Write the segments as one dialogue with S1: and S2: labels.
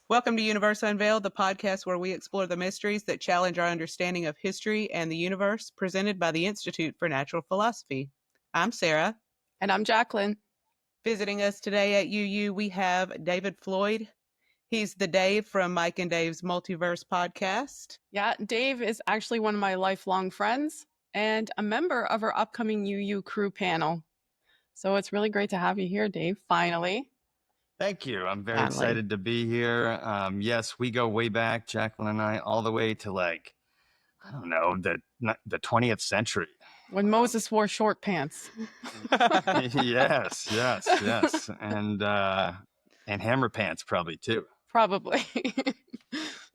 S1: Welcome to Universe Unveiled, the podcast where we explore the mysteries that challenge our understanding of history and the universe, presented by the Institute for Natural Philosophy. I'm Sarah.
S2: And I'm Jacqueline.
S1: Visiting us today at UU, we have David Floyd. He's the Dave from Mike and Dave's Multiverse podcast.
S2: Yeah, Dave is actually one of my lifelong friends and a member of our upcoming UU crew panel. So it's really great to have you here, Dave, finally.
S3: Thank you. I'm very excited to be here. Yes, we go way back, Jacqueline and I, all the way to the 20th century.
S2: When Moses wore short pants.
S3: Yes. And hammer pants probably too.
S2: Probably.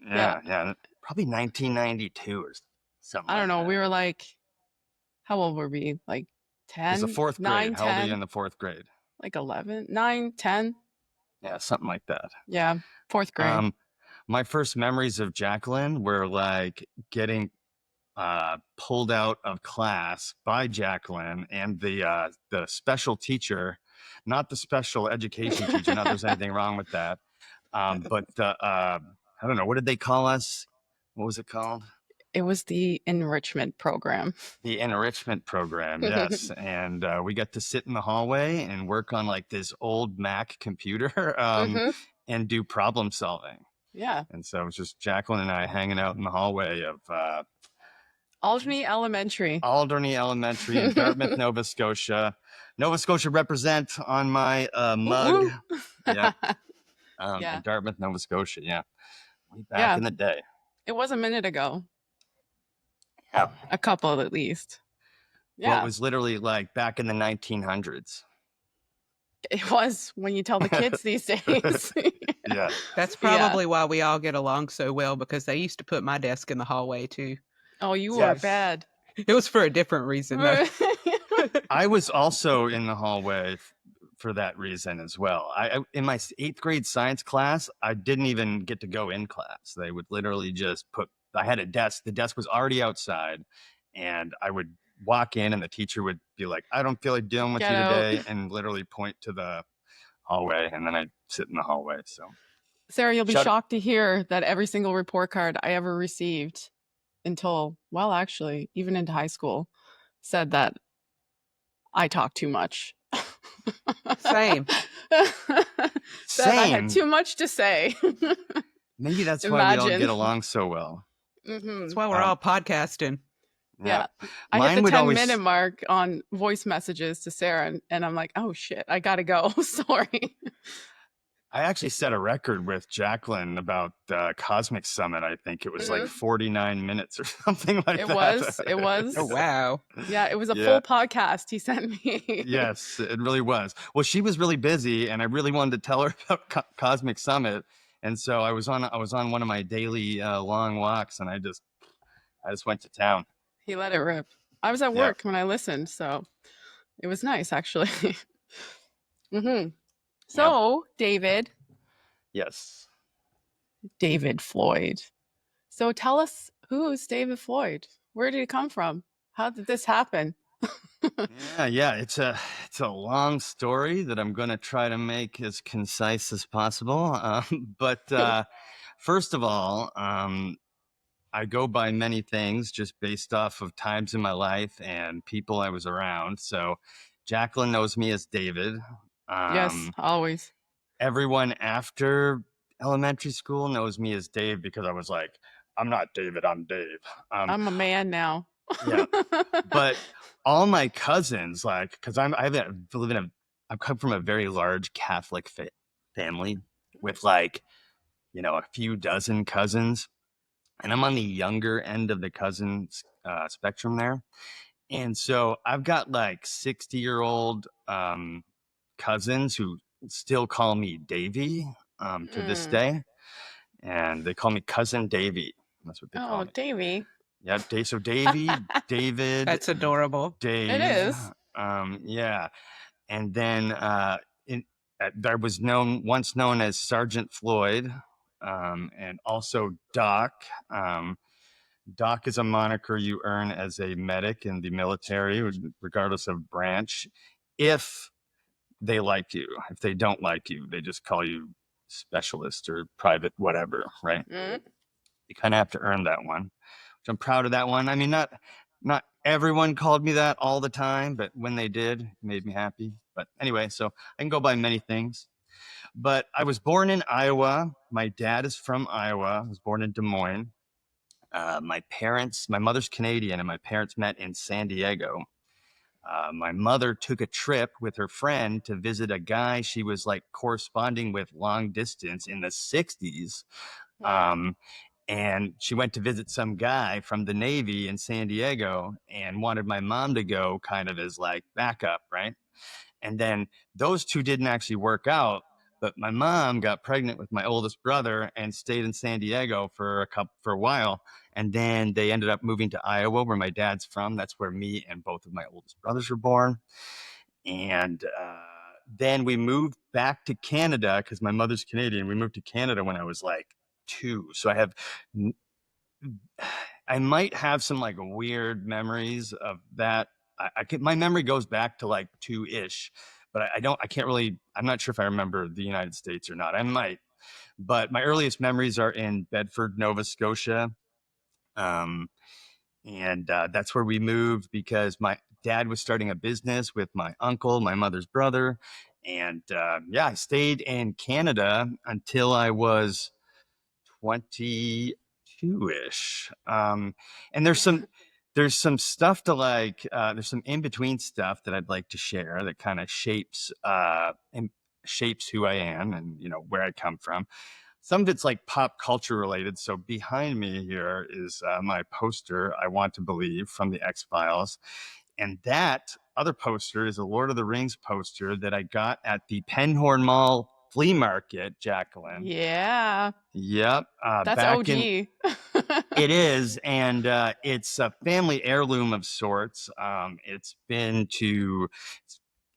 S3: Yeah. Probably 1992 or something.
S2: I don't know. We were how old were we? 10?
S3: It was the fourth grade.
S2: 9,
S3: How old
S2: 10?
S3: are you in the fourth grade?
S2: 11, 9, 10.
S3: Yeah, something like that.
S2: Yeah, fourth grade.
S3: My first memories of Jacqueline were getting pulled out of class by Jacqueline and the special teacher, not the special education teacher. Not there's anything wrong with that. But I don't know, what did they call us? What was it called?
S2: It was the enrichment program.
S3: The enrichment program, yes. And we got to sit in the hallway and work on this old Mac computer and do problem solving.
S2: Yeah.
S3: And so it was just Jacqueline and I hanging out in the hallway of
S2: Alderney Elementary
S3: in Dartmouth, Nova Scotia. Nova Scotia represent on my mug. Yeah. In Dartmouth, Nova Scotia. Yeah. Way back in the day.
S2: It was a minute ago.
S3: Yeah.
S2: A couple at least. Yeah.
S3: Well, it was literally back in the 1900s.
S2: It was when you tell the kids these days.
S3: Yeah.
S1: That's probably why we all get along so well, because they used to put my desk in the hallway too.
S2: Oh, you were bad.
S1: It was for a different reason, though.
S3: I was also in the hallway for that reason as well. I in my 8th grade science class, I didn't even get to go in class. They would literally just I had a desk. The desk was already outside, and I would walk in, and the teacher would be like, "I don't feel like dealing with you today," and literally point to the hallway, and then I'd sit in the hallway. So,
S2: Sarah, you'll be shocked to hear that every single report card I ever received even into high school, said that I talk too much.
S1: Same.
S2: I had too much to say.
S3: Maybe that's why we all get along so well.
S2: Mm-hmm.
S1: That's why we're all podcasting.
S2: Yeah. I hit the 10-minute mark on voice messages to Sarah, and I'm like, oh, shit, I got to go. Sorry.
S3: I actually set a record with Jacqueline about the Cosmic Summit. I think it was 49 minutes or something like that.
S2: It was.
S1: Oh, wow.
S2: Yeah, it was a full podcast he sent me.
S3: Yes, it really was. Well, she was really busy, and I really wanted to tell her about Cosmic Summit. And so I was on one of my daily long walks, and I just went to town.
S2: He let it rip. I was at work when I listened, so it was nice, actually. Mm-hmm. So, David.
S3: Yes.
S2: David Floyd. So tell us, who's David Floyd? Where did he come from? How did this happen?
S3: Yeah. It's a long story that I'm going to try to make as concise as possible. But first of all, I go by many things just based off of times in my life and people I was around. So Jacqueline knows me as David.
S2: Yes, always.
S3: Everyone after elementary school knows me as Dave because I was like, I'm not David, I'm Dave.
S2: I'm a man now.
S3: Yeah. But all my cousins, because I come from a very large Catholic family with a few dozen cousins. And I'm on the younger end of the cousins spectrum there. And so I've got 60-year-old cousins who still call me Davy to this day. And they call me Cousin Davy. That's what they call me.
S2: Oh, Davy.
S3: Yeah, so Davy, David.
S1: That's adorable.
S3: Dave.
S2: It is.
S3: Yeah. And then I was once known as Sergeant Floyd, and also Doc. Doc is a moniker you earn as a medic in the military, regardless of branch. If they like you. If they don't like you, they just call you specialist or private whatever, right?
S2: Mm.
S3: You kind of have to earn that one, which I'm proud of that one. I mean, not everyone called me that all the time, but when they did, it made me happy. But anyway, so I can go by many things. But I was born in Iowa. My dad is from Iowa. I was born in Des Moines. My mother's Canadian, and my parents met in San Diego. My mother took a trip with her friend to visit a guy she was like corresponding with long distance in the 60s. And she went to visit some guy from the Navy in San Diego and wanted my mom to go kind of as like backup, right? And then those two didn't actually work out, but my mom got pregnant with my oldest brother and stayed in San Diego for a while. And then they ended up moving to Iowa, where my dad's from. That's where me and both of my oldest brothers were born. And then we moved back to Canada because my mother's Canadian. We moved to Canada when I was like 2. So I might have some like weird memories of that. My memory goes back to like 2-ish, but I'm not sure if I remember the United States or not. I might, but my earliest memories are in Bedford, Nova Scotia. And that's where we moved because my dad was starting a business with my uncle, my mother's brother. And I stayed in Canada until I was 22-ish. And there's some stuff to like, there's some in-between stuff that I'd like to share that kind of shapes who I am and, where I come from. Some of it's like pop culture related. So behind me here is my poster, I Want to Believe, from the X-Files. And that other poster is a Lord of the Rings poster that I got at the Penhorn Mall flea market, Jacqueline.
S2: Yeah.
S3: Yep.
S2: That's OG.
S3: It is. And it's a family heirloom of sorts. It's been to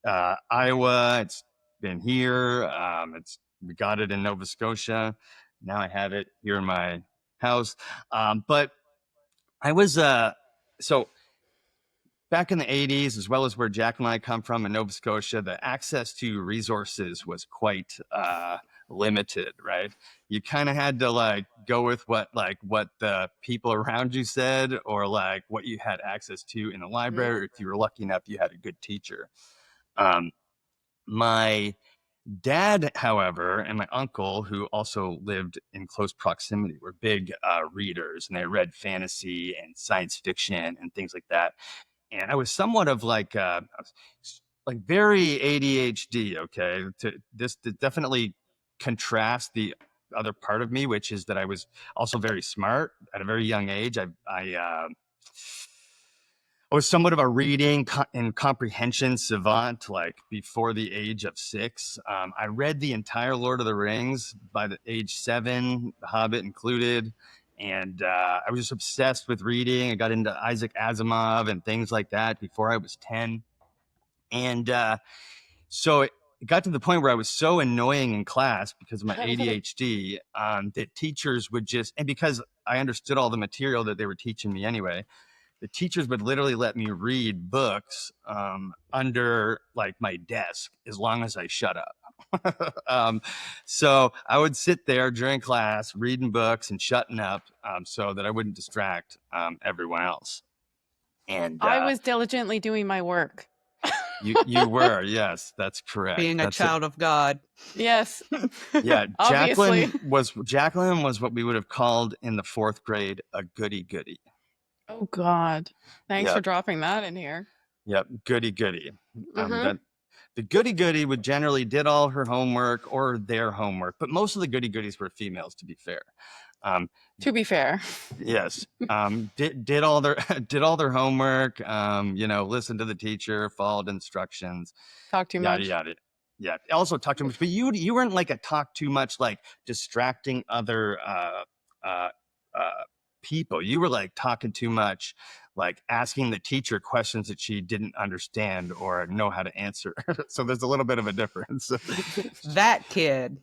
S3: Iowa. It's been here. We got it in Nova Scotia. Now I have it here in my house. But I was so back in the 80s, as well as where Jacqueline and I come from in Nova Scotia, the access to resources was quite limited, right? You kind of had to like go with what the people around you said, or like what you had access to in the library, or if you were lucky enough you had a good teacher. My dad, however, and my uncle, who also lived in close proximity, were big readers, and they read fantasy and science fiction and things like that. And I was somewhat of like very ADHD. Okay, to definitely contrast the other part of me, which is that I was also very smart at a very young age. I was somewhat of a reading and comprehension savant, like before the age of 6. I read the entire Lord of the Rings by the age 7, The Hobbit included. And I was just obsessed with reading. I got into Isaac Asimov and things like that before I was 10. And so it got to the point where I was so annoying in class because of my ADHD that teachers would and because I understood all the material that they were teaching me anyway, the teachers would literally let me read books under like my desk as long as I shut up. So I would sit there during class reading books and shutting up so that I wouldn't distract everyone else. And
S2: I was diligently doing my work.
S3: You were, yes, that's correct.
S1: Being a child of God.
S2: Yes.
S3: Yeah,
S2: Obviously.
S3: Jacqueline was what we would have called in the 4th grade a goody-goody.
S2: Oh, God. Thanks for dropping that in here.
S3: Yep, goody-goody. The goody-goody would generally did all her homework or their homework, but most of the goody-goodies were females, to be fair.
S2: To be fair.
S3: Yes. Did all their homework, listened to the teacher, followed instructions.
S2: Talk too much.
S3: Yada. Yeah. Also talk too much, but you weren't like a talk too much, like distracting other people. You were like talking too much, like asking the teacher questions that she didn't understand or know how to answer. So there's a little bit of a difference.
S1: That kid.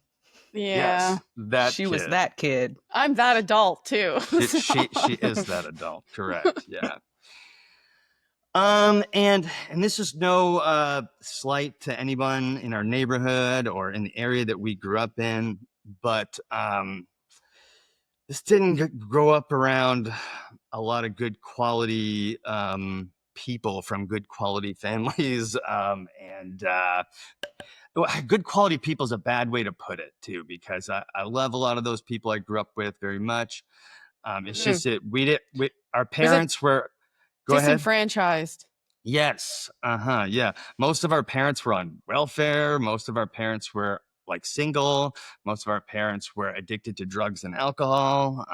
S2: Yeah.
S3: Yes,
S1: she was that kid.
S2: I'm that adult too.
S3: She is that adult. Correct. Yeah. And this is no slight to anyone in our neighborhood or in the area that we grew up in, but this didn't grow up around a lot of good quality people from good quality families, and good quality people is a bad way to put it too, because I love a lot of those people I grew up with very much. It's just that our
S2: Was it
S3: parents were. Go ahead.
S2: disenfranchised?
S3: Yes. Yeah. Most of our parents were on welfare. Most of our parents were like single. Most of our parents were addicted to drugs and alcohol,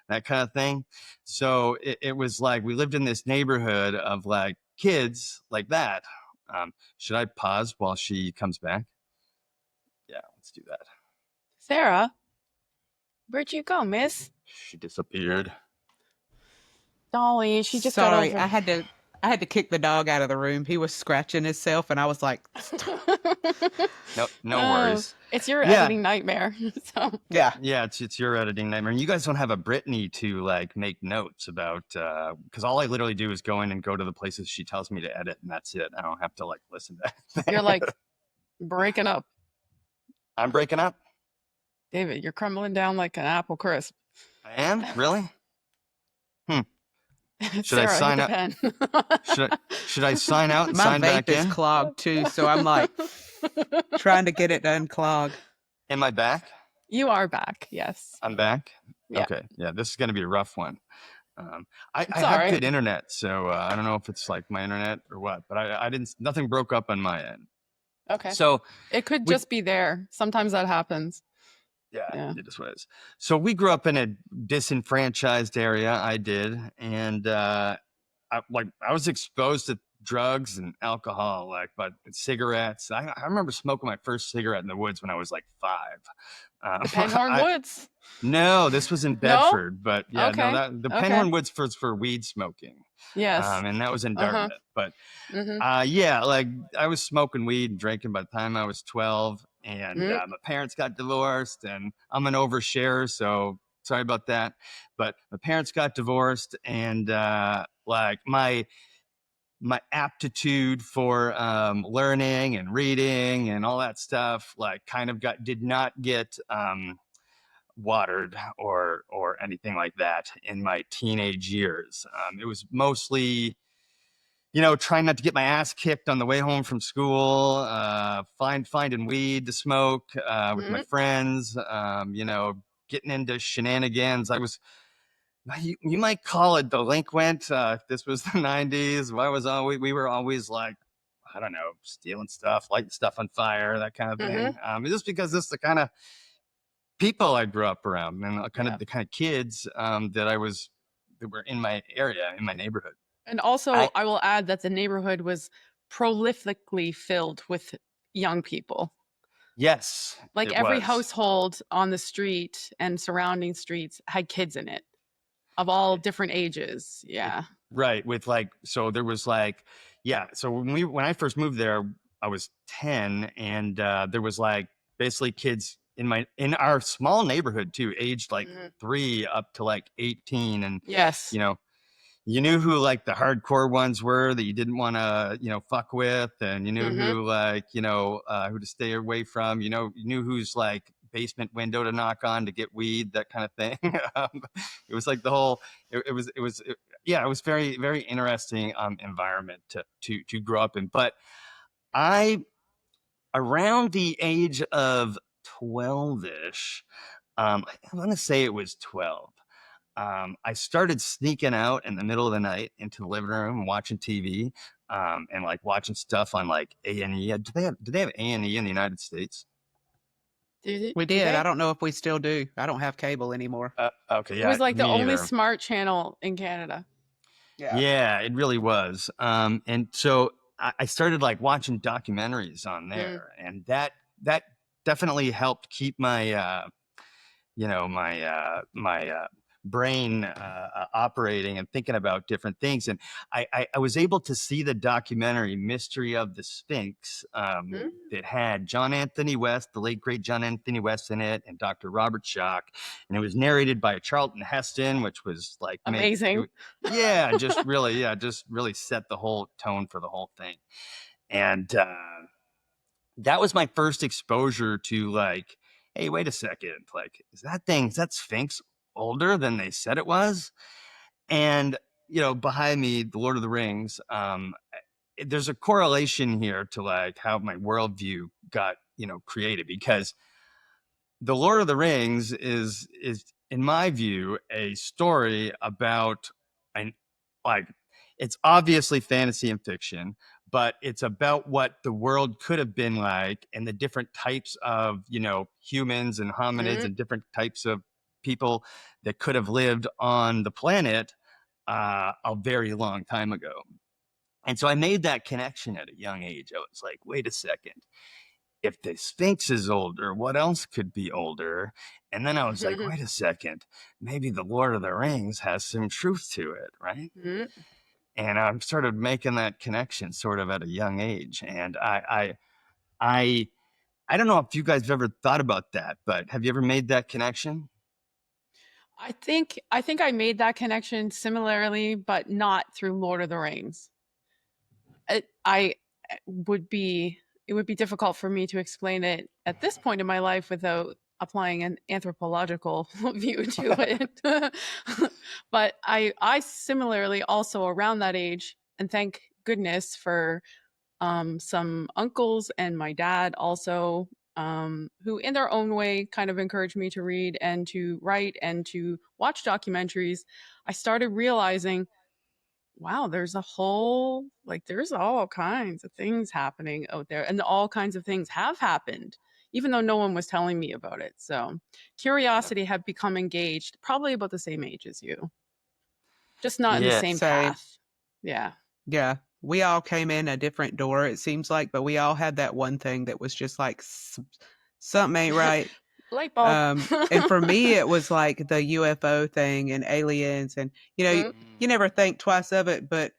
S3: that kind of thing. So it was like we lived in this neighborhood of like kids like that. Should I pause while she comes back? Yeah, let's do that.
S2: Sarah, where'd you go, miss?
S3: She disappeared.
S2: Dolly, she just got
S1: Sorry,
S2: over.
S1: I had to kick the dog out of the room. He was scratching himself, and I was like,
S3: No worries.
S2: It's your editing nightmare. So
S1: yeah.
S3: It's your editing nightmare. And you guys don't have a Brittany to like make notes about, because all I literally do is go in and go to the places she tells me to edit, and that's it. I don't have to like listen to anything.
S2: you're like breaking up.
S3: I'm breaking up?
S2: David, you're crumbling down like an apple crisp.
S3: I am? Really? Should
S2: Sarah,
S3: I sign
S2: hit
S3: up?
S2: the pen.
S3: Should I sign out and
S1: My
S3: sign back
S1: vape is
S3: in?
S1: clogged too, so I'm like trying to get it to unclog.
S3: Am I back?
S2: You are back. Yes.
S3: I'm back?
S2: Yeah.
S3: Okay. Yeah, this is going to be a rough one. I
S2: all
S3: have
S2: right.
S3: good internet, so I don't know if it's like my internet or what, but I didn't, nothing broke up on my end.
S2: Okay.
S3: So
S2: it could just be there. Sometimes that happens.
S3: Yeah, it is what it is. So we grew up in a disenfranchised area. I did, and I was exposed to drugs and alcohol, but cigarettes. I remember smoking my first cigarette in the woods when I was like 5.
S2: The Penhorn Woods.
S3: No, this was in Bedford, but yeah,
S2: okay.
S3: The Penhorn Woods was for weed smoking.
S2: Yes,
S3: and that was in Dartmouth. But I was smoking weed and drinking by the time I was 12. And my parents got divorced, and I'm an oversharer, so sorry about that. But my parents got divorced, and my aptitude for learning and reading and all that stuff did not get watered or anything like that in my teenage years. It was mostly, trying not to get my ass kicked on the way home from school, finding weed to smoke with my friends, getting into shenanigans. You might call it delinquent. This was the 90s. We were always like, I don't know, stealing stuff, lighting stuff on fire, that kind of thing. Just because this is the kind of people I grew up around, and the kind of kids that were in my area, in my neighborhood.
S2: And also, I will add that the neighborhood was prolifically filled with young people.
S3: Yes.
S2: Like every household on the street and surrounding streets had kids in it of all different ages. Yeah.
S3: Right. So there was so when I first moved there, I was 10, and there was basically kids in our small neighborhood too, aged 3 up to 18. And
S2: yes,
S3: you knew who the hardcore ones were that you didn't want to, fuck with, and you knew who who to stay away from. You knew whose basement window to knock on to get weed, that kind of thing. It was the whole. It was very, very interesting environment to grow up in. But around the age of 12-ish, I want to say it was 12. I started sneaking out in the middle of the night into the living room and watching TV, and watching stuff on A&E. Do they have A&E in the United States?
S1: We did. I don't know if we still do. I don't have cable anymore.
S3: Okay, yeah.
S2: It was the only
S3: neither.
S2: smart channel in Canada.
S3: Yeah, it really was. And so I started watching documentaries on there, and that definitely helped keep my my brain operating and thinking about different things. And I was able to see the documentary Mystery of the Sphinx that had John Anthony West, the late great John Anthony West, in it, and Dr. Robert Schock, and it was narrated by Charlton Heston, which was
S2: amazing.
S3: Just really set the whole tone for the whole thing. And that was my first exposure to hey, wait a second, like, is that Sphinx older than they said it was? And, behind me, the Lord of the Rings, there's a correlation here to like how my worldview got, created, because the Lord of the Rings is in my view a story about an like it's obviously fantasy and fiction, but it's about what the world could have been like and the different types of, humans and hominids and different types of people that could have lived on the planet a very long time ago. And so I made that connection at a young age. I was like, wait a second, if the Sphinx is older, what else could be older? And then I was like, wait a second, maybe the Lord of the Rings has some truth to it, right? And I started making that connection sort of at a young age. And I don't know if you guys have ever thought about that, but have you ever made that connection?
S2: I think I made that connection similarly, but not through Lord of the Rings. I would be it would be difficult for me to explain it at this point in my life without applying an anthropological view to it. But I similarly also around that age, and thank goodness for some uncles and my dad also, who in their own way kind of encouraged me to read and to write and to watch documentaries. I started realizing, wow, there's there's all kinds of things happening out there, and all kinds of things have happened, even though no one was telling me about it. So curiosity had become engaged probably about the same age as you, just not in the
S3: Yeah.
S2: same
S1: Same.
S2: path. Yeah.
S1: Yeah. We all came in a different door, it seems like, but we all had that one thing that was just like something ain't right.
S2: Light bulb.
S1: And for me, it was like the UFO thing and aliens. And, you never think twice of it, but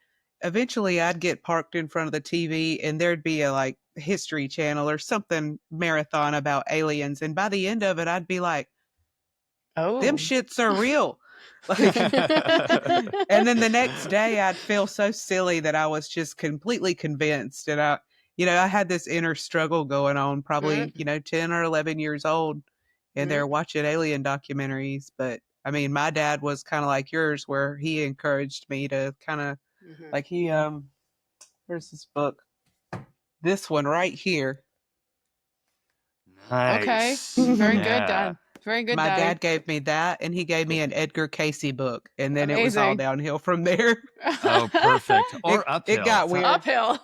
S1: eventually I'd get parked in front of the TV and there'd be a like History Channel or something marathon about aliens. And by the end of it, I'd be like, them shits are real. Like, and then the next day I'd feel so silly that I was just completely convinced. And I had this inner struggle going on, probably, 10 or 11 years old, and they're watching alien documentaries. But I mean, my dad was kind of like yours, where he encouraged me to kind of like where's this book? This one right here.
S3: Nice.
S2: Okay. Very good,
S3: Yeah.
S2: Dad. Very good,
S1: My
S2: Daddy.
S1: dad gave me that, and he gave me an Edgar Casey book, and then it was all
S2: Amazing.
S1: downhill from there.
S3: Oh, perfect. Or uphill.
S1: It got weird.
S2: Uphill.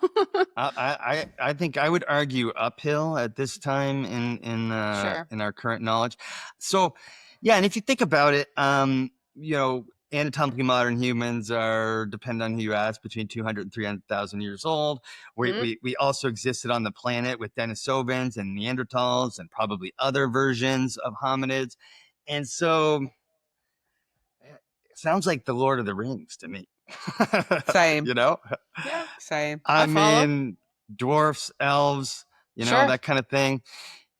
S3: I think I would argue uphill at this time in
S2: Sure.
S3: our current knowledge. So, yeah, and if you think about it, anatomically modern humans are, depend on who you ask, between 200 and 300,000 years old. We also existed on the planet with Denisovans and Neanderthals and probably other versions of hominids. And so it sounds like the Lord of the Rings to me.
S1: Same.
S2: Yeah.
S1: Same.
S3: I
S2: follow.
S3: mean, dwarfs, elves,
S2: Sure.
S3: that kind of thing.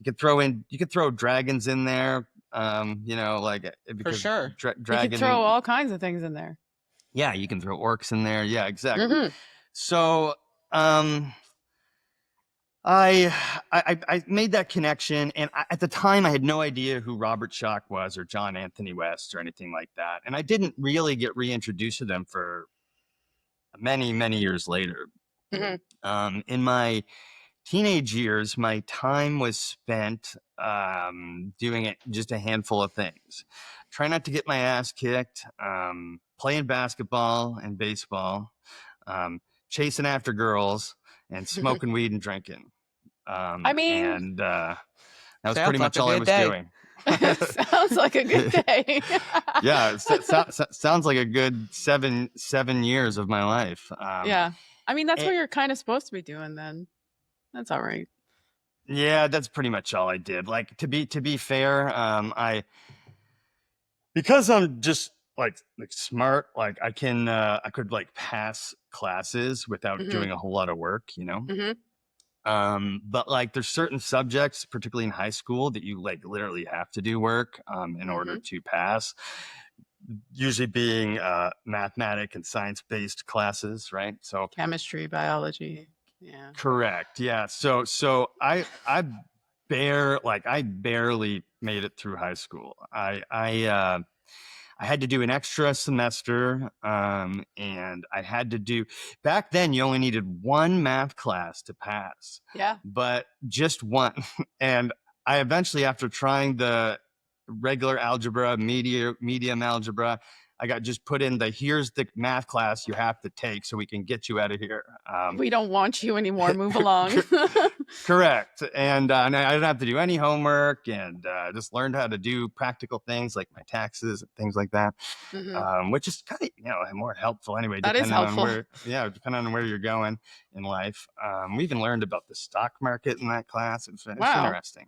S3: You could throw dragons in there. Because
S1: sure.
S2: You
S3: dragon.
S2: could throw all kinds of things in there.
S3: Yeah, you can throw orcs in there. Yeah, exactly. So, I made that connection, and at the time I had no idea who Robert Schoch was or John Anthony West or anything like that, and I didn't really get reintroduced to them for many, many years later. In my teenage years, my time was spent doing just a handful of things. Try not to get my ass kicked, playing basketball and baseball, chasing after girls, and smoking weed and drinking.
S2: I mean,
S3: and that was
S1: sounds
S3: pretty
S1: like
S3: much
S1: a
S3: all I
S1: good
S3: was
S1: day.
S3: doing.
S2: sounds like a good day.
S3: Yeah, sounds like a good seven years of my life.
S2: Yeah. I mean, that's
S3: and-
S2: what you're kind of supposed to be doing then. That's all right.
S3: Yeah, that's pretty much all I did. Like, to be fair, because I'm just like smart, like I could like pass classes without doing a whole lot of work, but like there's certain subjects, particularly in high school, that you like literally have to do work in order to pass. Usually being mathematic and science-based classes, right? So
S2: Chemistry, biology. Yeah.
S3: correct. Yeah. So I I barely made it through high school. I had to do an extra semester, and I had to do. Back then, you only needed one math class to pass.
S2: Yeah.
S3: But just one. And I eventually, after trying the regular algebra, medium algebra, I got just put in here's the math class you have to take so we can get you out of here.
S2: We don't want you anymore. Move along.
S3: Correct. And I didn't have to do any homework, and just learned how to do practical things like my taxes and things like that, which is kind of more helpful anyway.
S2: That is helpful.
S3: Depending on where you're going in life. We even learned about the stock market in that class. It's
S2: Wow.
S3: interesting.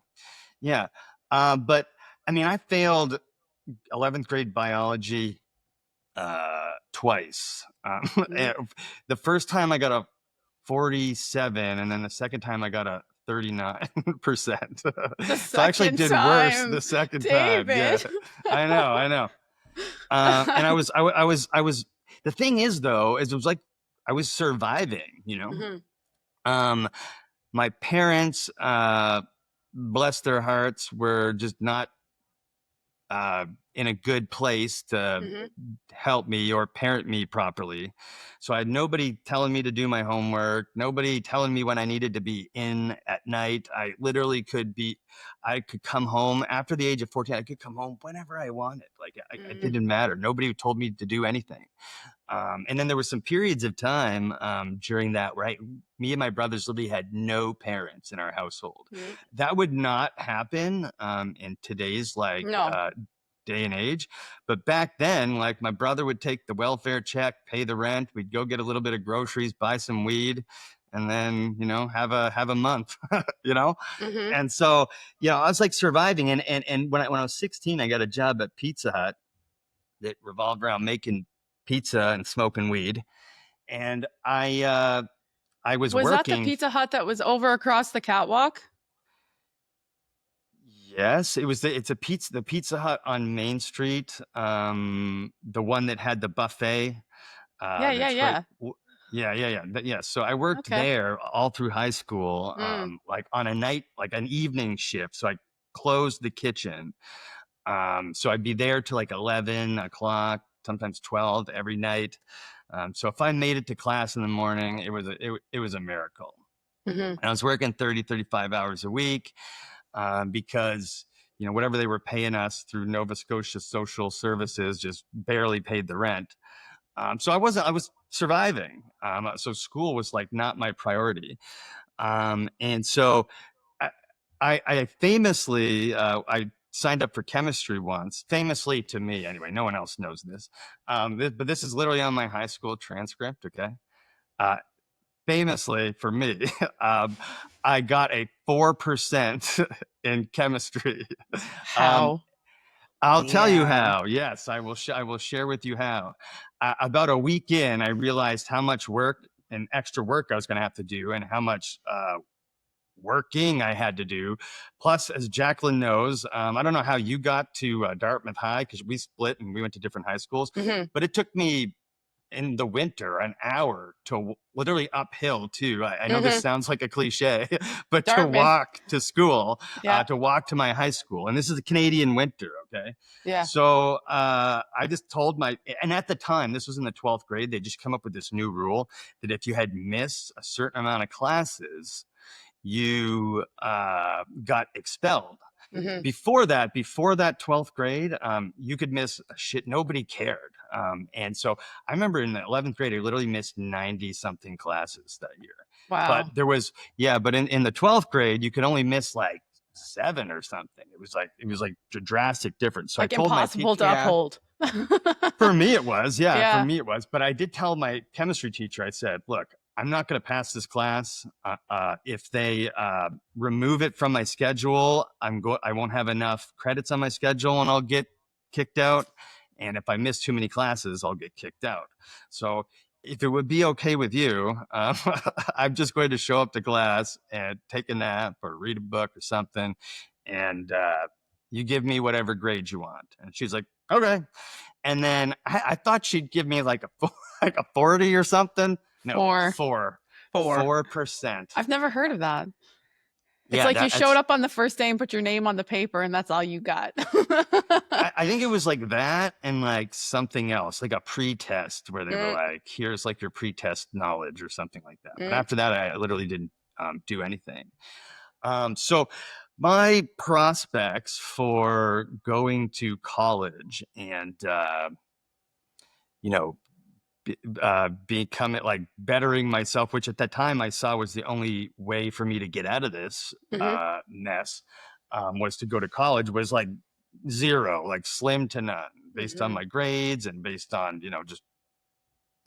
S3: Yeah. But I mean, I failed 11th grade biology twice. The first time I got a 47, and then the second time I got a 39%. So I actually did worse the second time. Yeah, I know. And I was. The thing is, though, is it was like I was surviving. My parents, bless their hearts, were just not in a good place to help me or parent me properly. So I had nobody telling me to do my homework, nobody telling me when I needed to be in at night. I literally I could come home after the age of 14. I could come home whenever I wanted. Like it didn't matter. Nobody told me to do anything. And then there were some periods of time during that where me and my brothers literally had no parents in our household. That would not happen in today's day and age. But back then, like, my brother would take the welfare check, pay the rent. We'd go get a little bit of groceries, buy some weed, and then, have a month, And so, I was like surviving. And when I was 16, I got a job at Pizza Hut that revolved around making pizza and smoking weed. And I was working.
S2: Was that the Pizza Hut that was over across the catwalk?
S3: Yes, it's the Pizza Hut on Main Street. The one that had the buffet.
S2: Yeah.
S3: Yeah. So I worked there all through high school, like on a night, like an evening shift. So I closed the kitchen. So I'd be there till like 11 o'clock, sometimes 12 every night. So if I made it to class in the morning, it was a miracle. And I was working 30, 35 hours a week. Because whatever they were paying us through Nova Scotia Social Services just barely paid the rent. So I was surviving. So school was like not my priority. And so I famously I signed up for chemistry once. Famously to me, anyway. No one else knows this. But this is literally on my high school transcript. Okay. Famously for me, I got a 4% in chemistry.
S2: How?
S3: I'll tell you how. Yes, I will share with you how. About a week in, I realized how much work and extra work I was going to have to do, and how much working I had to do. Plus, as Jacqueline knows, I don't know how you got to Dartmouth High, because we split and we went to different high schools, but it took me in the winter an hour to literally uphill too. I know this sounds like a cliche, but
S2: Dartmouth.
S3: to walk to school, to walk to my high school. And this is a Canadian winter. Okay.
S2: Yeah.
S3: So I just told and at the time, this was in the 12th grade, they just come up with this new rule that if you had missed a certain amount of classes, you got expelled. Before that 12th grade, you could miss shit. Nobody cared. And so I remember in the 11th grade, I literally missed 90 something classes that year.
S2: Wow.
S3: But but in the 12th grade, you could only miss like 7 or something. It was like a drastic difference. So
S2: like
S3: I told
S2: impossible to uphold.
S3: For me, it was. Yeah, for me, it was. But I did tell my chemistry teacher, I said, look, I'm not going to pass this class. If they remove it from my schedule, I won't have enough credits on my schedule, and I'll get kicked out. And if I miss too many classes, I'll get kicked out. So if it would be okay with you, I'm just going to show up to class and take a nap or read a book or something, and you give me whatever grade you want. And she's like, okay. And then I thought she'd give me like a 40 or something. No, 4%.
S2: I've never heard of that. It's like you showed up on the first day and put your name on the paper, and that's all you got.
S3: I think it was like that and like something else, like a pre-test where they were like, here's like your pre-test knowledge or something like that. But after that, I literally didn't do anything. So my prospects for going to college and, you know, becoming like bettering myself, which at that time I saw was the only way for me to get out of this mess, was to go to college, was like zero, like slim to none, based on my grades and based on, you know, just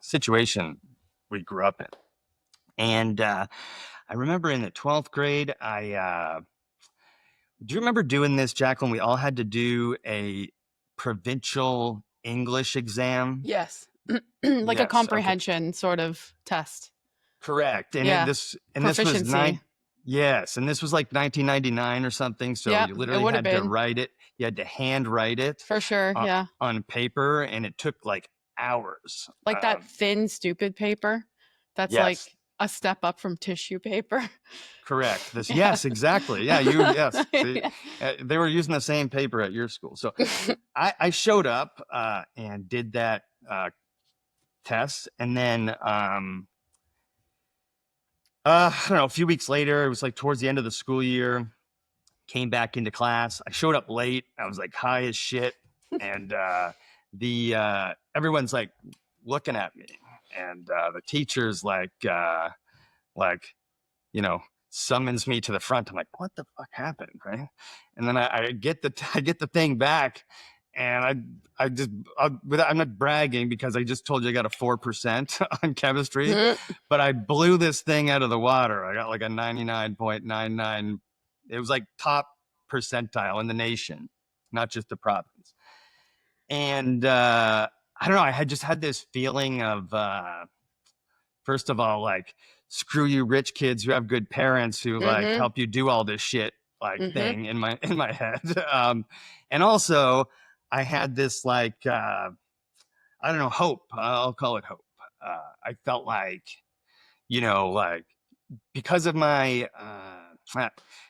S3: situation we grew up in. And I remember in the 12th grade, do you remember doing this, Jacqueline? We all had to do a provincial English exam.
S2: Yes. Like a comprehension sort of test.
S3: Correct. And this was yes, and this was like 1999 or something. So you literally had to write it. You had to hand write it
S2: for sure.
S3: On paper, and it took like hours.
S2: Like that thin, stupid paper. That's like a step up from tissue paper.
S3: Correct. Yes, exactly. Yeah, yes. They were using the same paper at your school. So I showed up and did that test, and then I don't know, a few weeks later, it was like towards the end of the school year, came back into class. I showed up late. I was like high as shit, and everyone's like looking at me, and the teacher's like you know, summons me to the front. I'm like, what the fuck happened, right? And then I get the thing back, and I'm not bragging because I just told you I got a 4% on chemistry, but I blew this thing out of the water. I got like a 99.99. It was like top percentile in the nation, not just the province. And I don't know, I had just had this feeling of first of all, like, screw you rich kids who have good parents who like help you do all this shit like thing in my head. And also I had this like I don't know, hope. I'll call it hope. I felt like, you know, like because of my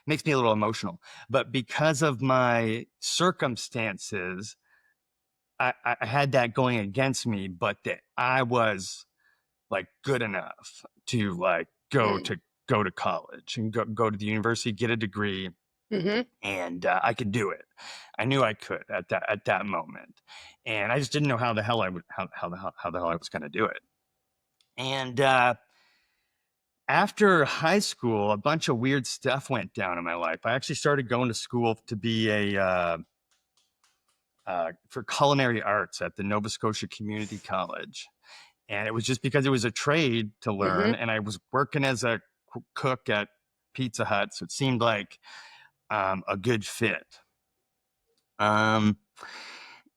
S3: makes me a little emotional, but because of my circumstances, I had that going against me, but that I was like good enough to like go to college and go to the university, get a degree, and I could do it. I knew I could at that moment, and I just didn't know how the hell I was going to do it. And after high school, a bunch of weird stuff went down in my life. I actually started going to school to be for culinary arts at the Nova Scotia Community College. And it was just because it was a trade to learn. And I was working as a cook at Pizza Hut. So it seemed like a good fit. And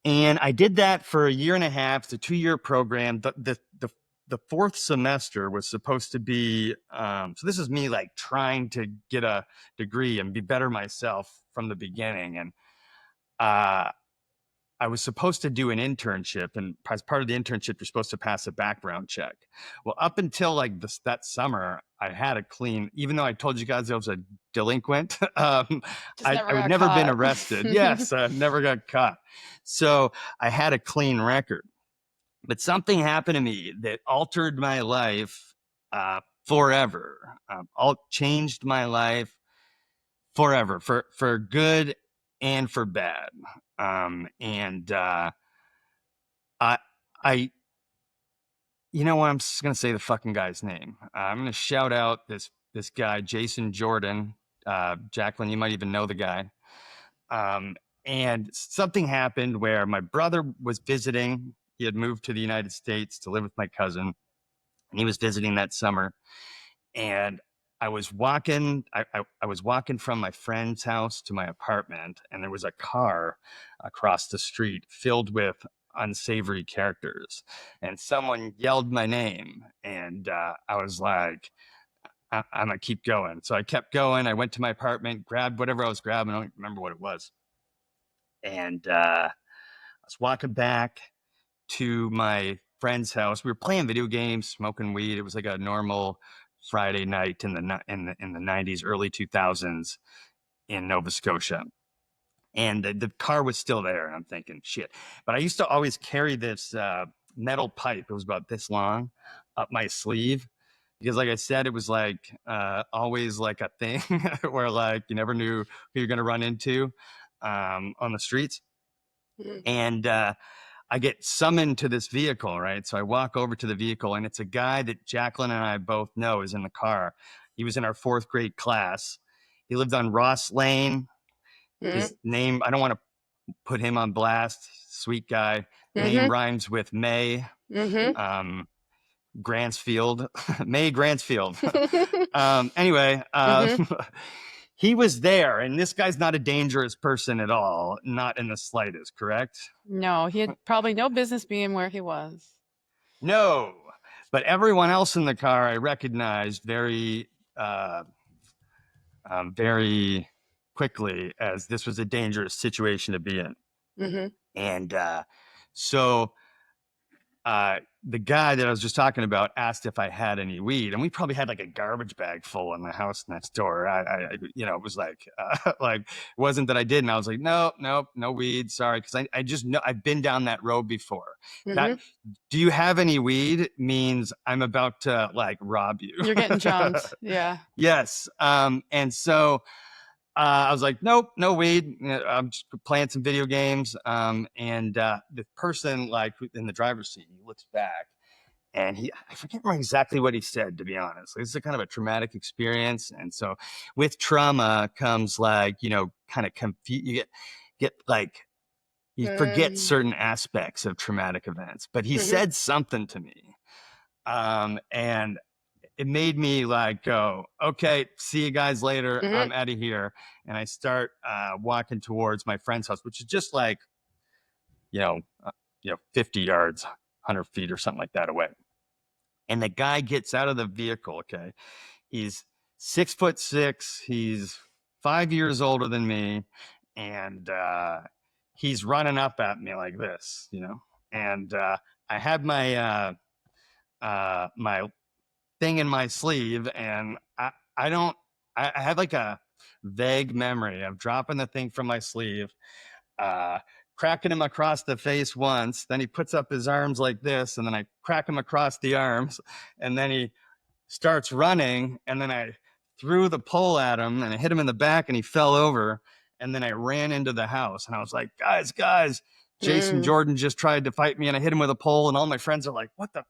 S3: I did that for a year and a half. It's a 2-year program. The fourth semester was supposed to be, so this is me like trying to get a degree and be better myself from the beginning. And I was supposed to do an internship, and as part of the internship, you're supposed to pass a background check. Well, up until like that summer, I had a clean, even though I told you guys I was a delinquent, I had never been arrested. Yes, I never got caught. So I had a clean record. But something happened to me that altered my life forever. Changed my life forever, for good and for bad. I you know what, I'm just gonna say the fucking guy's name. I'm gonna shout out this guy, Jason Jordan. Jacqueline, you might even know the guy. And something happened where my brother was visiting. He had moved to the United States to live with my cousin, and he was visiting that summer. And I was walking from my friend's house to my apartment, and there was a car across the street filled with unsavory characters, and someone yelled my name, and I was like, I'm gonna keep going. So I kept going. I went to my apartment, grabbed whatever I was grabbing. I don't remember what it was. And I was walking back to my friend's house. We were playing video games, smoking weed. It was like a normal Friday night in the 90s, early 2000s in Nova Scotia. And the car was still there. And I'm thinking, shit. But I used to always carry this metal pipe. It was about this long up my sleeve. Because like I said, it was like always like a thing where like you never knew who you're going to run into on the streets. And I get summoned to this vehicle, right? So I walk over to the vehicle, and it's a guy that Jacqueline and I both know is in the car. He was in our 4th grade class. He lived on Ross Lane. His name, I don't want to put him on blast. Sweet guy. Name rhymes with May. Gransfield. May Gransfield. Anyway, he was there, and this guy's not a dangerous person at all. Not in the slightest, correct?
S2: No, he had probably no business being where he was.
S3: No, but everyone else in the car I recognized very quickly as this was a dangerous situation to be in. And so the guy that I was just talking about asked if I had any weed, and we probably had like a garbage bag full in the house next door. It was like, it wasn't that I didn't. I was like, no weed, sorry, because I just know I've been down that road before. That, do you have any weed means I'm about to like rob you.
S2: You're getting jumped. Yeah.
S3: Yes. And so I was like, nope, no weed. I'm just playing some video games. And the person like in the driver's seat, he looks back and I forget exactly what he said, to be honest. It's a kind of a traumatic experience. And so with trauma comes like, kind of you get like, you forget certain aspects of traumatic events, but he said something to me. And it made me like go, okay, see you guys later. I'm out of here. And I start walking towards my friend's house, which is just like, 50 yards, 100 feet or something like that away. And the guy gets out of the vehicle. Okay. He's 6'6". He's 5 years older than me. And he's running up at me like this, and I had my, my thing in my sleeve, and I had like a vague memory of dropping the thing from my sleeve, cracking him across the face once, then he puts up his arms like this, and then I crack him across the arms, and then he starts running, and then I threw the pole at him, and I hit him in the back, and he fell over, and then I ran into the house, and I was like, guys, Jason Jordan just tried to fight me, and I hit him with a pole, and all my friends are like, what the?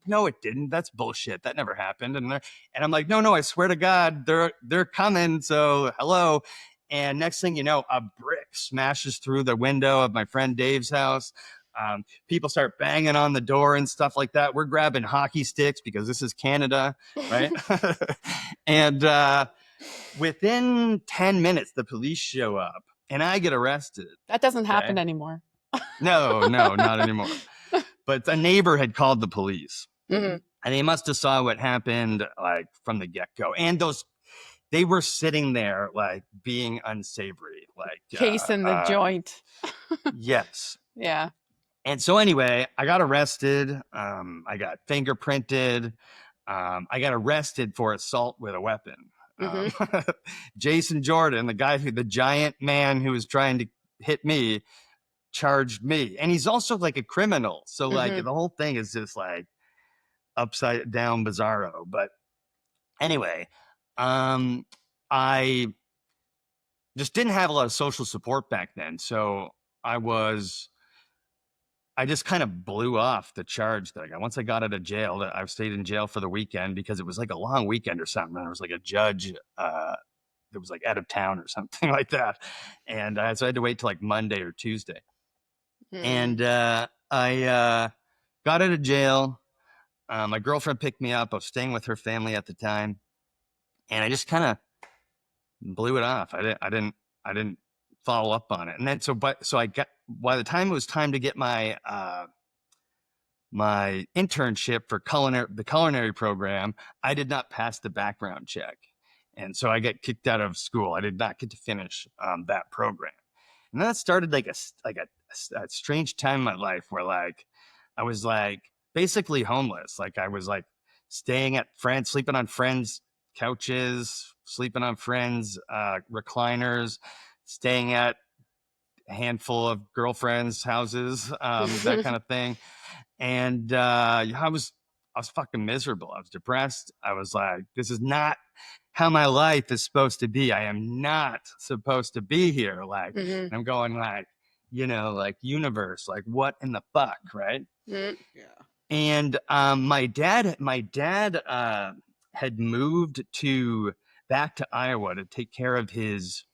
S3: No, it didn't. That's bullshit. That never happened. And I'm like, no, I swear to God, they're coming. So hello. And next thing you know, a brick smashes through the window of my friend Dave's house. People start banging on the door and stuff like that. We're grabbing hockey sticks because this is Canada, right? And within 10 minutes, the police show up and I get arrested.
S2: That doesn't happen anymore.
S3: No, not anymore. But a neighbor had called the police, and they must have saw what happened like from the get-go. And they were sitting there like being unsavory, like
S2: case in the joint.
S3: Yes.
S2: Yeah.
S3: And so anyway, I got arrested. I got fingerprinted. I got arrested for assault with a weapon. Jason Jordan, the giant man who was trying to hit me, charged me, and he's also like a criminal, so like the whole thing is just like upside down bizarro. But anyway, I just didn't have a lot of social support back then, so I just kind of blew off the charge that I got. Once I got out of jail, I stayed in jail for the weekend because it was like a long weekend or something. There was like a judge that was like out of town or something like that, and so I had to wait till like Monday or Tuesday. And I got out of jail. My girlfriend picked me up. I was staying with her family at the time, and I just kind of blew it off. I didn't follow up on it. And then by the time it was time to get my my internship for the culinary program, I did not pass the background check, and so I got kicked out of school. I did not get to finish that program. And that started like a strange time in my life where like I was like basically homeless. Like I was like staying at friends, sleeping on friends' couches, sleeping on friends' recliners, staying at a handful of girlfriends' houses, that kind of thing. And I was fucking miserable. I was depressed. I was like, this is not how my life is supposed to be. I am not supposed to be here. Like, and I'm going like, like universe, like what in the fuck, right?
S2: Yeah.
S3: And my dad had moved back to Iowa to take care of his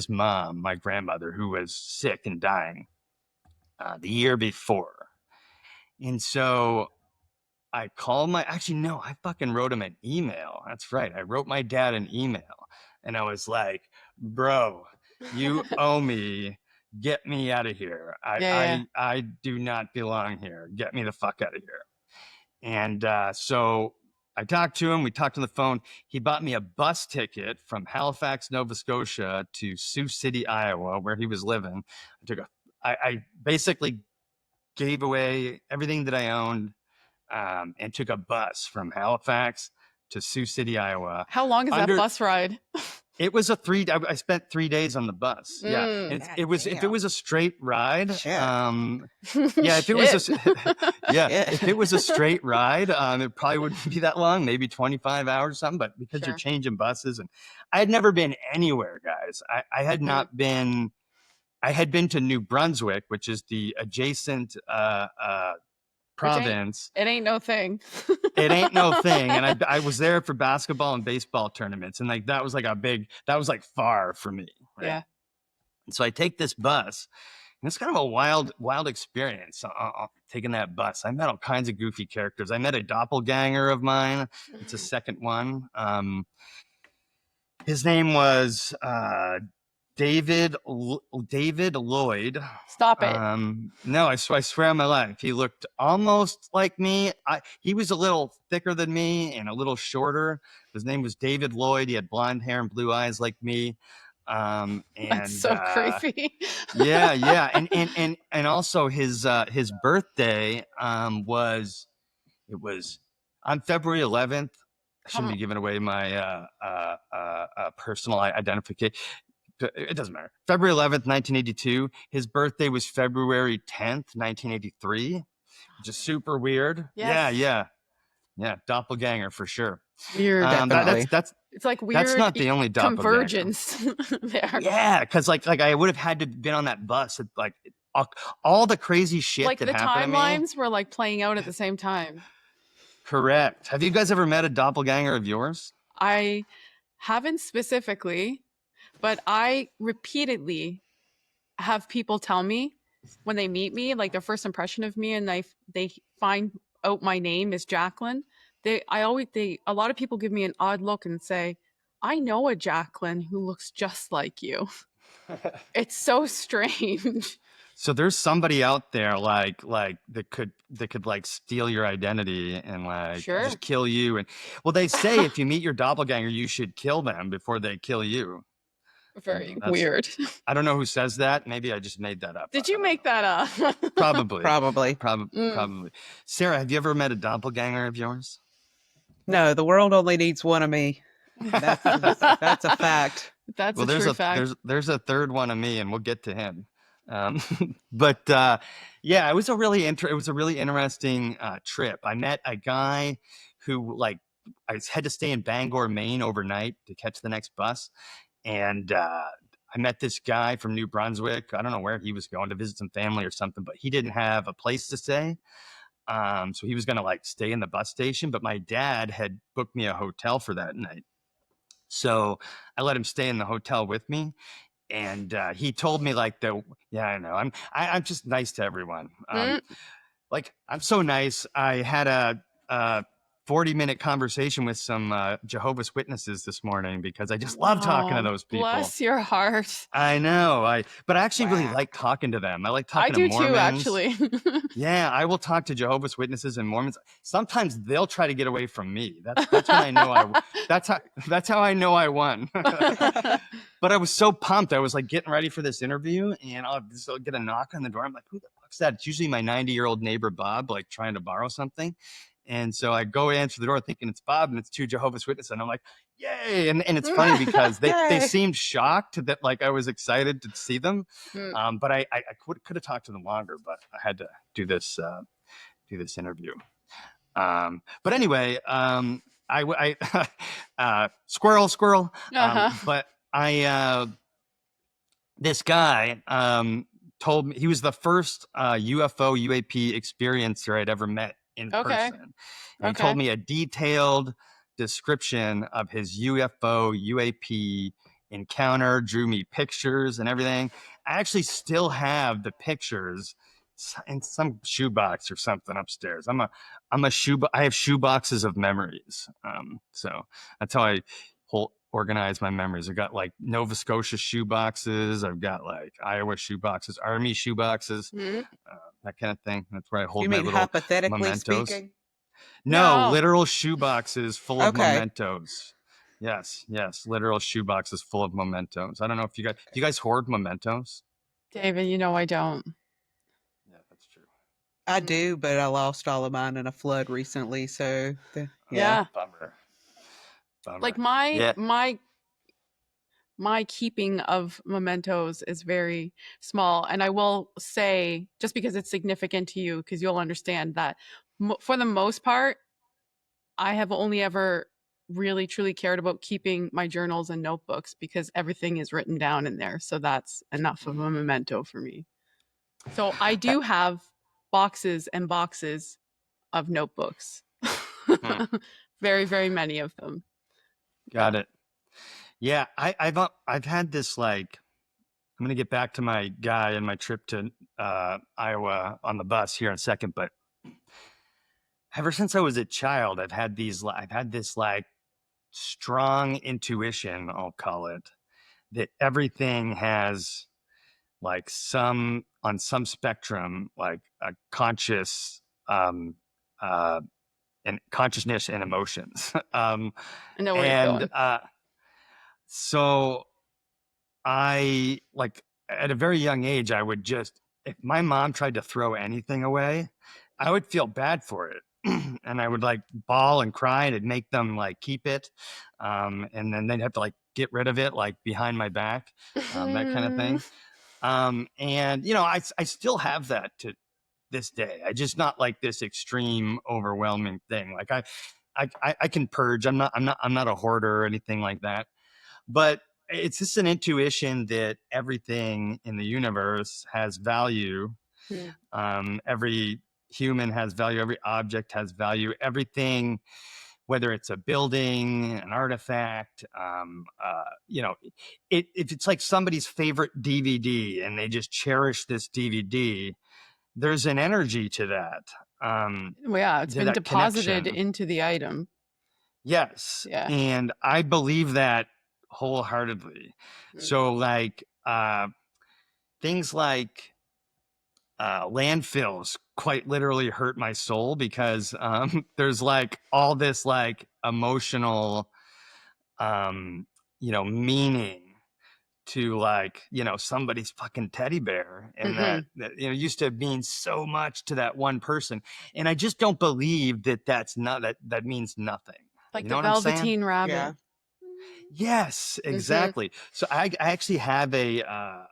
S3: mom, my grandmother, who was sick and dying the year before. And so I called I fucking wrote him an email. That's right. I wrote my dad an email and I was like, bro, you owe me. Get me out of here. I do not belong here. Get me the fuck out of here. And so I talked to him. We talked on the phone. He bought me a bus ticket from Halifax, Nova Scotia to Sioux City, Iowa, where he was living. I basically gave away everything that I owned and took a bus from Halifax to Sioux City, Iowa.
S2: How long is that bus ride?
S3: It was I spent 3 days on the bus. Yeah. And it was, if it was a straight ride, if it was a straight ride, it probably wouldn't be that long, maybe 25 hours or something, but because you're changing buses and I had never been anywhere, guys. I had not been, I had been to New Brunswick, which is the adjacent province.
S2: It ain't no thing.
S3: It ain't no thing. And I was there for basketball and baseball tournaments. And like, that was like far for me. Right?
S2: Yeah.
S3: And so I take this bus and it's kind of a wild experience taking that bus. I met all kinds of goofy characters. I met a doppelganger of mine. It's a second one. His name was, David Lloyd.
S2: Stop it.
S3: No, I swear on my life. He looked almost like me. He was a little thicker than me and a little shorter. His name was David Lloyd. He had blonde hair and blue eyes like me. And
S2: that's so creepy.
S3: Yeah. And also his birthday was on February 11th. I shouldn't be giving away my personal identification. It doesn't matter. February 11th, 1982. His birthday was February 10th, 1983, which is super weird.
S2: Yes.
S3: Yeah. Doppelganger for sure.
S2: Weird.
S3: That's
S2: it's like weird.
S3: That's not the only doppelganger.
S2: Convergence there.
S3: Yeah, because like I would have had to been on that bus. Like all the crazy shit
S2: like
S3: that
S2: the
S3: happened
S2: timelines were like playing out at the same time.
S3: Correct. Have you guys ever met a doppelganger of yours?
S2: I haven't specifically. But I repeatedly have people tell me when they meet me, like their first impression of me, and they find out my name is Jacqueline. A lot of people give me an odd look and say, "I know a Jacqueline who looks just like you." It's so strange.
S3: So there's somebody out there like that could like steal your identity and like just kill you. And well, they say if you meet your doppelganger, you should kill them before they kill you.
S2: Very weird.
S3: I don't know who says that. Maybe I just made that up.
S2: Did you make that up?
S3: Probably.
S1: Probably.
S3: Sarah, have you ever met a doppelganger of yours?
S1: No, the world only needs one of me. That's a fact.
S2: That's a true fact.
S3: There's a third one of me, and we'll get to him. But it was a really interesting trip. I met a guy who I had to stay in Bangor, Maine overnight to catch the next bus. And I met this guy from New Brunswick. I don't know where he was going to visit some family or something, but he didn't have a place to stay. So he was going to stay in the bus station, but my dad had booked me a hotel for that night. So I let him stay in the hotel with me. And he told me I know. I'm just nice to everyone. I'm so nice. I had a 40-minute conversation with some Jehovah's Witnesses this morning because I just love talking to those people.
S2: Bless your heart.
S3: I know. But I actually really like talking to them. I like talking to Mormons.
S2: I do too, actually.
S3: Yeah, I will talk to Jehovah's Witnesses and Mormons. Sometimes they'll try to get away from me. That's when I know that's how I know I won. But I was so pumped. I was like getting ready for this interview, and I'll get a knock on the door. I'm like, who the fuck's that? It's usually my 90-year-old neighbor Bob, like trying to borrow something. And so I go answer the door thinking it's Bob, and it's two Jehovah's Witnesses. And I'm like, yay. And it's funny because they
S1: Yay.
S3: seemed shocked that like I was excited to see them.
S2: Mm.
S3: But I could have talked to them longer, but I had to do this interview. But anyway, squirrel. But this guy told me he was the first UFO UAP experiencer I'd ever met in person. And he told me a detailed description of his UFO UAP encounter, drew me pictures and everything. I actually still have the pictures in some shoebox or something upstairs. I have shoeboxes of memories. So that's how I organize my memories. I've got like Nova Scotia shoeboxes. I've got like Iowa shoeboxes, Army shoeboxes, that kind of thing. That's where I hold
S1: You
S3: my
S1: mean
S3: little
S1: hypothetically
S3: mementos.
S1: speaking?
S3: No, literal shoeboxes full of
S1: Okay.
S3: mementos. Yes, literal shoeboxes full of mementos. I don't know if do you guys hoard mementos?
S2: David, you know I don't.
S3: Yeah, that's true.
S1: I do, but I lost all of mine in a flood recently. So
S2: Yeah.
S3: Bummer.
S2: Like my keeping of mementos is very small, and I will say, just because it's significant to you, because you'll understand that for the most part, I have only ever really truly cared about keeping my journals and notebooks because everything is written down in there. So that's enough of a memento for me. So I do have boxes and boxes of notebooks. Very, very many of them.
S3: Got it. Yeah, I've had this like, I'm gonna get back to my guy and my trip to Iowa on the bus here in a second, but ever since I was a child, I've had this like strong intuition, I'll call it, that everything has like on some spectrum, like a conscious and consciousness and emotions.
S2: I know where you're going.
S3: So I like at a very young age, I would just, if my mom tried to throw anything away, I would feel bad for it. And I would like bawl and cry, and it'd make them like keep it. And then they'd have to like get rid of it, like behind my back, that kind of thing. And you know, I still have that to this day. I just not like this extreme, overwhelming thing. Like I can purge. I'm not a hoarder or anything like that. But it's just an intuition that everything in the universe has value. Every human has value. Every object has value. Everything, whether it's a building, an artifact, you know, if it's like somebody's favorite DVD and they just cherish this DVD, there's an energy to that.
S2: Yeah, it's been deposited into the item.
S3: Yes. Yeah. And I believe that wholeheartedly. So like things like landfills quite literally hurt my soul because there's like all this like emotional you know, meaning to like, you know, somebody's fucking teddy bear, and that you know used to mean so much to that one person, and I just don't believe that that means nothing.
S2: Like
S3: you know
S2: the Velveteen Rabbit.
S1: Yeah.
S3: Yes, exactly. So I actually have a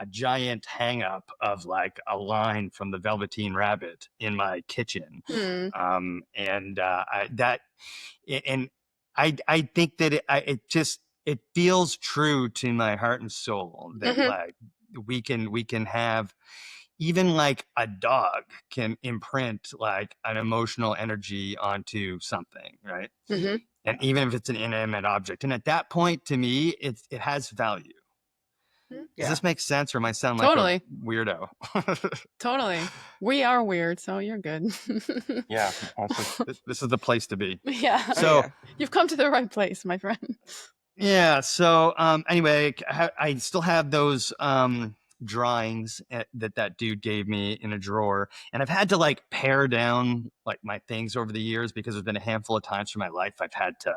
S3: giant hang up of like a line from the Velveteen Rabbit in my kitchen. I think that it feels true to my heart and soul that like we can have, even like a dog can imprint like an emotional energy onto something, right? And even if it's an inanimate object, and at that point, to me, it has value. Does this make sense, or am I sound like a weirdo?
S2: Totally. We are weird, so you're good.
S3: Yeah. Also, this is the place to be.
S2: Yeah.
S3: So
S2: you've come to the right place, my friend.
S3: Yeah. So anyway, I still have those drawings that dude gave me in a drawer, and I've had to like pare down like my things over the years because there's been a handful of times in my life I've had to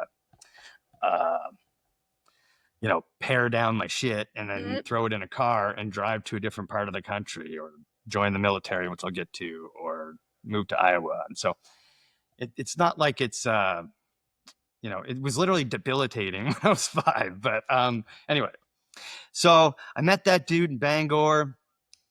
S3: pare down my shit and then throw it in a car and drive to a different part of the country or join the military, which I'll get to, or move to Iowa. And so it's not like it's, it was literally debilitating when I was 5. But anyway, so I met that dude in Bangor.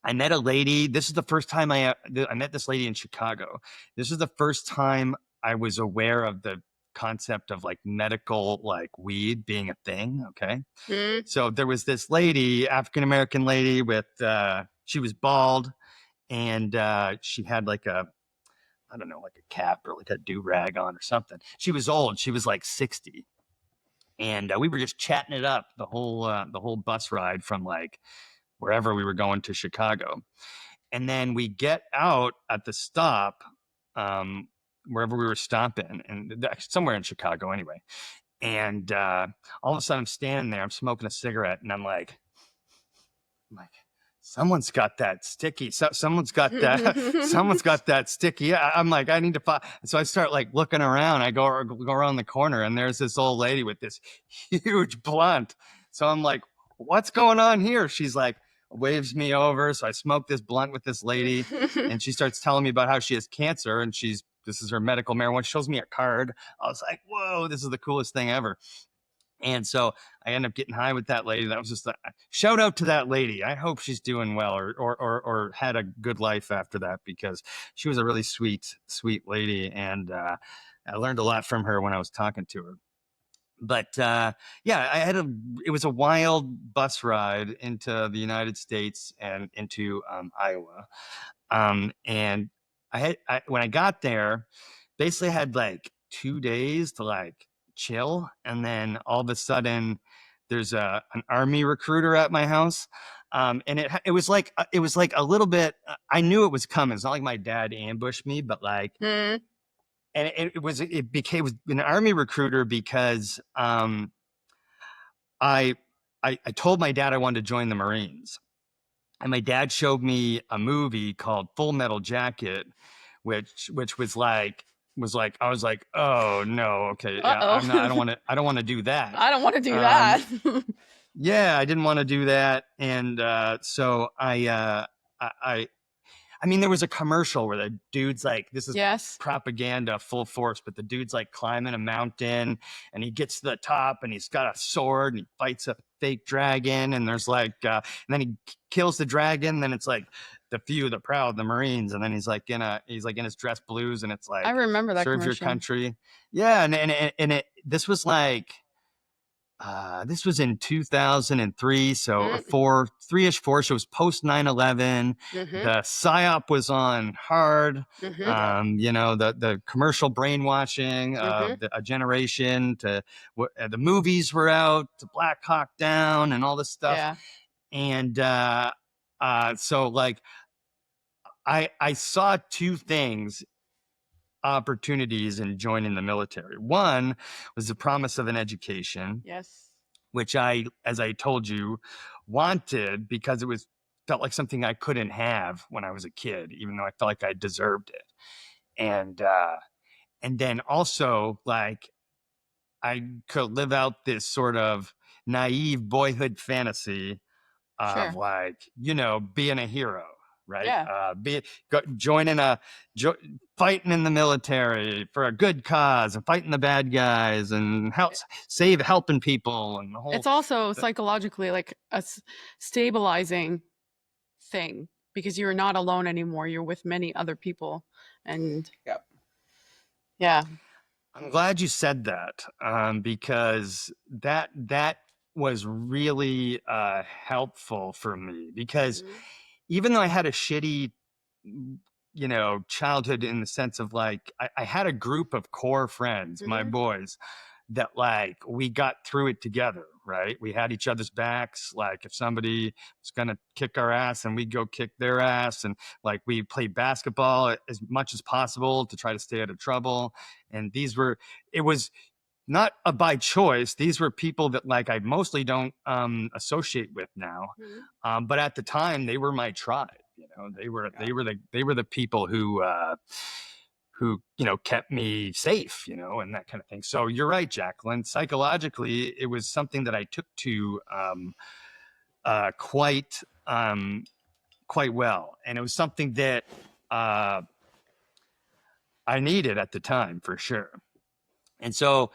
S3: I met a lady. This is the first time I met this lady in Chicago. This is the first time I was aware of the concept of like medical, like weed being a thing. Okay. So there was this lady, African-American lady with, she was bald and she had like I don't know, like a cap or like a do-rag on or something. She was old. She was like 60. And we were just chatting it up the whole bus ride from like wherever we were going to Chicago. And then we get out at the stop, wherever we were stopping, and somewhere in Chicago anyway. And all of a sudden I'm standing there, I'm smoking a cigarette, and I'm like, someone's got that sticky. Someone's got that sticky. I'm like, I need to find. So I start like looking around. I go around the corner, and there's this old lady with this huge blunt. So I'm like, what's going on here? She's like, waves me over. So I smoke this blunt with this lady, and she starts telling me about how she has cancer, and this is her medical marijuana. She shows me a card. I was like, whoa, this is the coolest thing ever. And so I end up getting high with that lady. That was just a shout out to that lady. I hope she's doing well or had a good life after that, because she was a really sweet lady. And I learned a lot from her when I was talking to her. But yeah, it was a wild bus ride into the United States and into Iowa. And when I got there, basically I had like 2 days to like chill, and then all of a sudden there's an army recruiter at my house, and it was like a little bit, I knew it was coming. It's not like my dad ambushed me, but like and it became an army recruiter because I told my dad I wanted to join the Marines, and my dad showed me a movie called Full Metal Jacket, which was like I was like, oh no, okay, yeah, I don't want to do that.
S2: I don't want to do that.
S3: Yeah, I didn't want to do that, and so I mean, there was a commercial where the dude's like, this is propaganda full force, but the dude's like climbing a mountain, and he gets to the top, and he's got a sword, and he fights a fake dragon, and there's like, and then he kills the dragon. Then it's like the few, the proud, the Marines, and then he's like in his dress blues, and it's like,
S2: I remember that
S3: serve
S2: commercial.
S3: your country. Yeah, and this was like. This was in 2003, so 3-ish, 4. So it was post 9/11. The psyop was on hard. The commercial brainwashing of a generation. To the movies were out, to Black Hawk Down, and all this stuff.
S2: Yeah.
S3: And so like I saw 2 things. Opportunities in joining the military. One was the promise of an education.
S2: Yes.
S3: Which as I told you, wanted because it felt like something I couldn't have when I was a kid, even though I felt like I deserved it. And then also like I could live out this sort of naive boyhood fantasy of like, being a hero. Right.
S2: Yeah.
S3: Fighting in the military for a good cause and fighting the bad guys and helping people and the whole.
S2: It's also psychologically like a stabilizing thing, because you're not alone anymore. You're with many other people. And yeah.
S3: I'm glad you said that, because that was really helpful for me, because even though I had a shitty, childhood in the sense of like, I had a group of core friends, my boys, that like, we got through it together, right? We had each other's backs. Like if somebody was going to kick our ass, and we'd go kick their ass. And like, we played basketball as much as possible to try to stay out of trouble. And it was not by choice. These were people that like I mostly don't associate with now, but at the time they were my tribe. They were the people who who, kept me safe, and that kind of thing. So you're right, Jacqueline. Psychologically, it was something that I took to quite well. And it was something that I needed at the time, for sure. And so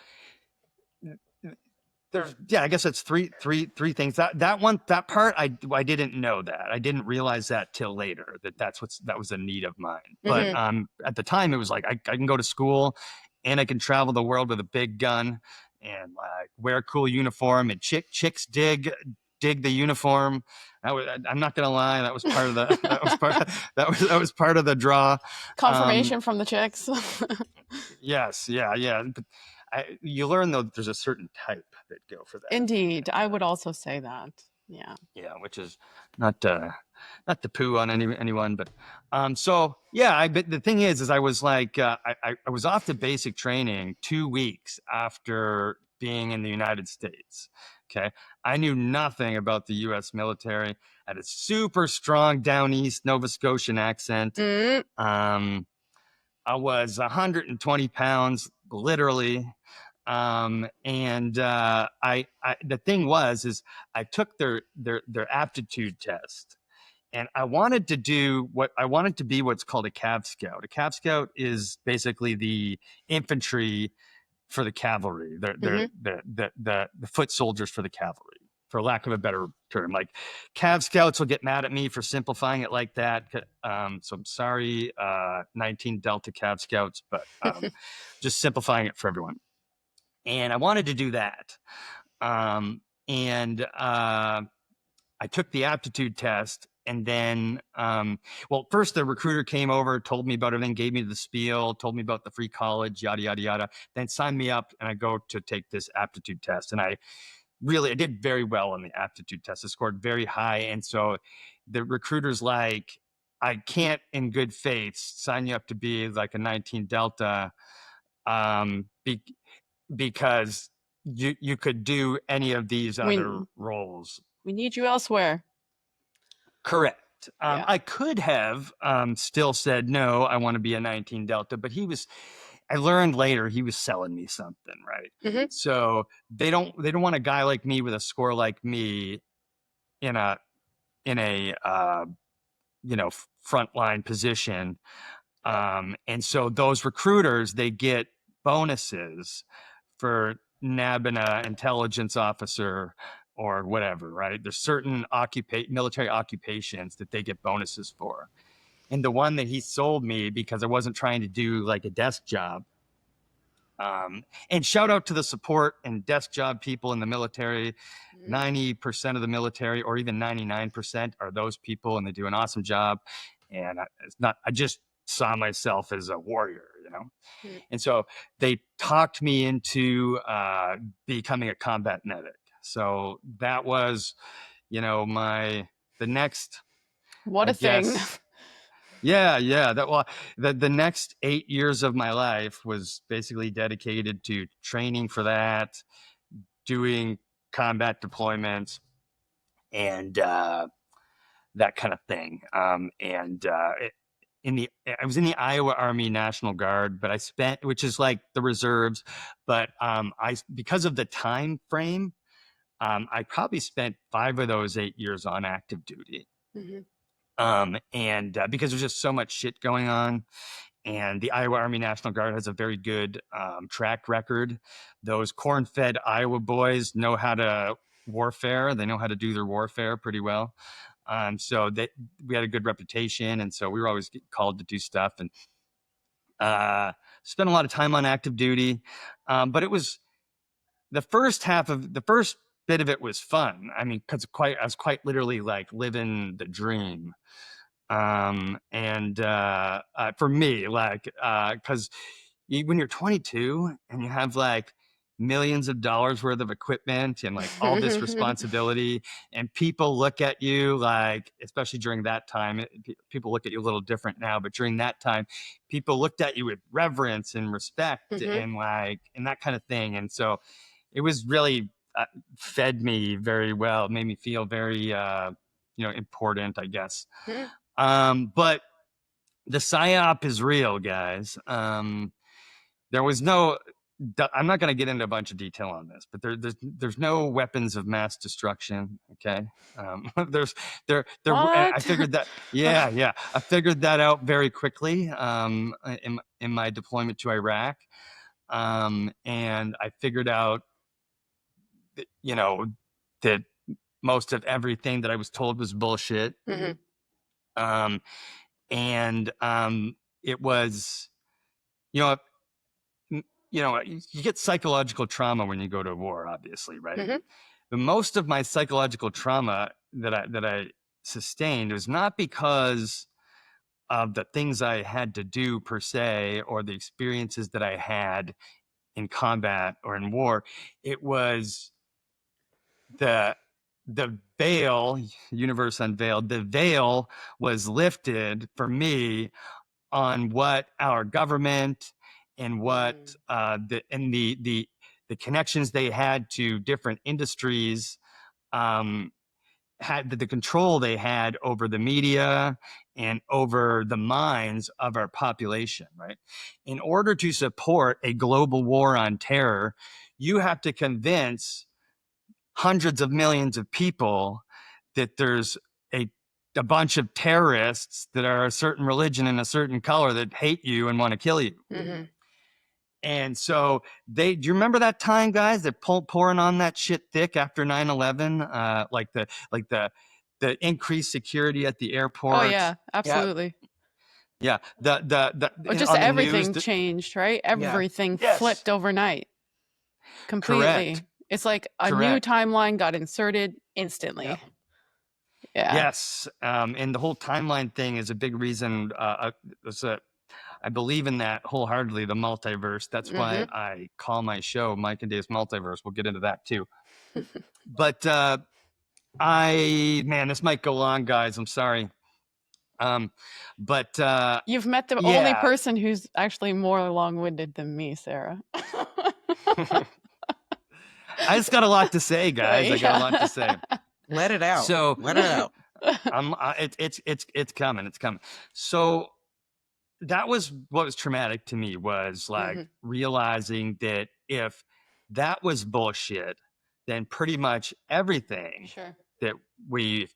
S3: I guess that's three things. That part I didn't know that. I didn't realize that till later, that was a need of mine. But at the time it was like I can go to school and I can travel the world with a big gun and wear a cool uniform, and chicks dig the uniform. I'm not gonna lie, that was part of the that was part of the draw.
S2: Confirmation from the chicks.
S3: Yes, yeah. But you learn though that there's a certain type that go for that.
S2: Indeed, I would also say that. Yeah,
S3: which is not to poo on anyone, but so yeah. But the thing is I was like I was off to basic training 2 weeks after being in the United States. Okay, I knew nothing about the U.S. military. I had a super strong down east Nova Scotian accent. I was 120 pounds, literally. And the thing is I took their aptitude test, and I wanted to be what's called a Cav Scout. A Cav Scout is basically the infantry for the cavalry. They're the foot soldiers for the cavalry, for lack of a better term. Like, Cav Scouts will get mad at me for simplifying it like that. So I'm sorry, 19 Delta Cav Scouts, but just simplifying it for everyone. And I wanted to do that. I took the aptitude test, and then, first the recruiter came over, told me about everything, gave me the spiel, told me about the free college, yada, yada, yada, then signed me up, and I go to take this aptitude test. And I did very well on the aptitude test. I scored very high. And so the recruiter's like, I can't in good faith sign you up to be like a 19 Delta, because you could do any of these other roles.
S2: We need you elsewhere.
S3: Correct. I could have still said, no, I want to be a 19 Delta, but I learned later he was selling me something, right? So they don't want a guy like me with a score like me in a frontline position. And so those recruiters, they get bonuses for nabbing an intelligence officer or whatever, right? There's certain military occupations that they get bonuses for. And the one that he sold me, because I wasn't trying to do like a desk job, and shout out to the support and desk job people in the military. 90% of the military, or even 99%, are those people, and they do an awesome job. And I just saw myself as a warrior, And so they talked me into becoming a combat medic. So that was, the next.
S2: What a thing.
S3: Yeah. The next 8 years of my life was basically dedicated to training for that, doing combat deployments, and that kind of thing. I was in the Iowa Army National Guard, but which is like the reserves, but because of the time frame, I probably spent 5 of those 8 years on active duty. Because there's just so much shit going on, and the Iowa Army National Guard has a very good track record. Those corn-fed Iowa boys know how to warfare. They know how to do their warfare pretty well. So we had a good reputation, and so we were always called to do stuff, and spent a lot of time on active duty. But it was the first bit of it was fun. I mean, because I was quite literally like living the dream. For me, like, because when you're 22 and you have like millions of dollars worth of equipment and like all this responsibility, and people look at you like, especially during that time, people look at you a little different now, but during that time, people looked at you with reverence and respect and that kind of thing. And so it was really fed me very well. It made me feel very, important, I guess. But the psyop is real, guys. There was no. I'm not going to get into a bunch of detail on this, but there's no weapons of mass destruction. Okay, I figured that. Yeah, I figured that out very quickly. In my deployment to Iraq, and I figured out, that most of everything that I was told was bullshit.
S2: Mhm.
S3: And it was, you know, you get psychological trauma when you go to war, obviously, right?
S2: Mhm.
S3: But most of my psychological trauma that I sustained was not because of the things I had to do per se, or the experiences that I had in combat or in war. It was the veil, universe unveiled. The veil was lifted for me on what our government and what the connections they had to different industries, had the control they had over the media and over the minds of our population, right? In order to support a global war on terror, you have to convince hundreds of millions of people that there's a bunch of terrorists that are a certain religion and a certain color that hate you and want to kill you.
S2: Mm-hmm.
S3: And so do you remember that time, guys, that pouring on that shit thick after 9/11? Like the increased security at the airport.
S2: Oh yeah, absolutely.
S3: Yeah.
S2: Just
S3: on the
S2: everything
S3: news,
S2: changed, right? Everything flipped overnight. Completely.
S3: Correct.
S2: It's like a new timeline got inserted instantly.
S3: Yep.
S2: Yeah.
S3: Yes. And the whole timeline thing is a big reason. I believe in that wholeheartedly, the multiverse. That's why I call my show Mike and Dave's Multiverse. We'll get into that too. But this might go long, guys. I'm sorry. But
S2: you've met the only person who's actually more long-winded than me, Sarah.
S3: I just got a lot to say, guys. I got a lot to say.
S1: Let it out.
S3: So
S1: let it out.
S3: It's coming. It's coming. So that was what was traumatic to me, was like realizing that if that was bullshit, then pretty much everything that we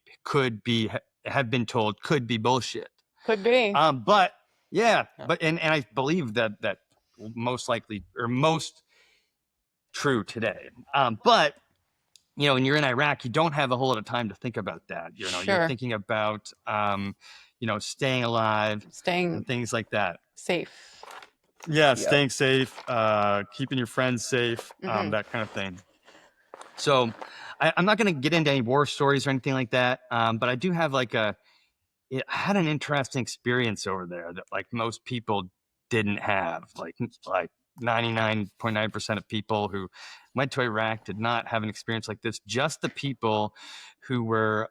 S3: have been told could be bullshit.
S2: Could be.
S3: But I believe that most likely, or most true today. But when you're in Iraq, you don't have a whole lot of time to think about that. You're thinking about staying alive, and things like that.
S2: Safe.
S3: Yeah, staying safe, keeping your friends safe, that kind of thing. So I'm not going to get into any war stories or anything like that, but I do have I had an interesting experience over there that like most people didn't have. Like 99.9% of people who went to Iraq did not have an experience like this. Just the people who were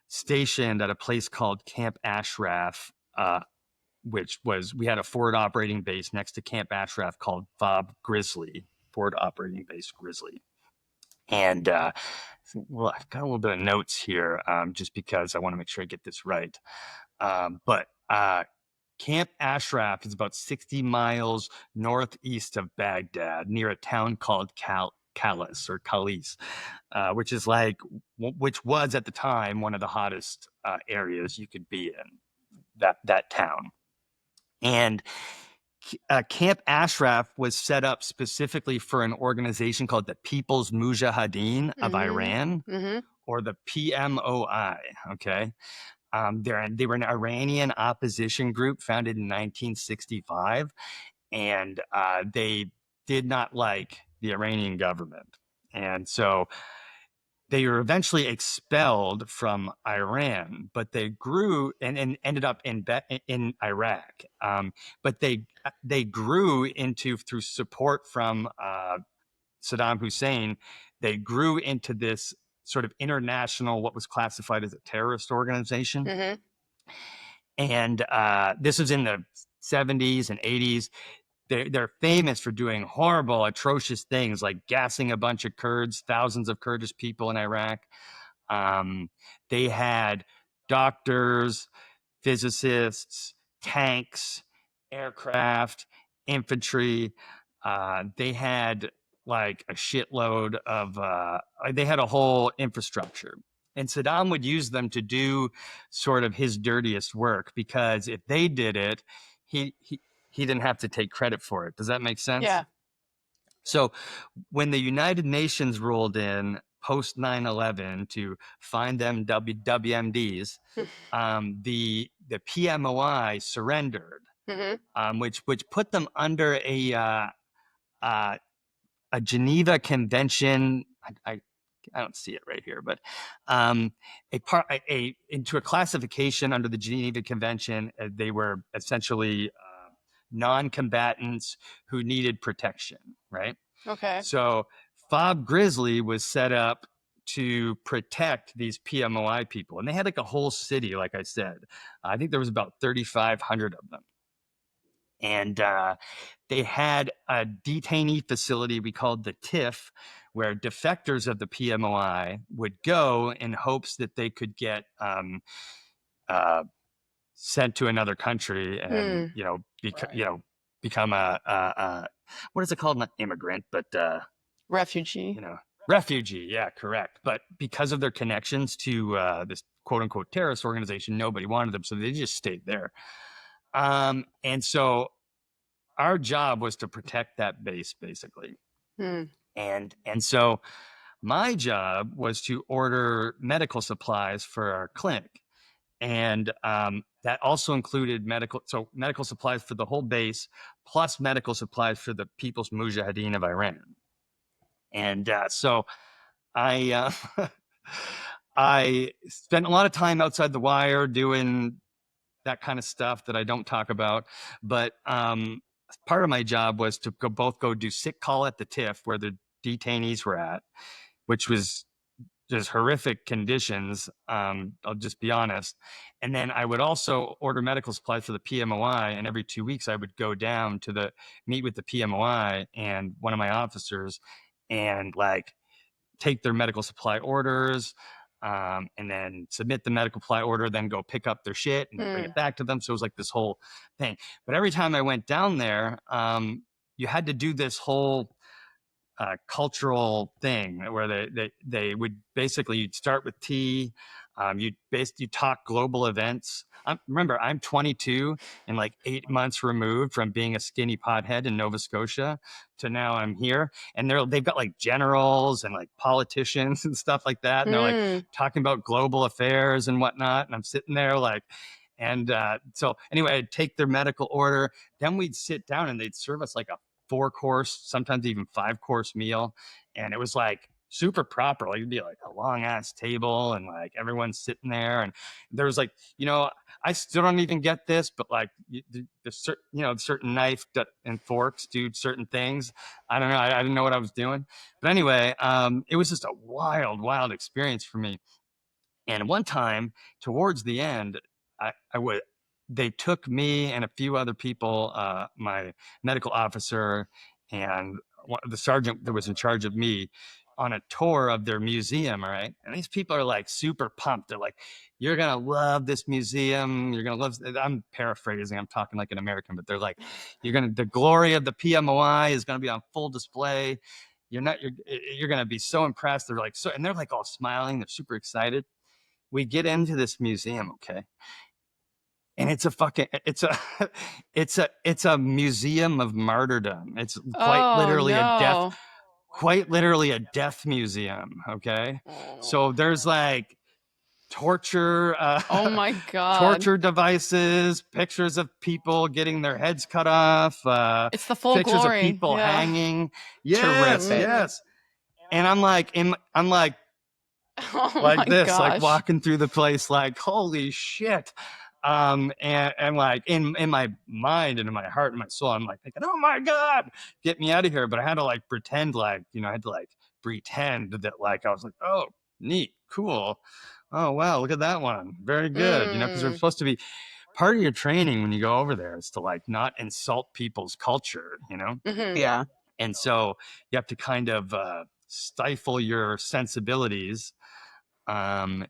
S3: stationed at a place called Camp Ashraf, we had a forward operating base next to Camp Ashraf called FOB Grizzly, Forward Operating Base Grizzly. And I've got a little bit of notes here, just because I want to make sure I get this right. But Camp Ashraf is about 60 miles northeast of Baghdad, near a town called Kalis, which was at the time one of the hottest areas you could be in, that town. And Camp Ashraf was set up specifically for an organization called the People's Mujahideen of Iran, or the PMOI. Okay. They were an Iranian opposition group founded in 1965, and they did not like the Iranian government. And so they were eventually expelled from Iran, but they grew and ended up in Iraq. But they grew through support from Saddam Hussein. They grew into this sort of international, what was classified as a terrorist organization. And this was in the 70s and 80s. They're famous for doing horrible, atrocious things like gassing a bunch of Kurds, thousands of Kurdish people in Iraq. They had doctors, physicists, tanks, aircraft, infantry. They had like a shitload of, they had a whole infrastructure. And Saddam would use them to do sort of his dirtiest work, because if they did it, he didn't have to take credit for it. Does that make sense?
S2: Yeah.
S3: So when the United Nations rolled in post 9/11 to find them WMDs, the PMOI surrendered, which put them under a Geneva Convention. I don't see it right here, but into a classification under the Geneva Convention. They were essentially non-combatants who needed protection, right?
S2: Okay.
S3: So Fob Grizzly was set up to protect these PMOI people, and they had like a whole city. Like I said, I think there was about 3,500 of them, and they had a detainee facility we called the TIFF, where defectors of the PMOI would go in hopes that they could get sent to another country and become a what is it called? Not immigrant, but
S2: refugee.
S3: Refugee. Yeah, correct. But because of their connections to this quote unquote terrorist organization, nobody wanted them, so they just stayed there. And so our job was to protect that base, basically. And so my job was to order medical supplies for our clinic. And that also included medical supplies for the whole base, plus medical supplies for the People's Mujahideen of Iran. And so I I spent a lot of time outside the wire doing that kind of stuff that I don't talk about. But part of my job was to go do sick call at the TIFF where the detainees were at, which was just horrific conditions. I'll just be honest. And then I would also order medical supplies for the PMOI. And every 2 weeks I would go down to meet with the PMOI and one of my officers and like take their medical supply orders, and then submit the medical supply order, then go pick up their shit and bring it back to them. So it was like this whole thing. But every time I went down there, you had to do this whole cultural thing where they would basically, you'd start with tea. You'd talk global events. Remember, I'm 22 and like 8 months removed from being a skinny pothead in Nova Scotia to now I'm here. And they've got like generals and like politicians and stuff like that. And they're like talking about global affairs and whatnot. And I'm sitting there like, and so anyway, I'd take their medical order. Then we'd sit down and they'd serve us like a 4-course, sometimes even 5-course meal. And it was like super proper. Like it'd be like a long ass table and like everyone's sitting there. And there was like, I still don't even get this, but like certain knife and forks do certain things. I don't know. I didn't know what I was doing. But anyway, it was just a wild experience for me. And one time towards the end, they took me and a few other people, my medical officer and the sergeant that was in charge of me, on a tour of their museum. All right. And these people are like super pumped. They're like, you're going to love this museum. You're going to love, I'm paraphrasing. I'm talking like an American, but they're like, the glory of the PMOI is going to be on full display. You're going to be so impressed. They're like, and they're like all smiling. They're super excited. We get into this museum. Okay. And it's a museum of martyrdom. It's quite literally a death museum. Okay. So there's like torture,
S2: oh my God,
S3: torture devices, pictures of people getting their heads cut off,
S2: it's the full
S3: pictures
S2: glory.
S3: of people hanging. Yes.
S1: Terrific.
S3: Yes. And I'm like,
S2: oh
S3: like this,
S2: gosh.
S3: like walking through the place, like, holy shit. And like in my mind and in my heart and my soul, I'm like thinking, oh my God, get me out of here. But I had to like pretend like, pretend that like, I was like, oh, neat, cool. Oh, wow, look at that one. Very good. Because we're supposed to be, part of your training when you go over there is to like not insult people's culture,
S1: Yeah.
S3: And so you have to kind of stifle your sensibilities, and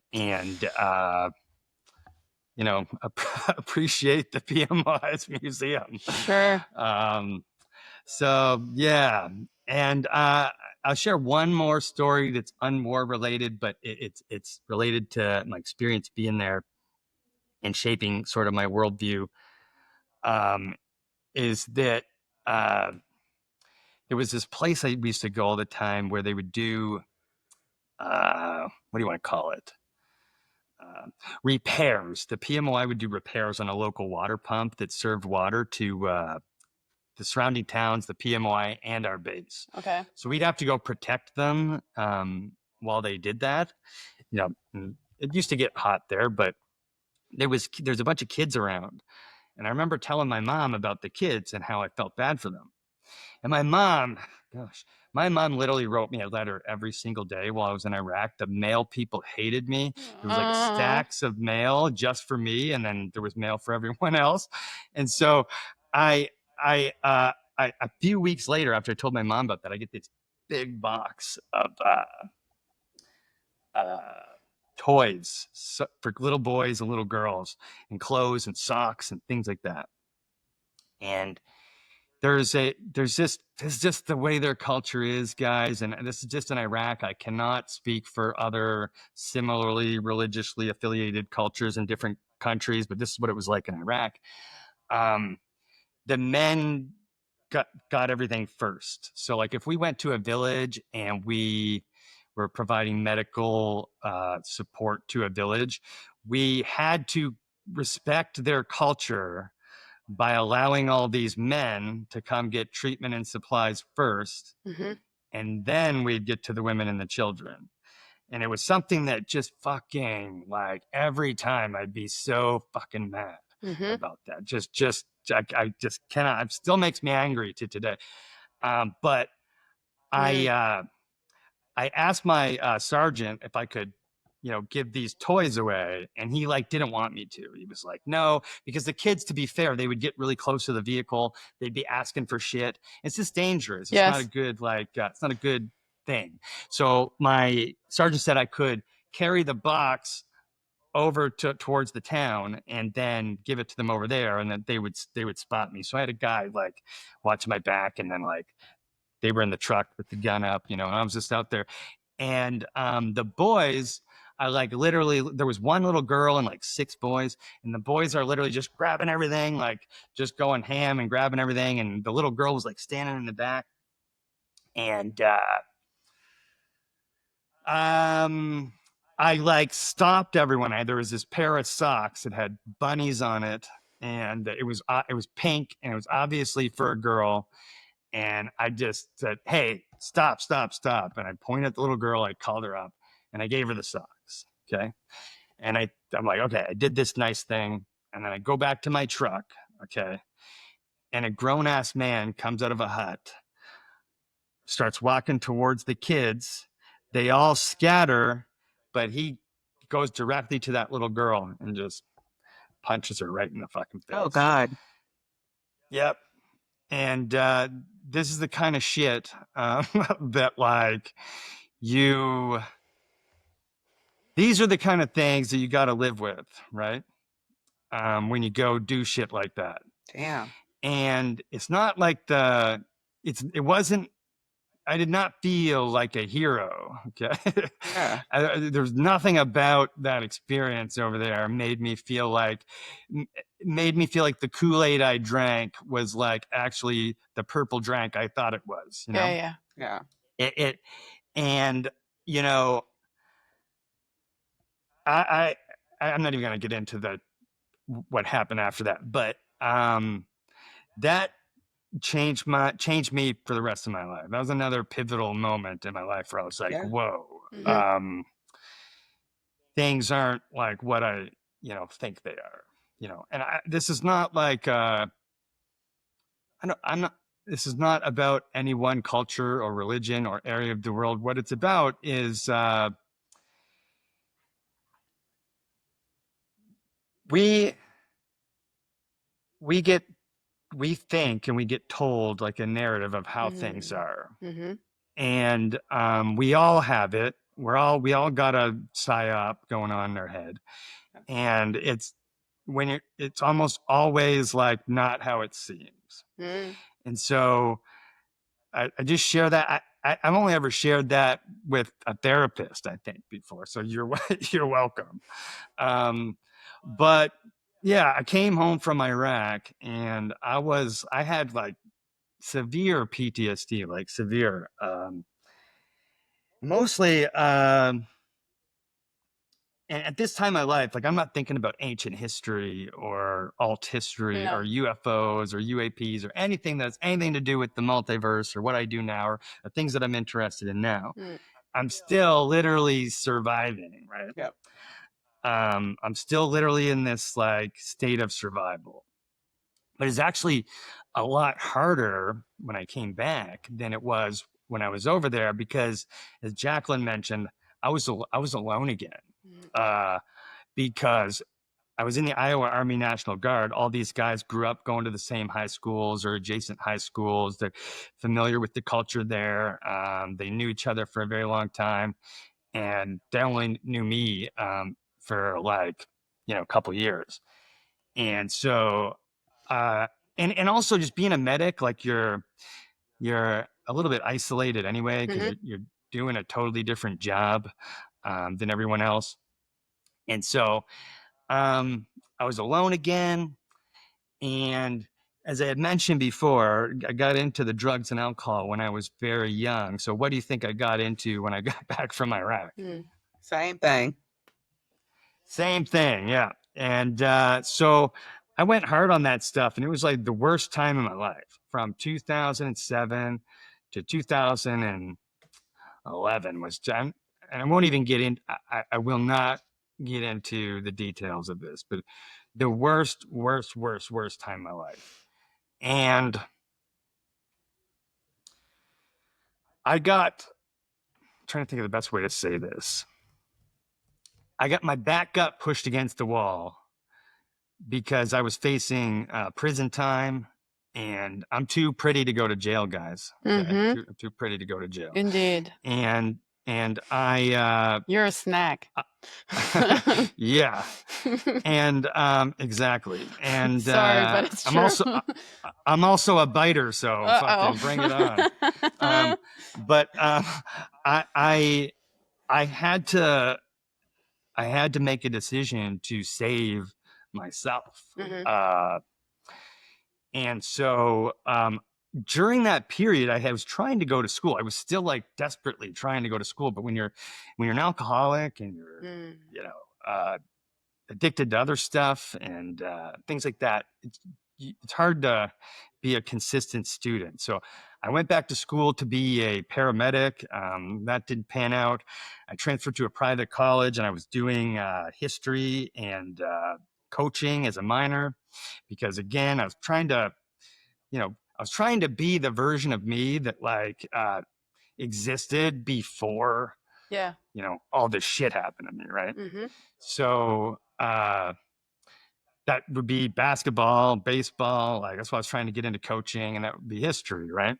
S3: appreciate the PMI's museum.
S2: Sure.
S3: So yeah, and I'll share one more story that's more related, but it's related to my experience being there and shaping sort of my worldview. Is that there was this place I used to go all the time where they would do what do you want to call it? Repairs. The PMOI would do repairs on a local water pump that served water to the surrounding towns, the PMOI, and our base.
S2: Okay.
S3: So we'd have to go protect them while they did that. It used to get hot there, but there's a bunch of kids around. And I remember telling my mom about the kids and how I felt bad for them. And my mom literally wrote me a letter every single day while I was in Iraq. The mail people hated me. It was like stacks of mail just for me, and then there was mail for everyone else. And so a few weeks later, after I told my mom about that, I get this big box of toys for little boys and little girls, and clothes and socks and things like that. And this is just the way their culture is, guys. And this is just in Iraq. I cannot speak for other similarly religiously affiliated cultures in different countries, but this is what it was like in Iraq. The men got everything first. So like if we went to a village and we were providing medical support to a village, we had to respect their culture by allowing all these men to come get treatment and supplies first.
S2: Mm-hmm.
S3: And then we'd get to the women and the children. And it was something that just fucking, like, every time I'd be so fucking mad about that. I just cannot, it still makes me angry to today. But I asked my sergeant if I could, give these toys away. And he didn't want me to. He was like, no, because the kids, to be fair, they would get really close to the vehicle. They'd be asking for shit. It's just dangerous. It's not a good, it's not a good thing. So my sergeant said I could carry the box over towards the town and then give it to them over there. And then they would spot me. So I had a guy watching my back, and then they were in the truck with the gun up, and I was just out there. And the boys are literally, there was one little girl and 6 boys, and the boys are literally just grabbing everything, just going ham and grabbing everything. And the little girl was standing in the back. And I stopped everyone. There was this pair of socks that had bunnies on it, and it was pink, and it was obviously for a girl. And I just said, hey, stop. And I pointed at the little girl. I called her up, and I gave her the socks. Okay. And I'm like, okay, I did this nice thing. And then I go back to my truck. Okay. And a grown ass man comes out of a hut, starts walking towards the kids. They all scatter, but he goes directly to that little girl and just punches her right in the fucking face.
S1: Oh, God.
S3: Yep. And this is the kind of shit that these are the kind of things that you got to live with, right? When you go do shit like that.
S1: Damn.
S3: And it's not I did not feel like a hero. Okay.
S1: Yeah.
S3: There's nothing about that experience over there made me feel like the Kool-Aid I drank was actually the purple drink I thought it was,
S2: Yeah.
S3: And I'm not even going to get into what happened after that, but that changed me for the rest of my life. That was another pivotal moment in my life where I was like, whoa, things aren't like what I, think they are, and this is not this is not about any one culture or religion or area of the world. What it's about is, we think and we get told a narrative of how things are. And we all have it. We all got a psyop going on in our head. And it's it's almost always like not how it seems. And so I just share that. I've only ever shared that with a therapist, I think, before. So you're welcome. But yeah, I came home from Iraq and I had like severe PTSD, like severe, mostly, and at this time in my life, like I'm not thinking about ancient history or alt history or UFOs or UAPs or anything that's anything to do with the multiverse or what I do now or the things that I'm interested in now. I'm still literally surviving, right?
S1: Yep.
S3: I'm still literally in this like state of survival. But it's actually a lot harder when I came back than it was when I was over there because, as Jacqueline mentioned, I was alone again because I was in the Iowa Army National Guard. All these guys grew up going to the same high schools or adjacent high schools. They're familiar with the culture there. They knew each other for a very long time, and they only knew me for like a couple years. And so, and also just being a medic, like you're a little bit isolated anyway because you're doing a totally different job than everyone else. And so, I was alone again, and as I had mentioned before, I got into the drugs and alcohol when I was very young. So, what do you think I got into when I got back from Iraq?
S1: Same thing.
S3: Same thing, yeah. And so I went hard on that stuff, and it was like the worst time in my life from 2007 to 2011 was done. And I won't even get in, I will not get into the details of this, but the worst time in my life. And I'm trying to think of the best way to say this. I got my back got pushed against the wall because I was facing prison time, and I'm too pretty to go to jail, guys. Okay? I'm too pretty to go to jail.
S2: Indeed.
S3: And I
S2: You're a snack.
S3: yeah. And exactly. And
S2: sorry, but it's true.
S3: I'm also a biter, so fucking bring it on. But I had to make a decision to save myself. And so during that period, I was trying to go to school. I was still like desperately trying to go to school. But when you're an alcoholic and you're addicted to other stuff and things like that, it's hard to be a consistent student. So I went back to school to be a paramedic. That didn't pan out. I transferred to a private college, and I was doing history and coaching as a minor because, again, I was trying to be the version of me that like existed before all this shit happened to me, right? So that would be basketball, baseball. Like that's why I was trying to get into coaching, and that would be history, right?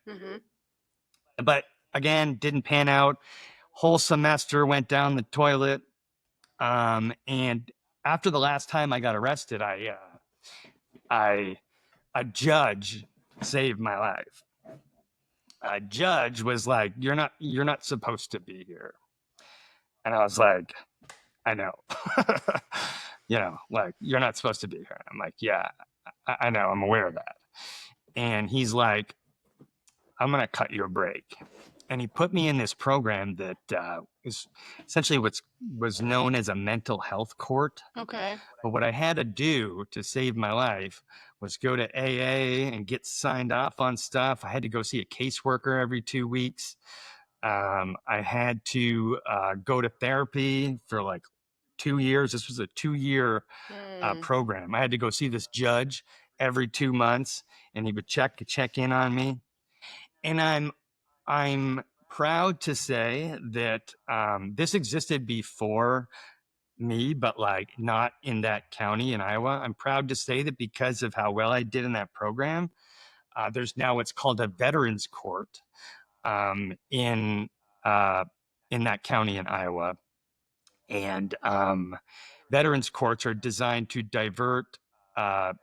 S3: But again, didn't pan out. Whole semester went down the toilet. And after the last time I got arrested, a judge saved my life. A judge was like, "You're not supposed to be here," and I was like, "I know." Like, "You're not supposed to be here." I'm like, "Yeah, I know. I'm aware of that." And he's like, "I'm going to cut you a break." And he put me in this program that is essentially was known as a mental health court.
S2: Okay.
S3: But what I had to do to save my life was go to AA and get signed off on stuff. I had to go see a caseworker every 2 weeks. I had to go to therapy for like 2 years. This was a 2-year program. I had to go see this judge every 2 months, and he would check in on me. And I'm proud to say that this existed before me, but like not in that county in Iowa. I'm proud to say that because of how well I did in that program, there's now what's called a veterans court in that county in Iowa. And veterans courts are designed to divert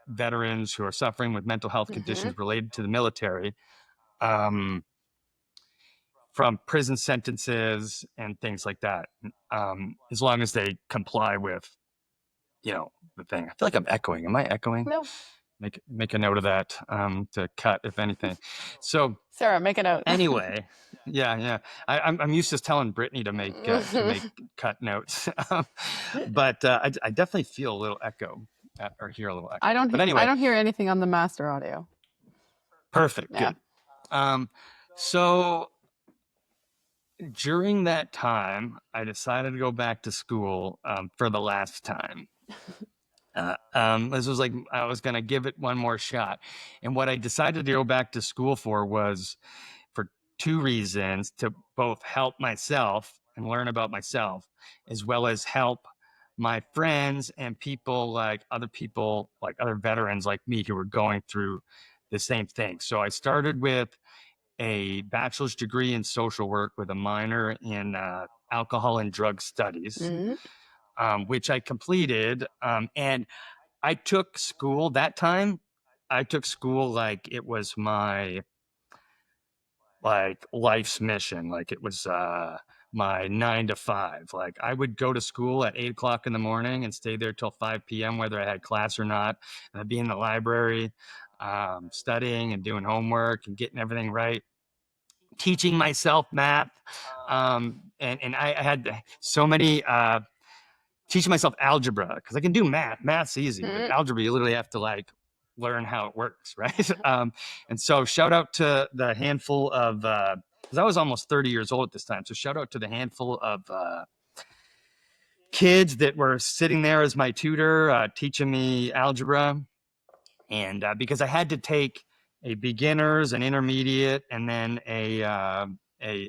S3: veterans who are suffering with mental health conditions related to the military from prison sentences and things like that, as long as they comply with, the thing. I feel like I'm echoing. Am I echoing?
S2: No.
S3: Make a note of that to cut, if anything. So
S2: Sarah, make a note.
S3: anyway, yeah. I'm used to telling Brittany to make cut notes, but I definitely feel a little echo or hear a little echo. But anyway,
S2: I don't hear anything on the master audio.
S3: Perfect.
S2: Yeah.
S3: Good. So during that time, I decided to go back to school for the last time. This was like, I was going to give it one more shot. And what I decided to go back to school for was for two reasons: to both help myself and learn about myself, as well as help my friends and people like other veterans like me who were going through the same thing. So I started with a bachelor's degree in social work with a minor in alcohol and drug studies, which I completed. And I took school that time. I took school like it was my life's mission. Like it was my 9 to 5. Like I would go to school at 8 o'clock in the morning and stay there till 5 p.m., whether I had class or not. And I'd be in the library studying and doing homework and getting everything right, teaching myself math. And I had so many teaching myself algebra, because I can do math. Math's easy. But algebra, you literally have to learn how it works, right? And so shout out to the handful of, because I was almost 30 years old at this time. So shout out to the handful of kids that were sitting there as my tutor, teaching me algebra. And because I had to take a beginner's, an intermediate, and then a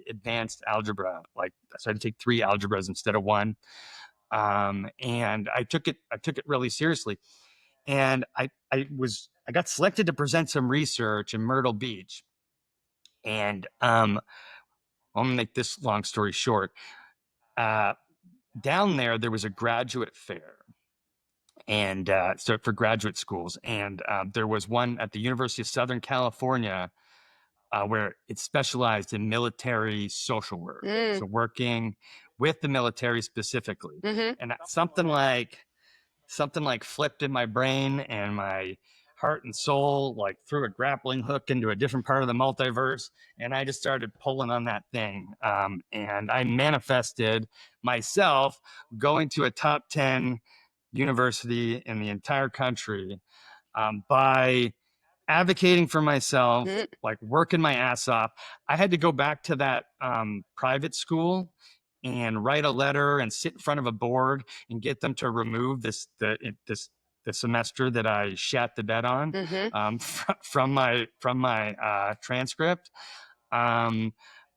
S3: advanced algebra. So I had to take 3 algebras instead of 1. And I took it really seriously. And I got selected to present some research in Myrtle Beach. And I'm gonna make this long story short. Down there was a graduate fair, and so for graduate schools, and there was one at the University of Southern California where it specialized in military social work, so working with the military specifically. And something like flipped in my brain, and my heart and soul threw a grappling hook into a different part of the multiverse, and I just started pulling on that thing. And I manifested myself going to a top 10 university in the entire country by advocating for myself, working my ass off. I had to go back to that private school and write a letter and sit in front of a board and get them to remove the semester that I shat the bed on from my transcript.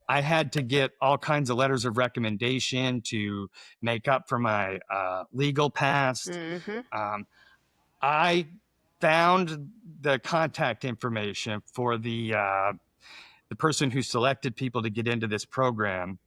S3: I had to get all kinds of letters of recommendation to make up for my legal past. I found the contact information for the person who selected people to get into this program,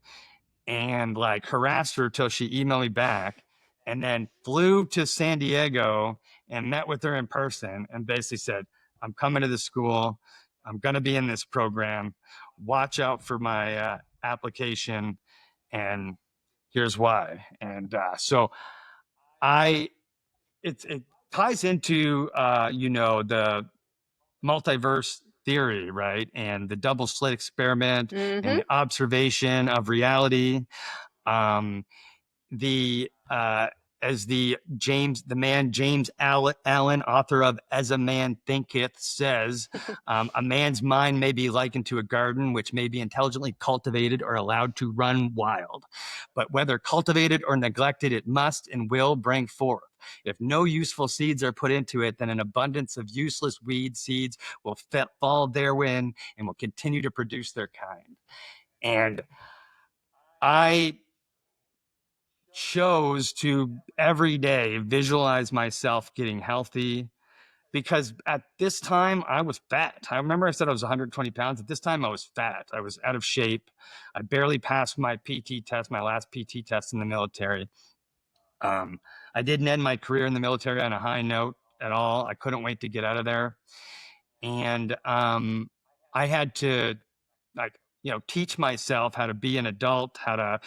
S3: and harassed her till she emailed me back, and then flew to San Diego and met with her in person and basically said, I'm coming to the school. I'm going to be in this program. Watch out for my application. And here's why. And so it ties into, the multiverse theory, right? And the double slit experiment and the observation of reality. As the man James Allen, author of As a Man Thinketh, says, a man's mind may be likened to a garden which may be intelligently cultivated or allowed to run wild. But whether cultivated or neglected, it must and will bring forth. If no useful seeds are put into it, then an abundance of useless weed seeds will fall therein and will continue to produce their kind. And I chose to every day visualize myself getting healthy, because at this time I was fat. I remember I said I was 120 pounds. At this time I was fat. I was out of shape. I barely passed my PT test, my last PT test in the military. I didn't end my career in the military on a high note at all. I couldn't wait to get out of there. And I had to teach myself how to be an adult, how to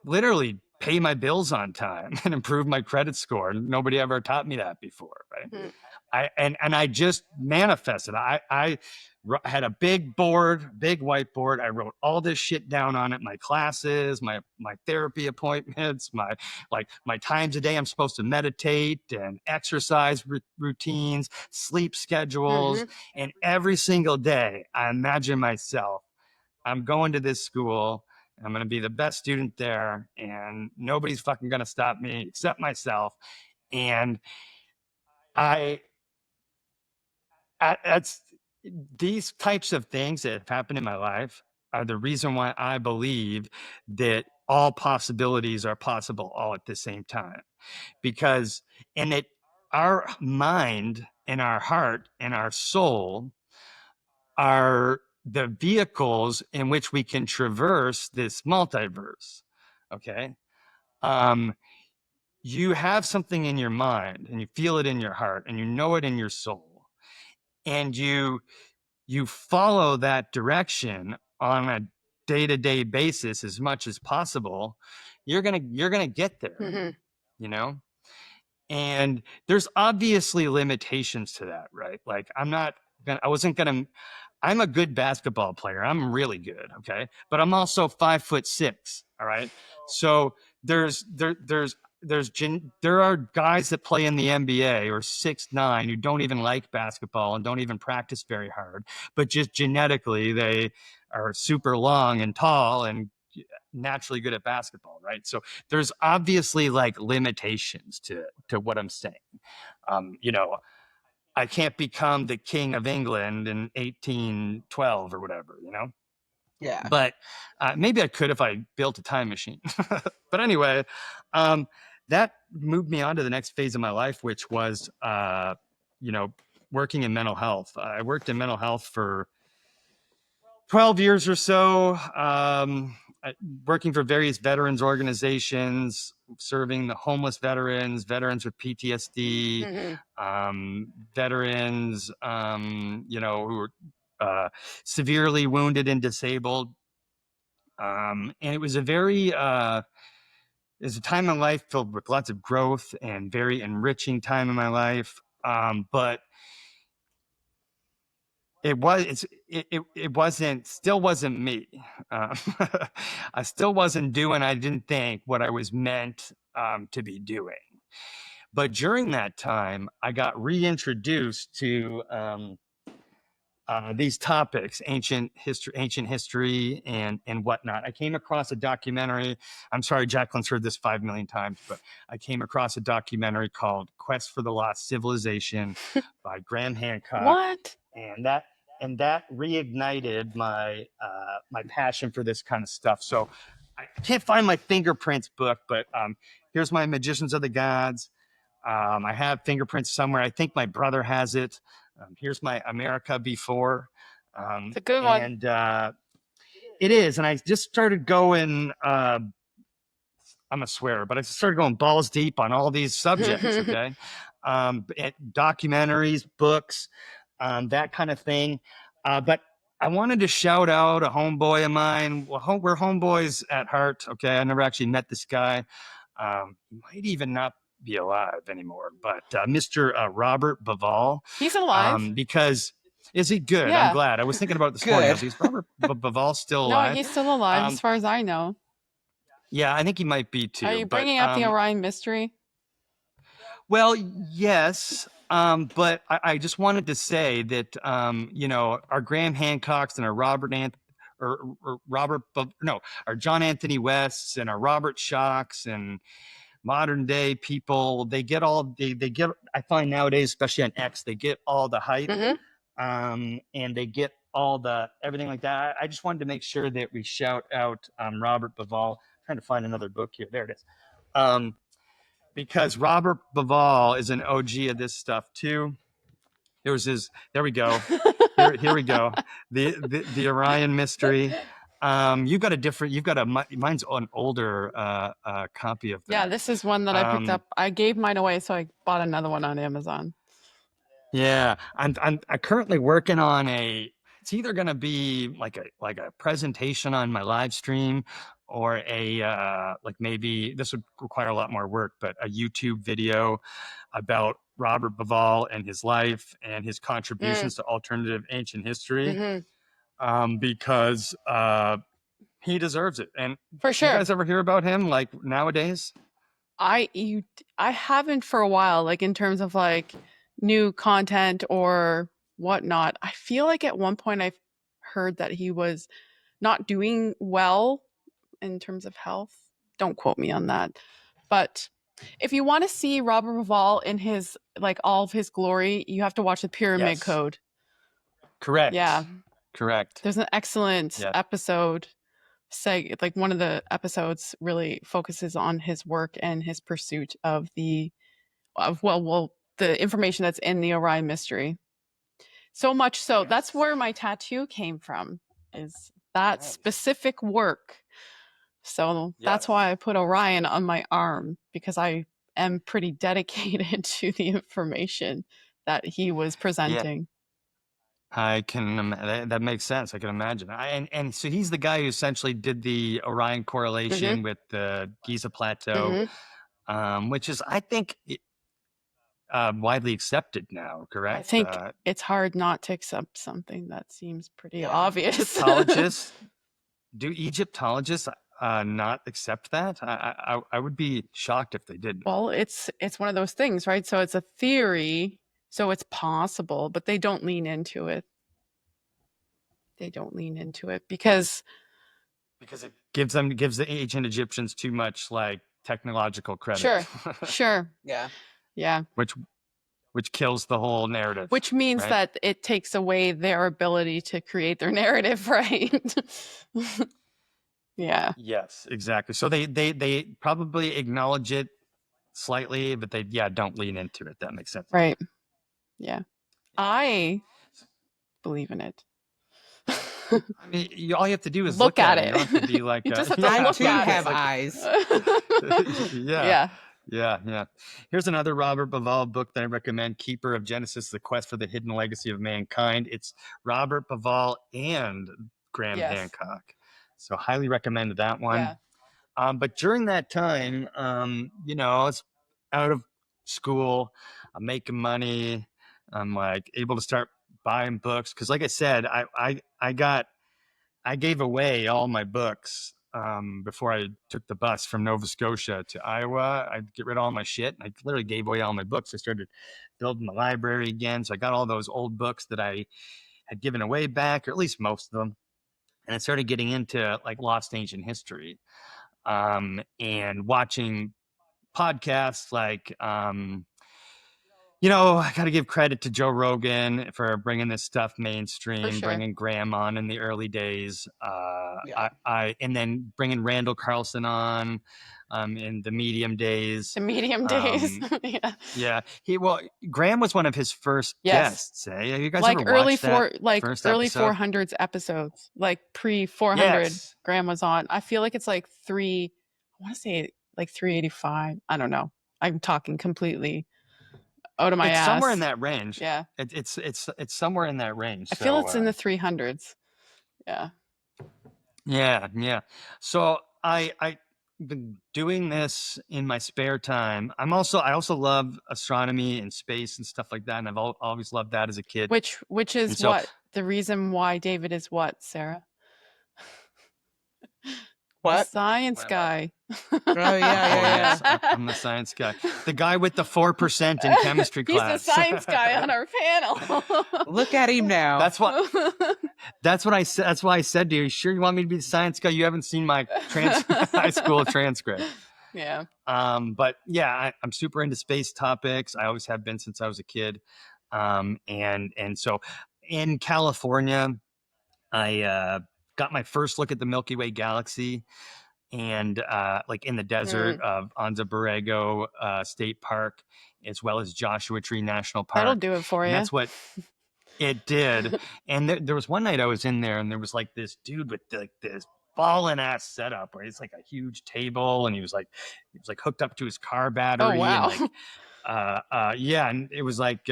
S3: literally pay my bills on time and improve my credit score. Nobody ever taught me that before, right? I just manifested. I had a big whiteboard. I wrote all this shit down on it. My classes, my therapy appointments, my times a day I'm supposed to meditate, and exercise routines, sleep schedules, and every single day I imagine myself, I'm going to this school. I'm going to be the best student there, and nobody's fucking going to stop me except myself. And that's these types of things that have happened in my life are the reason why I believe that all possibilities are possible all at the same time. Because our mind and our heart and our soul are the vehicles in which we can traverse this multiverse. Okay. You have something in your mind and you feel it in your heart and you know it in your soul, and you follow that direction on a day-to-day basis as much as possible, you're gonna get there. And there's obviously limitations to that, right? Like I'm a good basketball player. I'm really good. Okay. But I'm also 5'6". All right. So there are guys that play in the NBA or 6'9" who don't even like basketball and don't even practice very hard, but just genetically they are super long and tall and naturally good at basketball, right? So there's obviously like limitations to what I'm saying. I can't become the king of England in 1812 or whatever,
S1: Yeah.
S3: But maybe I could if I built a time machine. But anyway, that moved me on to the next phase of my life, which was, working in mental health. I worked in mental health for 12 years or so, working for various veterans organizations, serving the homeless veterans with PTSD, veterans, who were severely wounded and disabled. And it was it was a time in life filled with lots of growth and very enriching time in my life. But it still wasn't me. I still wasn't doing, I didn't think, what I was meant to be doing. But during that time, I got reintroduced to these topics, ancient history and whatnot. I came across a documentary. I'm sorry, Jacqueline's heard this 5 million times, but I came across a documentary called Quest for the Lost Civilization by Graham Hancock.
S2: What?
S3: And that reignited my my passion for this kind of stuff. So I can't find my Fingerprints book, but here's my Magicians of the Gods. I have Fingerprints somewhere. I think my brother has it. Here's my America Before.
S2: It's a good one.
S3: And it is. And I just started going, I'm a swearer, but I started going balls deep on all these subjects, okay? Documentaries, books, that kind of thing. But I wanted to shout out a homeboy of mine. Well, we're homeboys at heart, okay? I never actually met this guy. He might even not be alive anymore, but Mr. Robert Bivall.
S2: He's alive.
S3: Because is he good?
S2: Yeah.
S3: I'm glad. I was thinking about it this morning. Is Robert Bivall still alive?
S2: No, he's still alive as far as I know.
S3: Yeah, I think he might be too.
S2: Are you bringing up the Orion mystery?
S3: Well, yes, but I just wanted to say that our Graham Hancocks and our John Anthony Wests and our Robert Shocks and modern day people, they get I find nowadays, especially on X, they get all the hype, and they get all the everything like that. I just wanted to make sure that we shout out Robert Bivall. I'm trying to find another book here. There it is. Because Robert Bivall is an OG of this stuff too. There we go. Here we go. The Orion mystery. You've got mine's an older copy of that.
S2: Yeah, this is one that I picked up. I gave mine away, so I bought another one on Amazon.
S3: Yeah, I'm currently working on it's either going to be like a presentation on my live stream, or like maybe this would require a lot more work, but a YouTube video about Robert Bauval and his life and his contributions to alternative ancient history, because he deserves it. And
S2: For sure.
S3: You guys ever hear about him like nowadays?
S2: I haven't for a while, like in terms of like new content or whatnot. I feel like at one point I've heard that he was not doing well in terms of health. Don't quote me on that. But if you want to see Robert Bauval in his like all of his glory, you have to watch the Pyramid Code.
S3: Correct.
S2: Yeah.
S3: Correct.
S2: There's an excellent episode. Like one of the episodes really focuses on his work and his pursuit of the information that's in the Orion mystery. So much so that's where my tattoo came from, is that specific work. So that's why I put Orion on my arm, because I am pretty dedicated to the information that he was presenting.
S3: I can. That makes sense. I can imagine. And so he's the guy who essentially did the Orion correlation with the Giza Plateau, which is, I think, widely accepted now. Correct.
S2: I think it's hard not to accept something that seems pretty obvious.
S3: Egyptologists do Egyptologists not accept that? I would be shocked if they did.
S2: Well, it's one of those things, right? So it's a theory. So it's possible, but they don't lean into it. They don't lean into it because
S3: it gives the ancient Egyptians too much like technological credit.
S2: Sure. Yeah.
S3: Which kills the whole narrative.
S2: Which means that it takes away their ability to create their narrative, right? Yeah.
S3: Yes, exactly. So they probably acknowledge it slightly, but they don't lean into it. That makes sense.
S2: Right. Yeah. I believe in it.
S3: I mean, all you have to do is
S2: look at it.
S3: You don't have to be like
S2: you just have to look at
S1: have
S2: it.
S1: eyes.
S3: Yeah. Here's another Robert Bauval book that I recommend: Keeper of Genesis: The Quest for the Hidden Legacy of Mankind. It's Robert Bauval and Graham Hancock. So highly recommend that one.
S2: Yeah.
S3: But during that time, I was out of school, I'm making money, I'm like able to start buying books. Cause like I said, I gave away all my books before I took the bus from Nova Scotia to Iowa. I'd get rid of all my shit. I literally gave away all my books. I started building the library again. So I got all those old books that I had given away back, or at least most of them. And I started getting into like lost ancient history, and watching podcasts like, I got to give credit to Joe Rogan for bringing this stuff mainstream, bringing Graham on in the early days. And then bringing Randall Carlson on in the Medium days.
S2: The Medium days.
S3: Yeah. Graham was one of his first guests. Have you guys
S2: like
S3: ever
S2: early
S3: watched that
S2: early
S3: episode?
S2: 400s episodes, like pre 400. Graham was on. I feel like it's like I want to say like 385. I don't know. I'm talking completely out of my ass.
S3: Somewhere in that range.
S2: Yeah.
S3: It's somewhere in that range.
S2: I feel it's in the 300s. Yeah.
S3: Yeah. So I've been doing this in my spare time. I also love astronomy and space and stuff like that, and I've always loved that as a kid.
S2: Which is what the reason why David is what, Sarah?
S1: What?
S2: The science guy.
S1: Oh yeah.
S3: Yes, I'm the science guy. The guy with the 4% in chemistry class.
S2: He's the science guy on our panel.
S1: Look at him now.
S3: That's what I said. That's why I said to you, sure you want me to be the science guy? You haven't seen my high school transcript.
S2: Yeah.
S3: But yeah, I'm super into space topics. I always have been since I was a kid. And so in California, I got my first look at the Milky Way galaxy, and like in the desert of Anza Borrego State Park, as well as Joshua Tree National Park.
S2: That'll do it for you.
S3: That's what It did. And there was one night I was in there, and there was like this dude with like this ballin' ass setup where it's like a huge table, and he was like hooked up to his car battery, and
S2: wow.
S3: like yeah, and it was like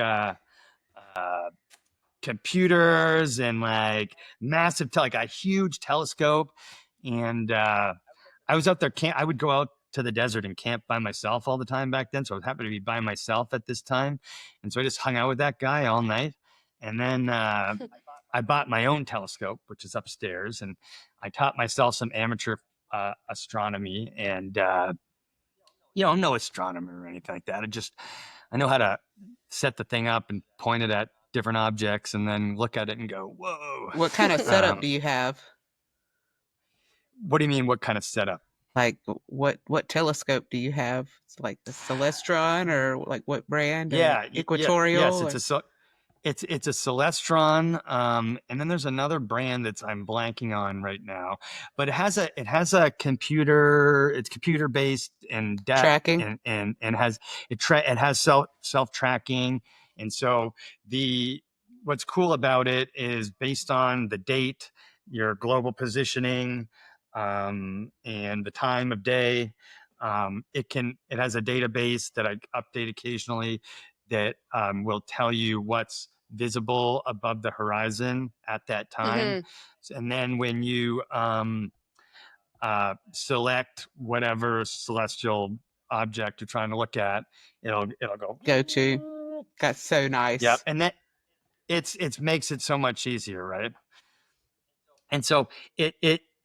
S3: computers and like massive like a huge telescope. And I was out there I would go out to the desert and camp by myself all the time back then, so I was happy to be by myself at this time. And so I just hung out with that guy all night. And then I bought my own telescope, which is upstairs, and I taught myself some amateur astronomy. And I'm no astronomer or anything like that. I know how to set the thing up and point it at different objects and then look at it and go, whoa.
S1: What kind of setup do you have?
S3: What do you mean, what kind of setup?
S1: Like, what telescope do you have? It's like the Celestron, or like what brand?
S3: Yeah,
S1: Equatorial?
S3: Yes, it's a Celestron, and then there's another brand that's I'm blanking on right now, but it has a computer. It's computer based and
S1: tracking,
S3: and it has self tracking, and so what's cool about it is based on the date, your global positioning, and the time of day. It has a database that I update occasionally that will tell you what's visible above the horizon at that time. And then when you select whatever celestial object you're trying to look at, it'll
S1: go to. That's so nice.
S3: Yep. And that it makes it so much easier, right? And so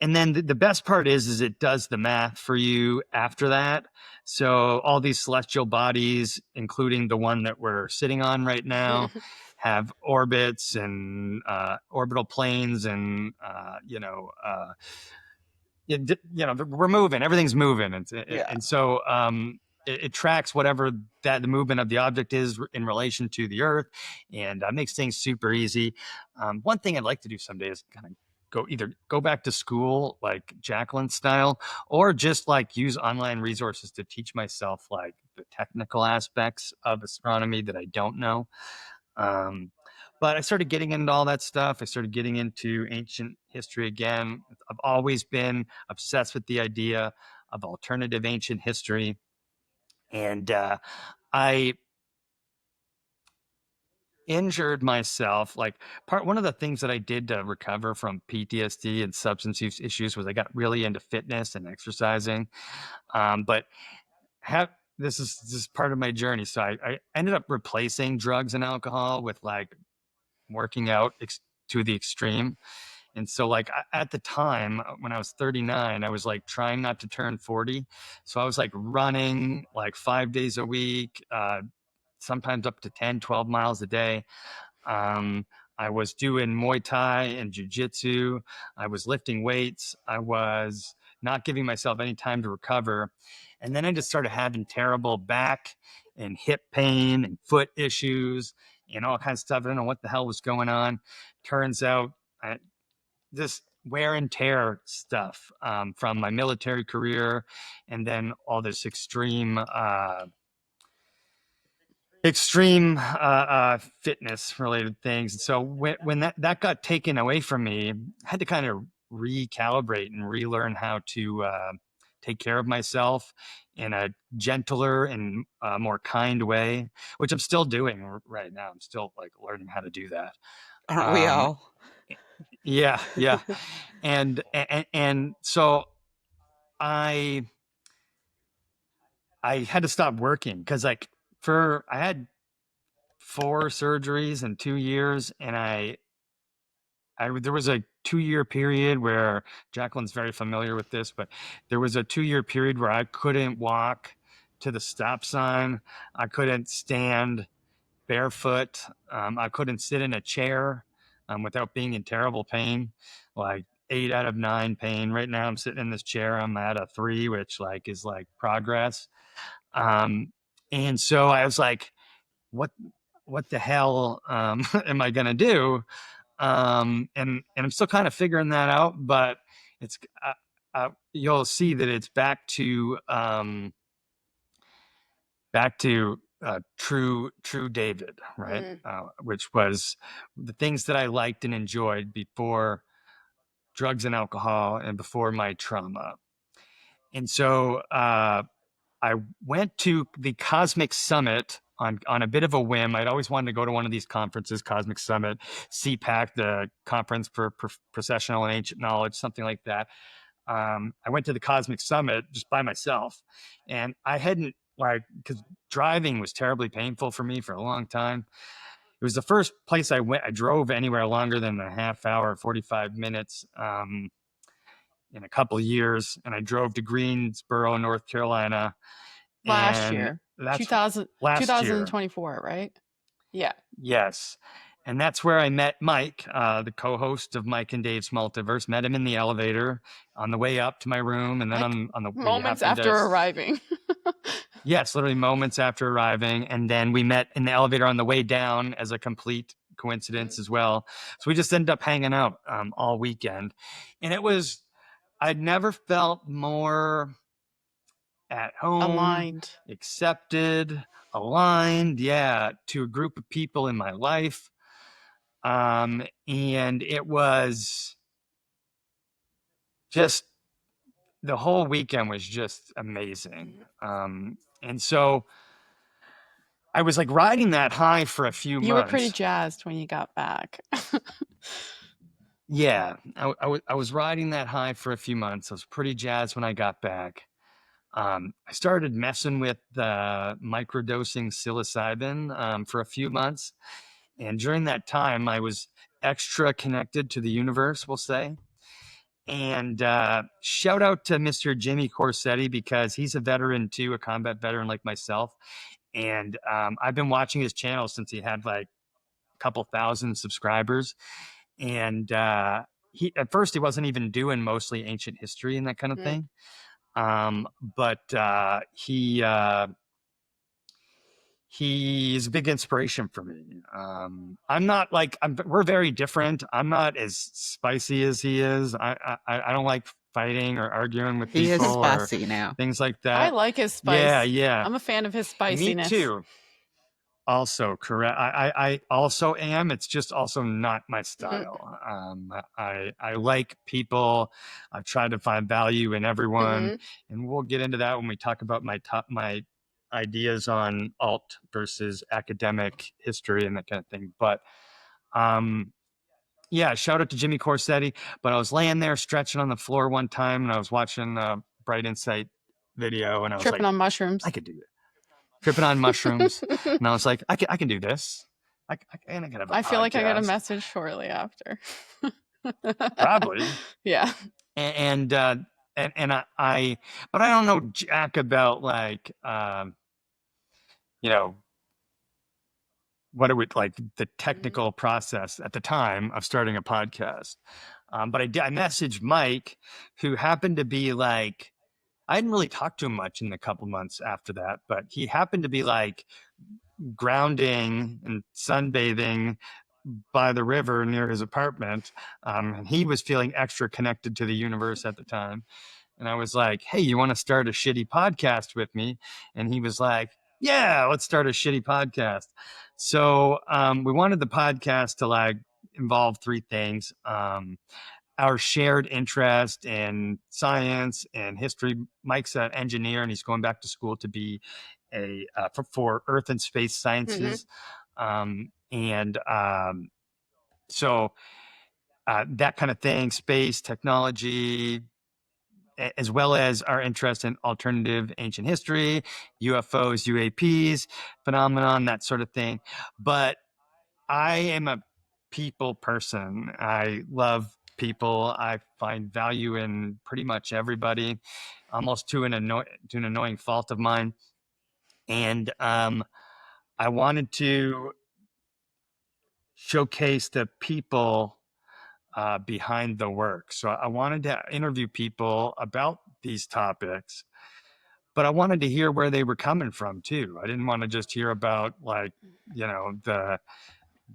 S3: and then the best part is it does the math for you after that. So all these celestial bodies, including the one that we're sitting on right now, have orbits and orbital planes, and we're moving. Everything's moving, and so it tracks whatever that the movement of the object is in relation to the Earth, and makes things super easy. One thing I'd like to do someday is kind of go back to school like Jacqueline style, or just like use online resources to teach myself like the technical aspects of astronomy that I don't know. But I started getting into all that stuff. I started getting into ancient history again. I've always been obsessed with the idea of alternative ancient history. And I injured myself. Like one of the things that I did to recover from PTSD and substance use issues was I got really into fitness and exercising. But this is part of my journey. So I ended up replacing drugs and alcohol with like working out to the extreme. And so like at the time when I was 39, I was like trying not to turn 40. So I was like running like 5 days a week, sometimes up to 10, 12 miles a day. I was doing Muay Thai and Jiu-Jitsu. I was lifting weights. I was not giving myself any time to recover. And then I just started having terrible back and hip pain and foot issues and all kinds of stuff. I don't know what the hell was going on. Turns out this wear and tear stuff from my military career, and then all this extreme fitness related things. And so when that got taken away from me, I had to kind of recalibrate and relearn how to take care of myself in a gentler and more kind way, which I'm still doing right now. I'm still like learning how to do that.
S1: Aren't we all?
S3: Yeah. And so I had to stop working because I had 4 surgeries in 2 years, and there was a 2-year period where Jacqueline's very familiar with this, but there was a 2-year period where I couldn't walk to the stop sign. I couldn't stand barefoot. I couldn't sit in a chair without being in terrible pain, like 8 out of 9 pain. Right now I'm sitting in this chair. I'm at a 3, which like is like progress. And so I was like, what the hell am I going to do? And I'm still kind of figuring that out, but it's, you'll see that it's back to true David, right? Which was the things that I liked and enjoyed before drugs and alcohol and before my trauma. And so I went to the Cosmic Summit on a bit of a whim. I'd always wanted to go to one of these conferences, Cosmic Summit, CPAC, the Conference for Processional and Ancient Knowledge, something like that. I went to the Cosmic Summit just by myself, and I hadn't because driving was terribly painful for me for a long time. It was the first place I went. I drove anywhere longer than a half hour, 45 minutes in a couple of years, and I drove to Greensboro, North Carolina.
S2: Last
S3: And
S2: year,
S3: that's
S2: 2024, right? Yeah.
S3: Yes. And that's where I met Mike, the co-host of Mike and Dave's Multiverse. Met him in the elevator on the way up to my room, and then on the
S2: moments after arriving.
S3: Yes, literally moments after arriving, and then we met in the elevator on the way down as a complete coincidence as well. So we just ended up hanging out all weekend, and I'd never felt more at home,
S2: aligned,
S3: accepted, aligned, to a group of people in my life. And it was just, the whole weekend was just amazing. And so I was like riding that high for a few months.
S2: You were pretty jazzed when you got back.
S3: Yeah, I was riding that high for a few months. I was pretty jazzed when I got back. I started messing with microdosing psilocybin for a few months. And during that time, I was extra connected to the universe, we'll say. And shout out to Mr. Jimmy Corsetti, because he's a veteran too, a combat veteran like myself. And I've been watching his channel since he had like a couple thousand subscribers. And he at first he wasn't even doing mostly ancient history and that kind of thing. But he's a big inspiration for me. I'm not we're very different. I'm not as spicy as he is. I don't like fighting or arguing with people.
S1: He is spicy now.
S3: Things like that.
S2: I like his spice.
S3: Yeah.
S2: I'm a fan of his spiciness.
S3: Me too. Also, correct. I also am. It's just also not my style. I like people. I've tried to find value in everyone, and we'll get into that when we talk about my ideas on alt versus academic history and that kind of thing. But shout out to Jimmy Corsetti. But I was laying there stretching on the floor one time, and I was watching a Bright Insight video, and I was
S2: tripping on mushrooms.
S3: I could do it. Tripping on mushrooms, and I was like, I can do this. I can have a
S2: I feel
S3: podcast.
S2: like I got a message shortly after.
S3: Probably.
S2: Yeah.
S3: And but I don't know jack about like what it would like the technical process at the time of starting a podcast. But I messaged Mike, who happened to be like, I hadn't really talked to him much in the couple months after that, but he happened to be like grounding and sunbathing by the river near his apartment. And he was feeling extra connected to the universe at the time. And I was like, hey, you want to start a shitty podcast with me? And he was like, yeah, let's start a shitty podcast. So we wanted the podcast to like involve three things. Our shared interest in science and history. Mike's an engineer, and he's going back to school to be for Earth and Space Sciences. So that kind of thing, space technology, as well as our interest in alternative ancient history, UFOs, UAPs, phenomenon, that sort of thing. But I am a people person. I love people. I find value in pretty much everybody, almost to an annoying fault of mine. And I wanted to showcase the people behind the work. So I wanted to interview people about these topics, but I wanted to hear where they were coming from too. I didn't want to just hear about like,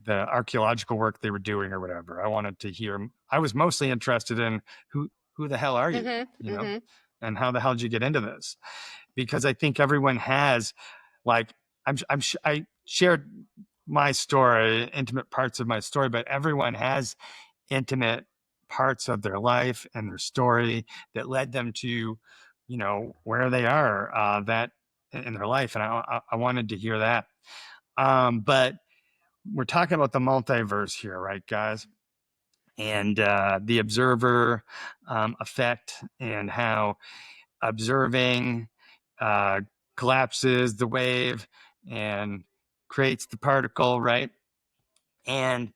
S3: the archaeological work they were doing or whatever. I wanted to hear, I was mostly interested in who the hell are you, and how the hell did you get into this? Because I think everyone has like I shared my story, intimate parts of my story, but everyone has intimate parts of their life and their story that led them to, where they are that in their life. And I wanted to hear that. But we're talking about the multiverse here, right, guys? And the observer effect, and how observing collapses the wave and creates the particle, right? And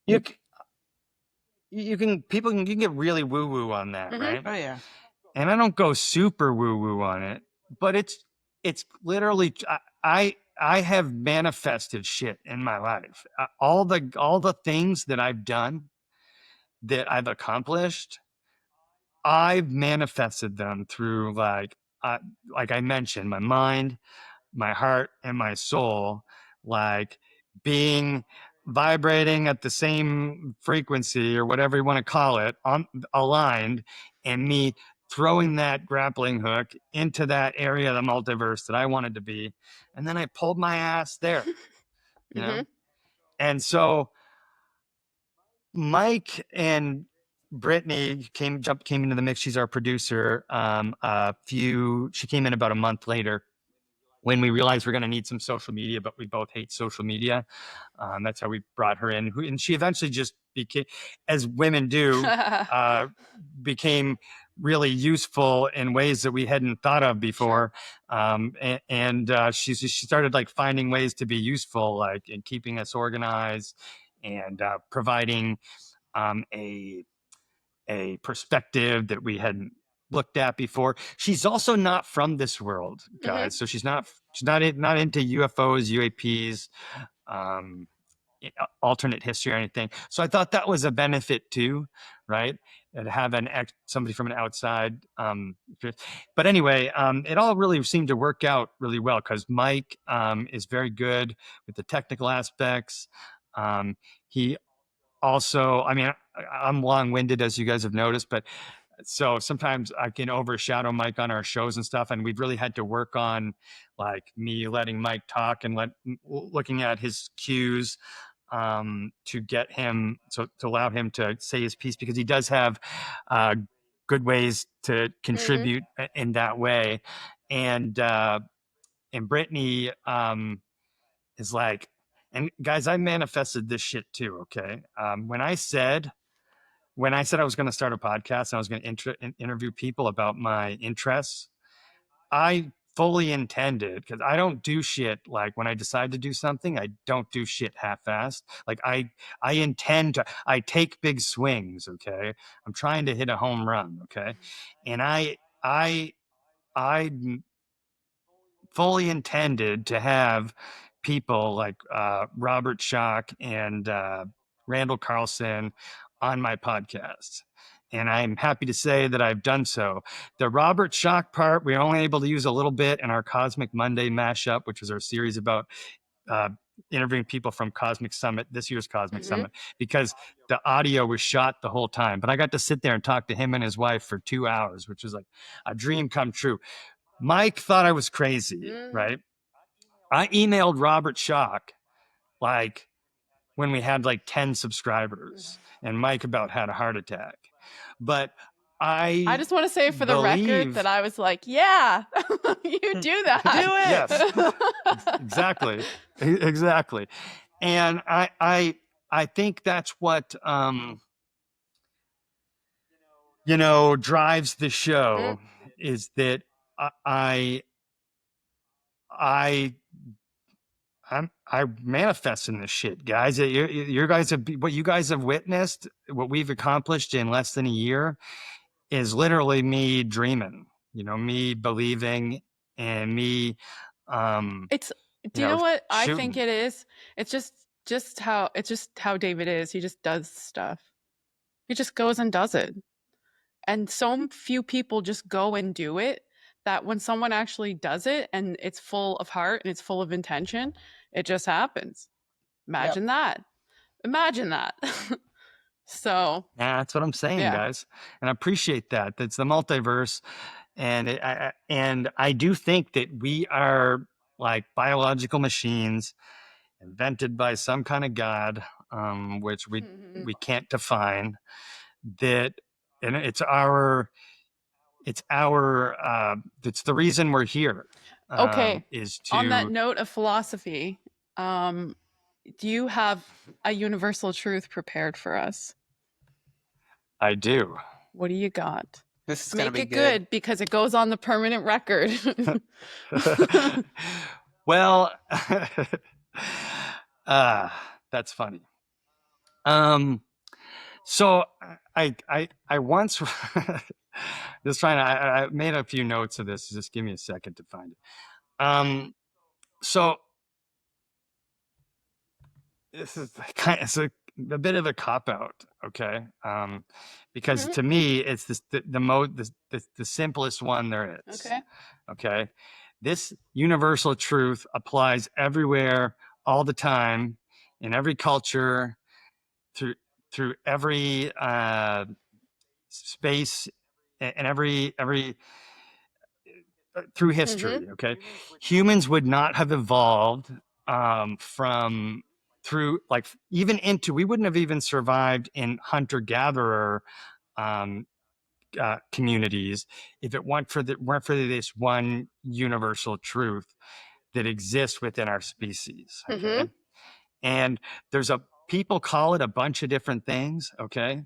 S3: you can get really woo woo on that, right?
S1: Oh yeah.
S3: And I don't go super woo woo on it, but it's literally I have manifested shit in my life. All the things that I've done, that I've accomplished, I've manifested them through like I mentioned, my mind, my heart, and my soul, like being vibrating at the same frequency or whatever you want to call it, aligned, and me throwing that grappling hook into that area of the multiverse that I wanted to be, and then I pulled my ass there, you know. And so Mike and Brittany came into the mix. She's our producer. She came in about a month later, when we realized we're going to need some social media, but we both hate social media. That's how we brought her in. And she eventually just became, as women do, became really useful in ways that we hadn't thought of before. Sure. She started like finding ways to be useful, like in keeping us organized and providing a perspective that we hadn't looked at before. She's also not from this world, guys. So she's not into UFOs, UAPs, alternate history or anything. So I thought that was a benefit too, right? And have somebody from an outside. But anyway, it all really seemed to work out really well, because Mike is very good with the technical aspects. He also, I mean, I'm long-winded, as you guys have noticed, but so sometimes I can overshadow Mike on our shows and stuff, and we've really had to work on like me letting Mike talk and looking at his cues to get him to allow him to say his piece, because he does have good ways to contribute in that way. And Brittany is like, and guys, I manifested this shit too. Okay. When I said I was going to start a podcast and I was going to interview people about my interests, I fully intended, because I don't do shit like, when I decide to do something, I don't do shit half-assed. Like I intend to, I take big swings. Okay. I'm trying to hit a home run. Okay. And I fully intended to have people like Robert Schock and Randall Carlson on my podcast. And I'm happy to say that I've done so. The Robert Schock part, we were only able to use a little bit in our Cosmic Monday mashup, which was our series about interviewing people from Cosmic Summit, this year's Cosmic Summit, because the audio was shot the whole time. But I got to sit there and talk to him and his wife for 2 hours, which was like a dream come true. Mike thought I was crazy, right? I emailed Robert Schock like when we had like 10 subscribers, and Mike about had a heart attack. But I
S2: just want to say for the record that I was like, yeah, you do that.
S1: Do
S3: it. Yes, exactly. And I think that's what drives the show, is that I manifesting this shit, guys. You guys have, what you guys have witnessed, what we've accomplished in less than a year, is literally me dreaming. Me believing, and me.
S2: It's. Do you know what I think it is? It's just how David is. He just does stuff. He just goes and does it, and so few people just go and do it, that when someone actually does it and it's full of heart and it's full of intention, it just happens. Imagine that. So
S3: yeah, that's what I'm saying, guys, and I appreciate that. That's the multiverse, and I do think that we are like biological machines invented by some kind of god, which we can't define. That, and it's the reason we're here.
S2: Okay.
S3: Is
S2: On that
S3: to
S2: note of philosophy, do you have a universal truth prepared for us?
S3: I do.
S2: What do you got?
S1: This is going to
S2: Make
S1: be
S2: it good because it goes on the permanent record.
S3: Well, that's funny. So I once just trying to, I made a few notes of this. Just give me a second to find it. So this is it's a bit of a cop out, okay? Because to me, it's the simplest one there is.
S2: Okay.
S3: Okay. This universal truth applies everywhere, all the time, in every culture, through every space, and every through history. Okay, humans would not have evolved from through like even into we wouldn't have even survived in hunter gatherer communities if it weren't for this one universal truth that exists within our species. Okay, and people call it a bunch of different things. Okay,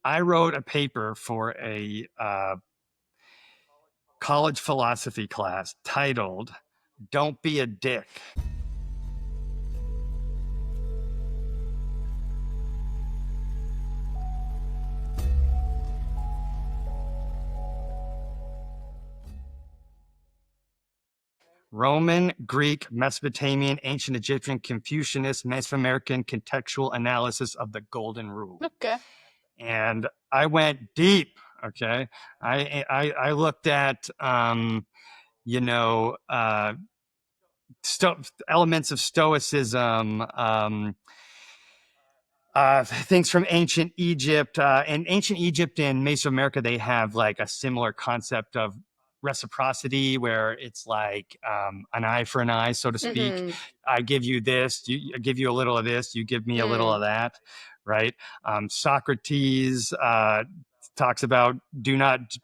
S3: I wrote a paper for a college philosophy class titled "Don't Be a Dick." Roman, Greek, Mesopotamian, Ancient Egyptian, Confucianist, Mesoamerican contextual analysis of the Golden Rule.
S2: Okay.
S3: And I went deep. Okay, I looked at elements of Stoicism, things from ancient Egypt. And ancient Egypt and Mesoamerica, they have like a similar concept of reciprocity where it's like an eye for an eye, so to speak. I give you this, I give you a little of this, you give me a little of that, right? Socrates talks about do not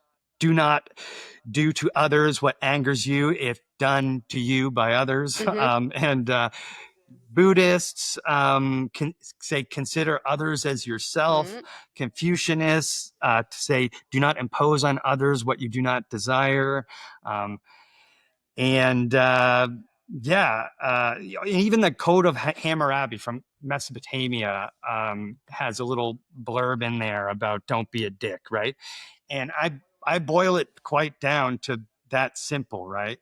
S3: do to others what angers you if done to you by others. And Buddhists consider others as yourself. Confucianists say do not impose on others what you do not desire. Even the Code of Hammurabi from Mesopotamia has a little blurb in there about don't be a dick, right? And I boil it quite down to that simple, right?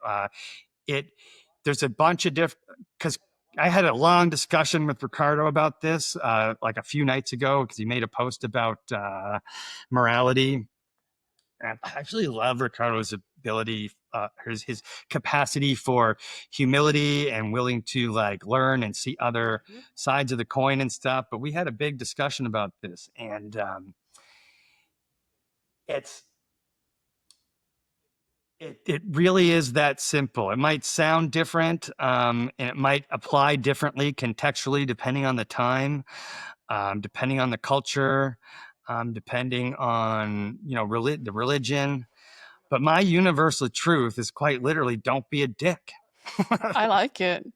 S3: There's a bunch of different, because I had a long discussion with Ricardo about this like a few nights ago because he made a post about morality. And I actually love Ricardo's ability, his capacity for humility and willing to like learn and see other sides of the coin and stuff. But we had a big discussion about this, and it really is that simple. It might sound different, and it might apply differently contextually depending on the time, depending on the culture, depending on the religion. But my universal truth is quite literally, don't be a dick.
S2: I like it.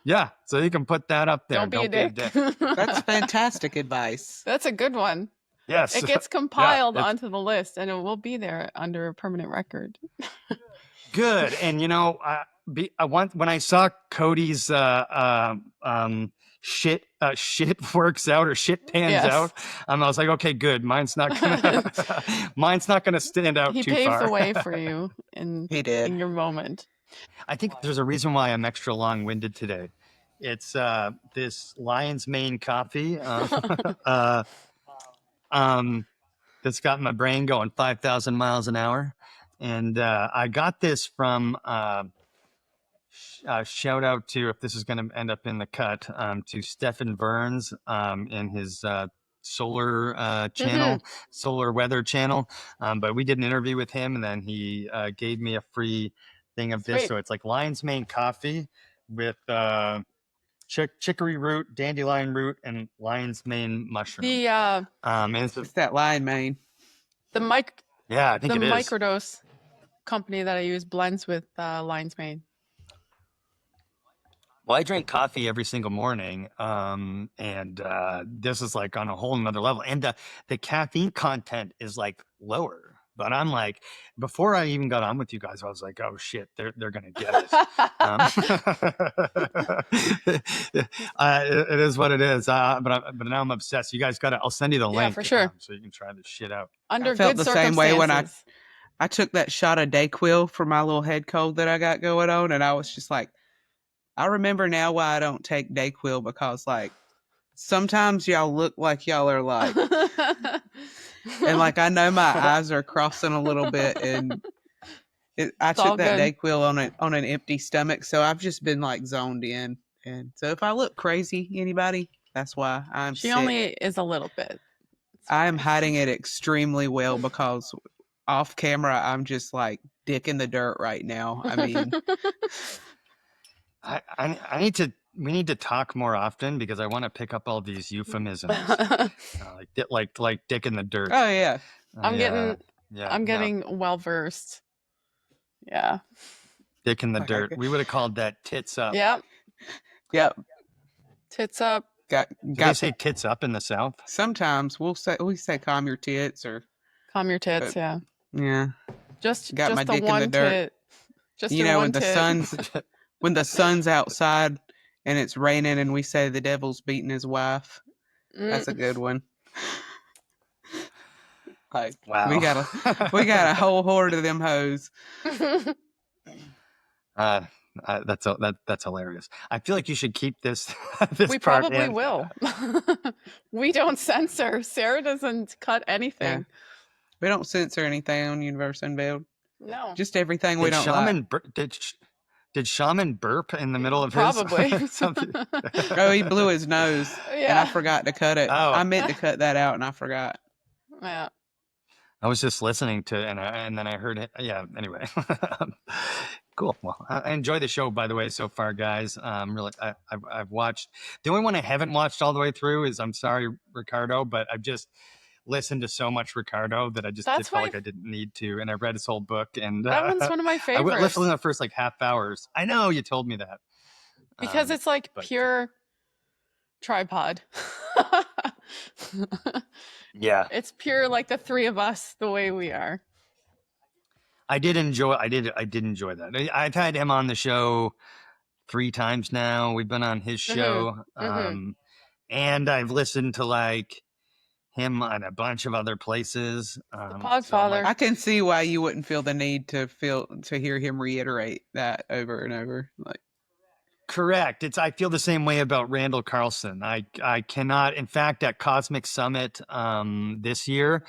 S3: Yeah, so you can put that up there.
S2: Don't be a dick.
S1: That's fantastic advice.
S2: That's a good one.
S3: Yes.
S2: It gets compiled onto the list and it will be there under a permanent record.
S3: Good. And when I saw Cody's shit works out or shit pans out, I was like, okay, good. Mine's not gonna stand out too far.
S2: He paved the way for you in your moment.
S3: I think there's a reason why I'm extra long-winded today. It's this Lion's Mane coffee. That's got my brain going 5,000 miles an hour. And I got this from shout out to, if this is going to end up in the cut, to Stephen Burns in his solar channel, solar weather channel. But we did an interview with him, and then he gave me a free thing of this.
S2: Sweet.
S3: So it's like lion's mane coffee with chicory root, dandelion root, and lion's mane mushroom.
S2: And
S1: it's that lion mane.
S3: Yeah, I think
S2: the
S3: it is.
S2: microdose company that I use blends with lion's mane.
S3: Well, I drink coffee every single morning, and this is like on a whole nother level. And the caffeine content is like lower. But I'm like, before I even got on with you guys, I was like, oh shit, they're gonna get it. It is what it is. But now I'm obsessed. You guys I'll send you the link.
S2: For sure.
S3: So you can try this shit out.
S2: Under
S1: I felt
S2: good
S1: the same way when
S2: circumstances.
S1: I took that shot of Dayquil for my little head cold that I got going on, and I was just like, I remember now why I don't take Dayquil, because like sometimes y'all look like y'all are like, and like I know my eyes are crossing a little bit, and I took that Dayquil on an empty stomach, so I've just been like zoned in, and so if I look crazy, anybody, that's why I'm
S2: She
S1: sick.
S2: only is a little bit.
S1: I am hiding it extremely well, because off camera I'm just like dick in the dirt right now. I mean,
S3: we need to talk more often, because I want to pick up all these euphemisms, like dick in the dirt.
S1: Oh yeah,
S2: I'm getting well versed. Yeah,
S3: dick in the dirt. We would have called that tits up.
S1: Yep.
S2: Tits up.
S3: Do they say tits up in the South?
S1: Sometimes we say calm your tits, or
S2: calm your tits. Yeah.
S1: Just
S2: got
S1: my
S2: the
S1: dick
S2: one
S1: in the dirt.
S2: Tit. Just
S1: when the sun's outside and it's raining and we say the devil's beating his wife. That's a good one. Like,
S3: wow.
S1: we got a whole horde of them hoes.
S3: That's hilarious. I feel like you should keep this.
S2: We probably will. We don't censor. Sarah doesn't cut anything.
S1: Yeah. We don't censor anything on Universe Unveiled.
S2: No,
S1: just everything we don't like.
S3: Did Shaman burp in the middle of
S2: probably.
S3: his?
S1: Oh, he blew his nose, and I forgot to cut it. I meant to cut that out, and I forgot.
S2: Yeah.
S3: I was just listening to it, and then I heard it. Yeah. Anyway, cool. Well, I enjoy the show, by the way, so far, guys. Really, I've watched. The only one I haven't watched all the way through is, I'm sorry, Ricardo, but I've just listened to so much Ricardo that I just felt like I didn't need to, and I read his whole book, and
S2: that one's one of my favorites.
S3: I listened to the first like half hours. I know you told me that,
S2: because it's like pure tripod.
S3: Yeah,
S2: it's pure like the three of us, the way we are.
S3: I did enjoy that. I've had him on the show 3 times now. We've been on his show, and I've listened to like him on a bunch of other places.
S2: The Podfather.
S1: I can see why you wouldn't feel the need to hear him reiterate that over and over. Like,
S3: correct. I feel the same way about Randall Carlson. I cannot. In fact, at Cosmic Summit this year,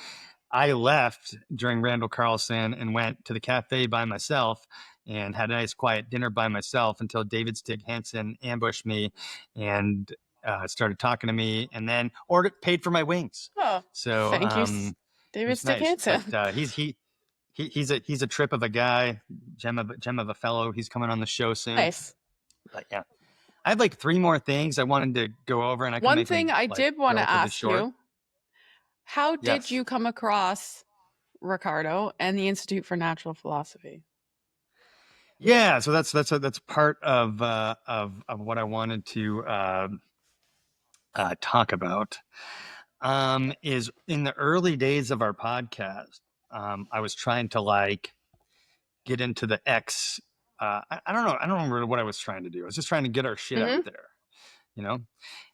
S3: I left during Randall Carlson and went to the cafe by myself and had a nice quiet dinner by myself until David Stig Hansen ambushed me and started talking to me, and then paid for my wings.
S2: Oh,
S3: so
S2: thank you, David Stig Hansen.
S3: But, he's a trip of a guy, gem of a fellow. He's coming on the show soon.
S2: Nice.
S3: But yeah, I have like 3 more things I wanted to go over, and I
S2: one thing I did want to ask you: how did you come across Ricardo and the Institute for Natural Philosophy?
S3: Yeah, so that's part of what I wanted to talk about. Is in the early days of our podcast, I was trying to like get into the X. I don't know. I don't remember what I was trying to do. I was just trying to get our shit out there,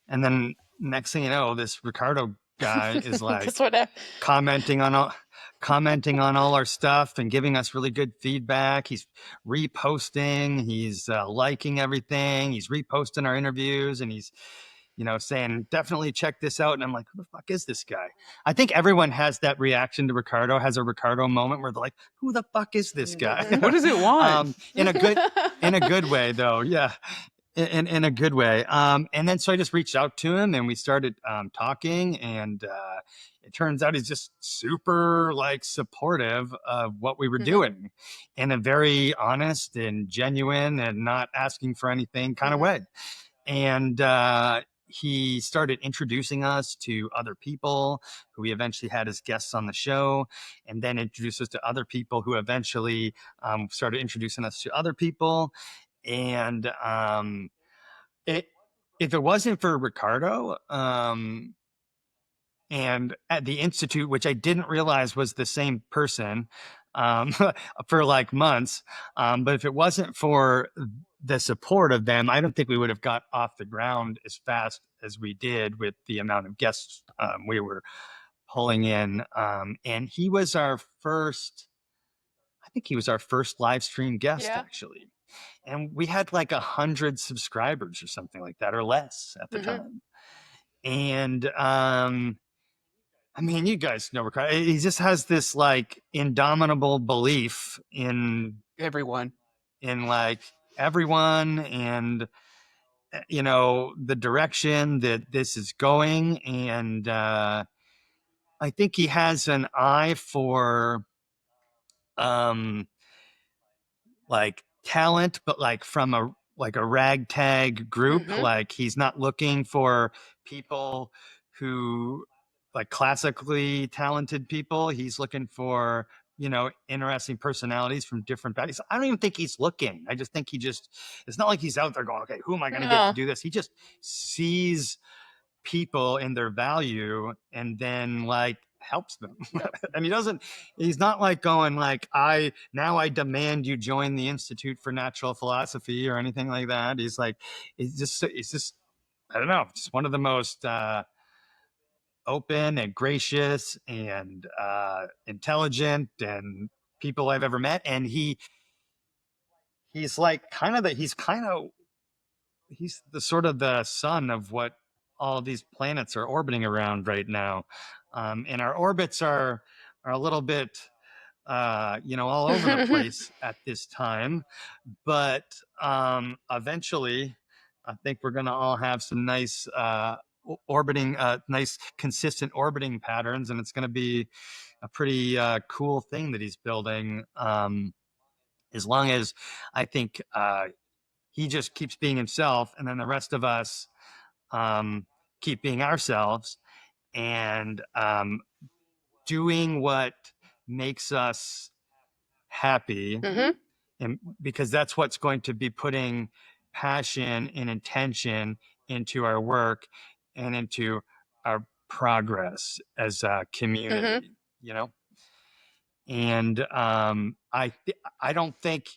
S3: And then next thing you know, this Ricardo guy is like commenting on all our stuff and giving us really good feedback. He's reposting, he's liking everything, he's reposting our interviews, and he's saying definitely check this out. And I'm like, who the fuck is this guy? I think everyone has that reaction to Ricardo, has a Ricardo moment where they're like, who the fuck is this guy?
S1: What does it want?
S3: In a good way though. Yeah. in a good way. And then so I just reached out to him and we started talking, and it turns out he's just super like supportive of what we were doing in a very honest and genuine and not asking for anything kind of way. And he started introducing us to other people who we eventually had as guests on the show, and then introduced us to other people who eventually started introducing us to other people. And if it wasn't for Ricardo and at the Institute, which I didn't realize was the same person for like months, but if it wasn't for the support of them, I don't think we would have got off the ground as fast as we did with the amount of guests we were pulling in. And he was our first, I think he was our first live stream guest, actually. And we had like 100 subscribers or something like that, or less at the time. And I mean, you guys know Ricardo. He just has this like indomitable belief in
S1: everyone,
S3: and you know, the direction that this is going. And I think he has an eye for like talent, but like from a ragtag group. Like he's not looking for people who like classically talented people. He's looking for, you know, interesting personalities from different backgrounds. I don't even think he's looking. I just think it's not like he's out there going, okay, who am I going to get to do this? He just sees people and their value and then like helps them. And he's not like going like, I demand you join the Institute for Natural Philosophy or anything like that. He's like, it's just I don't know, just one of the most open and gracious and intelligent and people I've ever met. And he's like he's the sort of the sun of what all of these planets are orbiting around right now. And our orbits are a little bit, you know, all over the place at this time. But eventually, I think we're going to all have some nice orbiting, nice consistent orbiting patterns. And it's going to be a pretty cool thing that he's building. As long as I think he just keeps being himself, and then the rest of us keep being ourselves and doing what makes us happy. And because that's what's going to be putting passion and intention into our work and into our progress as a community, you know? And I don't think,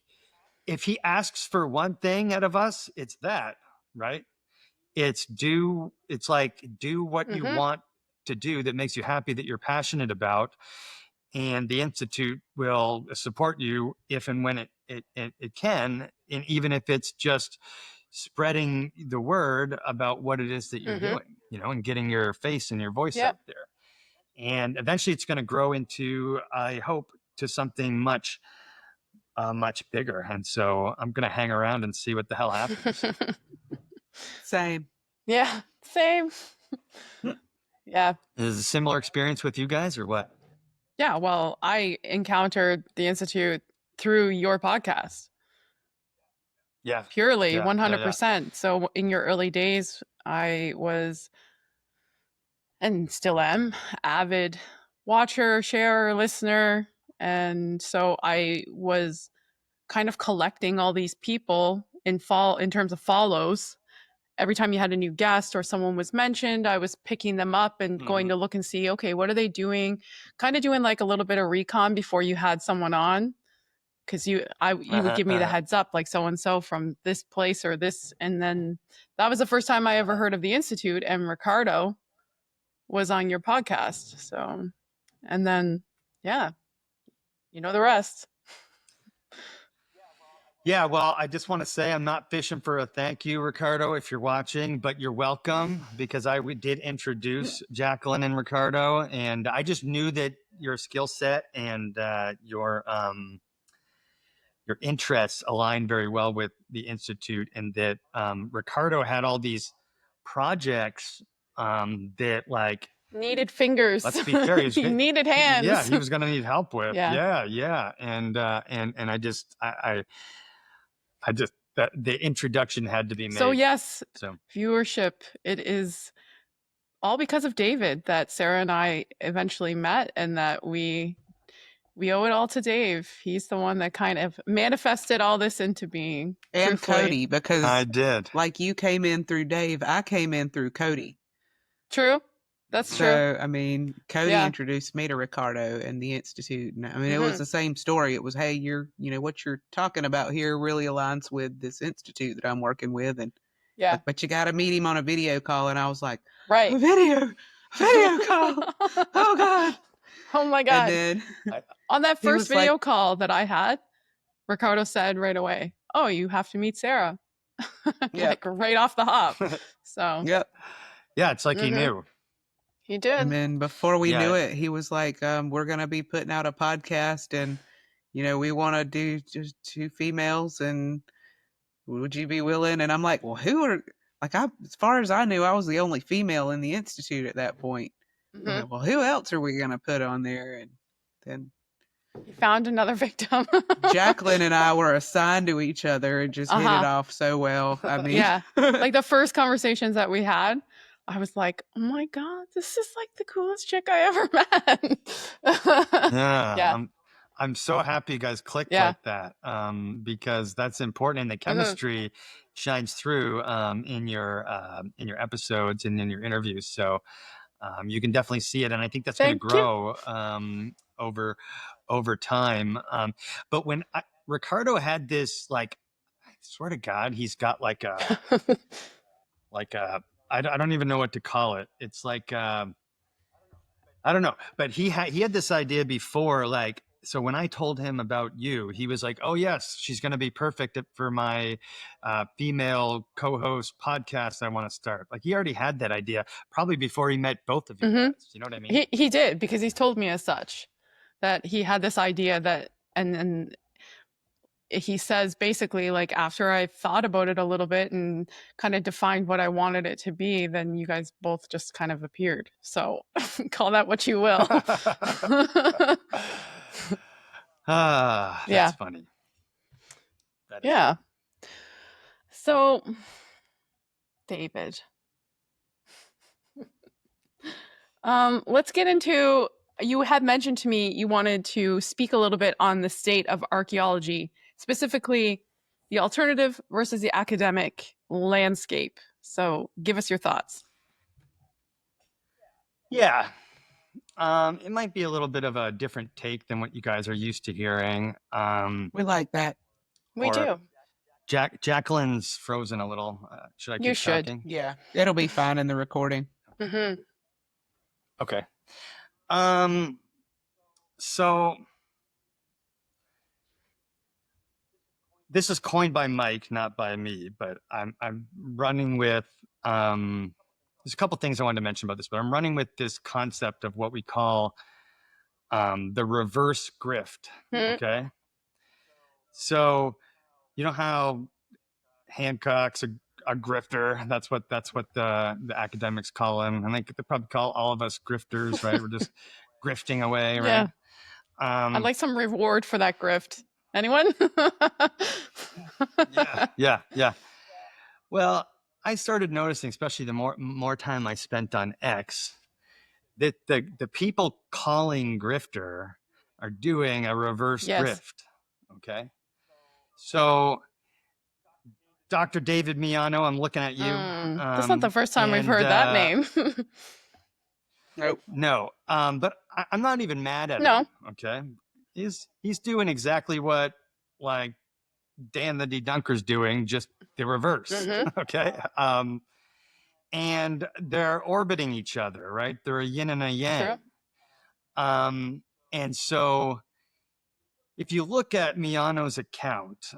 S3: if he asks for one thing out of us, it's that, right? It's do what you want to do that makes you happy, that you're passionate about. And the Institute will support you if and when it can. And even if it's just spreading the word about what it is that you're doing, you know, and getting your face and your voice out there. And eventually it's going to grow into, I hope, to something much bigger. And so I'm going to hang around and see what the hell happens.
S1: Same.
S2: Yeah, same. Yeah.
S3: Is it a similar experience with you guys or what?
S2: Yeah, well, I encountered the Institute through your podcast.
S3: Yeah.
S2: Purely,
S3: Yeah,
S2: 100%.
S3: yeah.
S2: So in your early days, I was, and still am, avid watcher, sharer, listener. And so I was kind of collecting all these people in terms of follows. Every time you had a new guest or someone was mentioned, I was picking them up and going to look and see, okay, what are they doing? Kind of doing like a little bit of recon before you had someone on. Because you would give me the heads up, like so-and-so from this place or this. And then that was the first time I ever heard of the Institute, and Ricardo was on your podcast. So, and then, yeah, you know the rest.
S3: Yeah, well, I just want to say I'm not fishing for a thank you, Ricardo, if you're watching, but you're welcome, because we did introduce Jacqueline and Ricardo, and I just knew that your skill set and your your interests aligned very well with the Institute, and that Ricardo had all these projects that, like,
S2: needed fingers.
S3: let's be fair,
S2: he needed hands.
S3: Yeah, he was going to need help with.
S2: Yeah.
S3: Yeah. And I just that the introduction had to be made.
S2: So yes,
S3: So
S2: viewership. It is all because of David that Sarah and I eventually met, and that we owe it all to Dave. He's the one that kind of manifested all this into being.
S1: And
S2: truthfully.
S1: Cody, because
S3: I did.
S1: like you came in through Dave, I came in through Cody.
S2: True. That's true.
S1: So, I mean, Cody
S2: Yeah.
S1: introduced me to Ricardo and the Institute. And I mean, it
S2: Mhm.
S1: was the same story. It was, hey, what you're talking about here really aligns with this Institute that I'm working with. And
S2: Yeah.
S1: but you got to meet him on a video call. And I was like,
S2: Right.
S1: a video call. Oh God.
S2: Oh my God.
S1: And then
S2: on that
S1: he
S2: first
S1: was like-
S2: video call that I had, Ricardo said right away, "Oh, you have to meet Sarah."
S1: Yeah.
S2: Like right off the hop. So
S1: Yep.
S3: Yeah, it's like he knew.
S2: he did.
S1: And then before we
S3: Yeah.
S1: knew it, he was like, we're going to be putting out a podcast and, we want to do just 2 females and would you be willing? And I'm like, well, as far as I knew, I was the only female in the Institute at that point. I'm
S2: Mhm.
S1: like, well, who else are we going to put on there? And then
S2: He found another victim.
S1: Jacqueline and I were assigned to each other and just hit it off so well. I mean,
S2: Yeah. Like the first conversations that we had, I was like, oh my God, this is like the coolest chick I ever met.
S3: Yeah. I'm so happy you guys clicked
S2: Yeah.
S3: like that, because that's important, and the chemistry shines through in your episodes and in your interviews. So you can definitely see it, and I think that's going to
S2: Thank you.
S3: grow over time. But when Ricardo had this, like, I swear to God, he's got like a I don't even know what to call it. It's like I don't know, but he had this idea before, like. So when I told him about you, he was like, "Oh yes, she's going to be perfect for my female co-host podcast I want to start." Like he already had that idea probably before he met both of you guys. You know what I mean?
S2: He did, because he's told me as such that he had this idea that, and he says basically, like, after I thought about it a little bit and kind of defined what I wanted it to be, then you guys both just kind of appeared. So call that what you will.
S3: That's
S2: Yeah.
S3: funny. That is
S2: Yeah. So, David, let's get into, you had mentioned to me you wanted to speak a little bit on the state of archaeology, specifically the alternative versus the academic landscape. So give us your thoughts.
S3: Yeah. It might be a little bit of a different take than what you guys are used to hearing.
S1: we like that.
S2: We
S3: Or-
S2: do.
S3: Jacqueline's frozen a little. Should I keep
S2: You should.
S3: talking?
S1: Yeah. It'll be fine in the recording.
S2: Mm-hmm.
S3: Okay. So this is coined by Mike, not by me, but I'm running with there's a couple things I wanted to mention about this, but I'm running with this concept of what we call the reverse grift. Okay. So you know how Hancock's a grifter. That's what the academics call him. I think they probably call all of us grifters, right? We're just grifting away, right?
S2: Yeah. I'd like some reward for that grift. Anyone?
S3: Yeah. Well, I started noticing, especially the more time I spent on X, that the people calling grifter are doing a reverse grift. Okay. So Dr. David Miano, I'm looking at you.
S2: That's not the first time we've heard that name.
S1: Nope.
S3: No, but I'm not even mad at him. Okay, he's doing exactly what, like, Dan the Debunker's doing, just the reverse. Okay, and they're orbiting each other, right? They're a yin and a yang.
S2: Sure.
S3: And so if you look at Miano's account,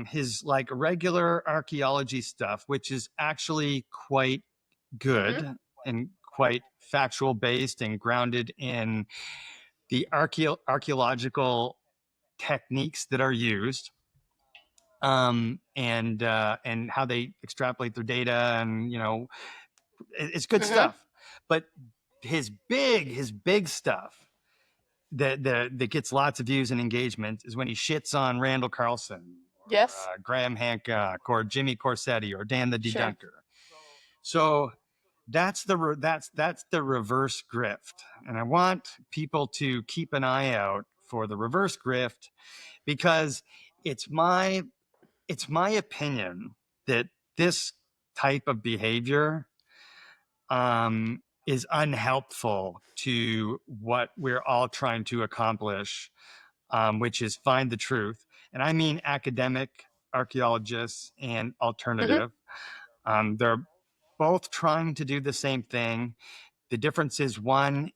S3: his like regular archaeology stuff, which is actually quite good and quite factual based and grounded in the archaeological techniques that are used. and how they extrapolate their data, and it's good stuff. But his big stuff that gets lots of views and engagement is when he shits on Randall Carlson,
S2: Yes.
S3: Graham Hancock, or Jimmy Corsetti, or Dan the
S2: Sure.
S3: Debunker. So that's the reverse grift, and I want people to keep an eye out for the reverse grift, because it's my opinion that this type of behavior is unhelpful to what we're all trying to accomplish, which is find the truth. And I mean academic archaeologists and alternative. They're both trying to do the same thing. The difference is one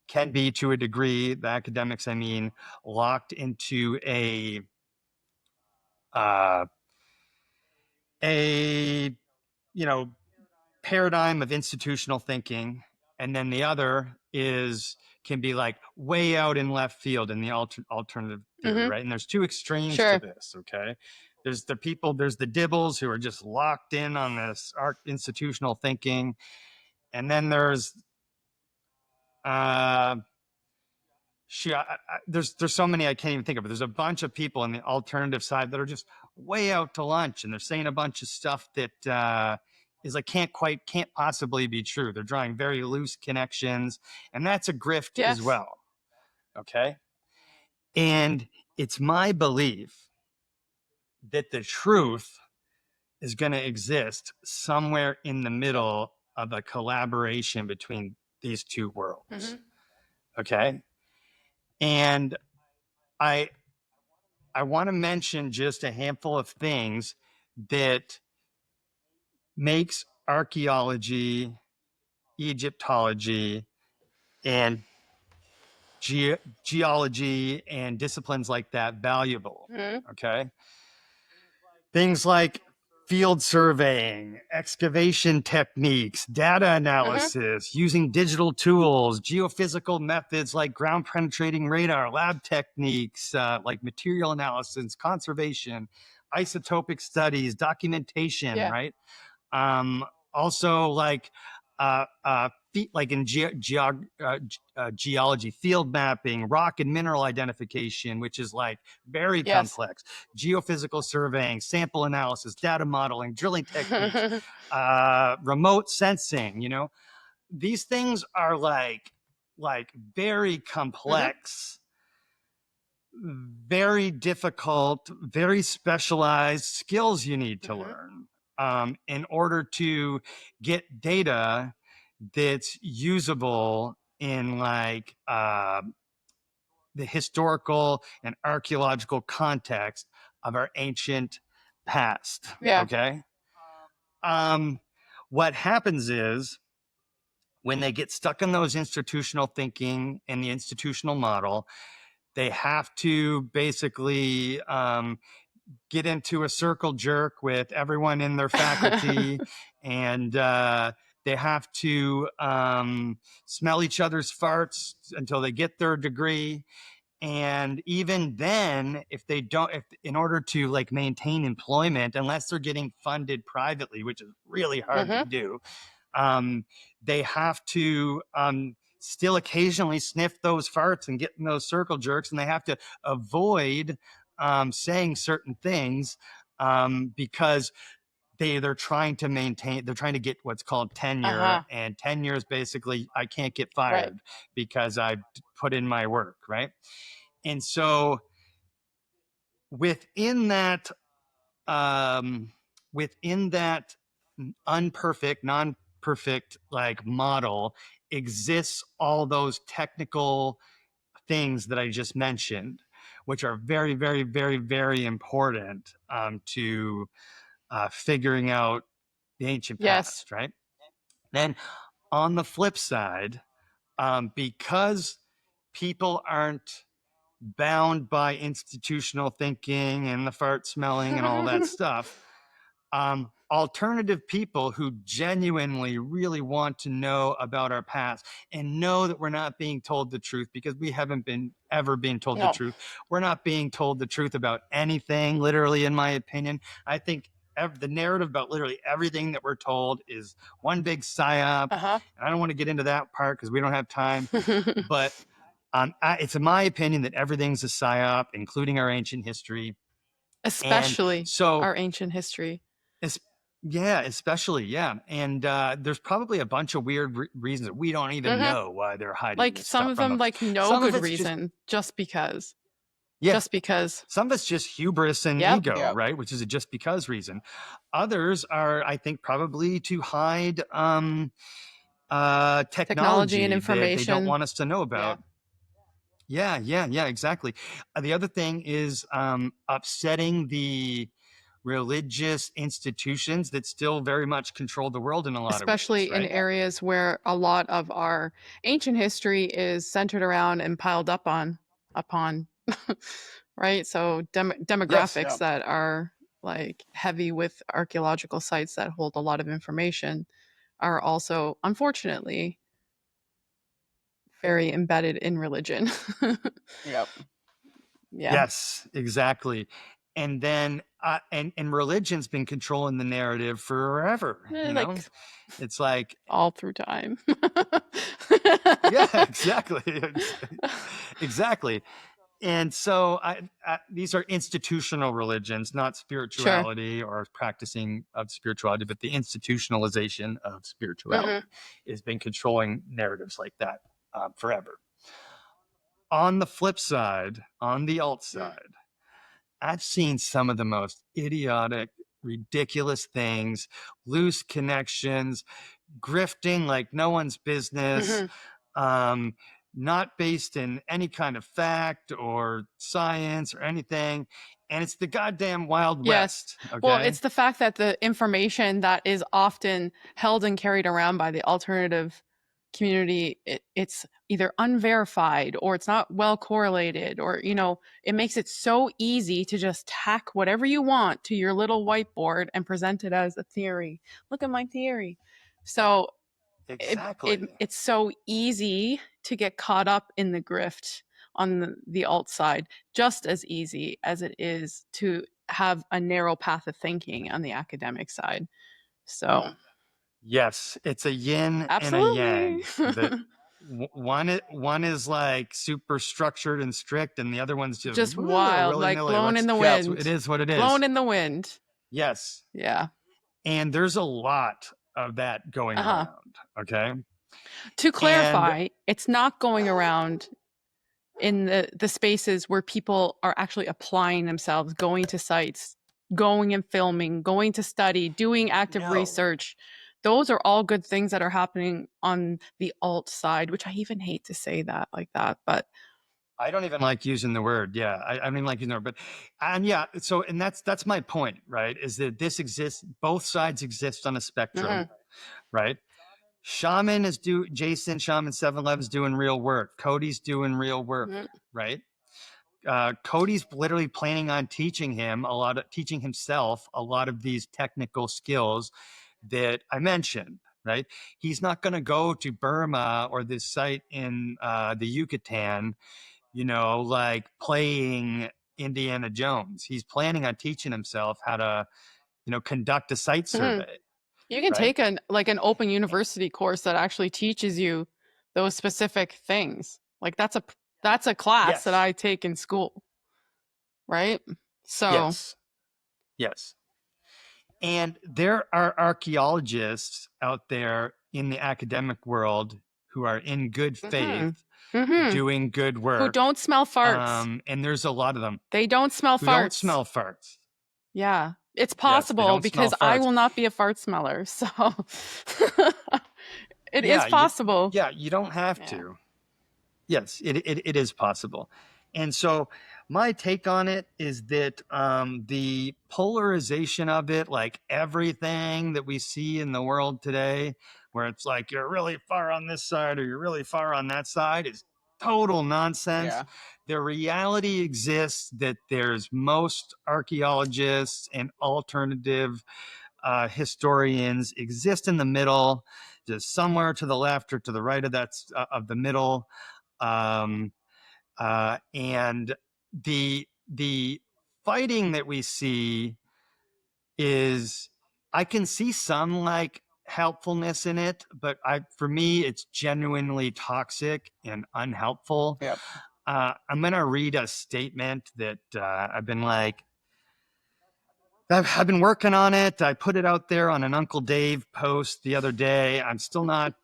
S3: can be, to a degree, the academics, I mean, locked into a paradigm of institutional thinking, and then the other can be like way out in left field in the alternative theory, right? And there's two extremes to this. Okay, there's the dibbles who are just locked in on this institutional thinking, and then there's there's so many I can't even think of it. There's a bunch of people on the alternative side that are just way out to lunch, and they're saying a bunch of stuff that is like can't possibly be true. They're drawing very loose connections, and that's a grift as well. Okay, and it's my belief that the truth is going to exist somewhere in the middle of a collaboration between these two worlds. Okay. And I want to mention just a handful of things that makes archaeology, Egyptology, and geology and disciplines like that valuable. Okay. Things like field surveying, excavation techniques, data analysis, using digital tools, geophysical methods like ground penetrating radar, lab techniques like material analysis, conservation, isotopic studies, documentation, right? Also like in geology, field mapping, rock and mineral identification, which is like very complex, geophysical surveying, sample analysis, data modeling, drilling techniques, remote sensing. These things are like very complex, very difficult, very specialized skills you need to learn in order to get data that's usable in like the historical and archaeological context of our ancient past. Okay. What happens is when they get stuck in those institutional thinking and the institutional model, they have to basically get into a circle jerk with everyone in their faculty, and they have to smell each other's farts until they get their degree. And even then, if in order to like maintain employment, unless they're getting funded privately, which is really hard to do, they have to still occasionally sniff those farts and get in those circle jerks, and they have to avoid saying certain things because they're trying to get what's called tenure, and tenure is basically I can't get fired because I put in my work, right? And so within that non-perfect like model exists all those technical things that I just mentioned, which are very, very, very, very important to figuring out the ancient past, right? Then on the flip side, because people aren't bound by institutional thinking and the fart smelling and all that stuff, alternative people who genuinely really want to know about our past and know that we're not being told the truth, because we haven't been ever being told the truth. We're not being told the truth about anything, literally, in my opinion. I think the narrative about literally everything that we're told is one big psyop. And I don't want to get into that part because we don't have time. But it's in my opinion that everything's a psyop, including our ancient history.
S2: Especially our ancient history.
S3: Especially. And there's probably a bunch of weird reasons that we don't even know why they're hiding
S2: like
S3: this
S2: some
S3: stuff
S2: of them, like no good reason, just because.
S3: Yeah.
S2: Just because.
S3: Some of it's just hubris and ego, right? Which is a just because reason. Others are, I think, probably to hide technology
S2: and information
S3: that they don't want us to know about. Yeah, exactly. The other thing is upsetting the religious institutions that still very much control the world in a lot of ways.
S2: Especially in areas where a lot of our ancient history is centered around and piled up upon, right? So demographics that are like heavy with archaeological sites that hold a lot of information are also, unfortunately, very embedded in religion.
S3: Yes, exactly. And then and religion's been controlling the narrative forever. You know, it's like
S2: all through time.
S3: Yeah, exactly. And so these are institutional religions, not spirituality or practicing of spirituality, but the institutionalization of spirituality has been controlling narratives like that forever. On the flip side, on the alt side, I've seen some of the most idiotic, ridiculous things, loose connections, grifting like no one's business, not based in any kind of fact or science or anything. And it's the goddamn Wild West. Okay?
S2: Well, it's the fact that the information that is often held and carried around by the alternative community, it's either unverified or it's not well correlated, or, you know, it makes it so easy to just tack whatever you want to your little whiteboard and present it as a theory. Look at my theory. So it's so easy to get caught up in the grift on the alt side, just as easy as it is to have a narrow path of thinking on the academic side. So
S3: yes, it's a yin and a yang. One is like super structured and strict, and the other one's just
S2: wild, like blown in the wind.
S3: It is what it is.
S2: Blown in the wind.
S3: Yes.
S2: Yeah.
S3: And there's a lot of that going around. Okay.
S2: To clarify, it's not going around in the spaces where people are actually applying themselves, going to sites, going and filming, going to study, doing active research. Those are all good things that are happening on the alt side, which I even hate to say that like that, but
S3: I don't even like using the word. Yeah. I mean, like, you know, but, and so, and that's my point, right? Is that this exists, both sides exist on a spectrum, right? Shaman Jason Shaman 711 is doing real work. Cody's doing real work, right? Cody's literally planning on teaching himself a lot of these technical skills that I mentioned, right? He's not going to go to Burma or this site in the Yucatan, you know, like playing Indiana Jones. He's planning on teaching himself how to, you know, conduct a site survey.
S2: You can take an open university course that actually teaches you those specific things. Like that's a class that I take in school. Right? So
S3: Yes. And there are archaeologists out there in the academic world who are in good faith, doing good work.
S2: Who don't smell farts.
S3: And there's a lot of them.
S2: They don't smell farts.
S3: Don't smell farts.
S2: Yeah. It's possible because I will not be a fart smeller. So it is possible.
S3: You don't have to. Yes, it is possible. And so my take on it is that the polarization of it, like everything that we see in the world today, where it's like you're really far on this side or you're really far on that side, is total nonsense. The reality exists that there's most archaeologists and alternative historians exist in the middle, just somewhere to the left or to the right of the middle. And the fighting that we see is, I can see some like helpfulness in it, but for me, it's genuinely toxic and unhelpful.
S1: Yep.
S3: I'm going to read a statement that I've been working on it. I put it out there on an Uncle Dave post the other day. I'm still not,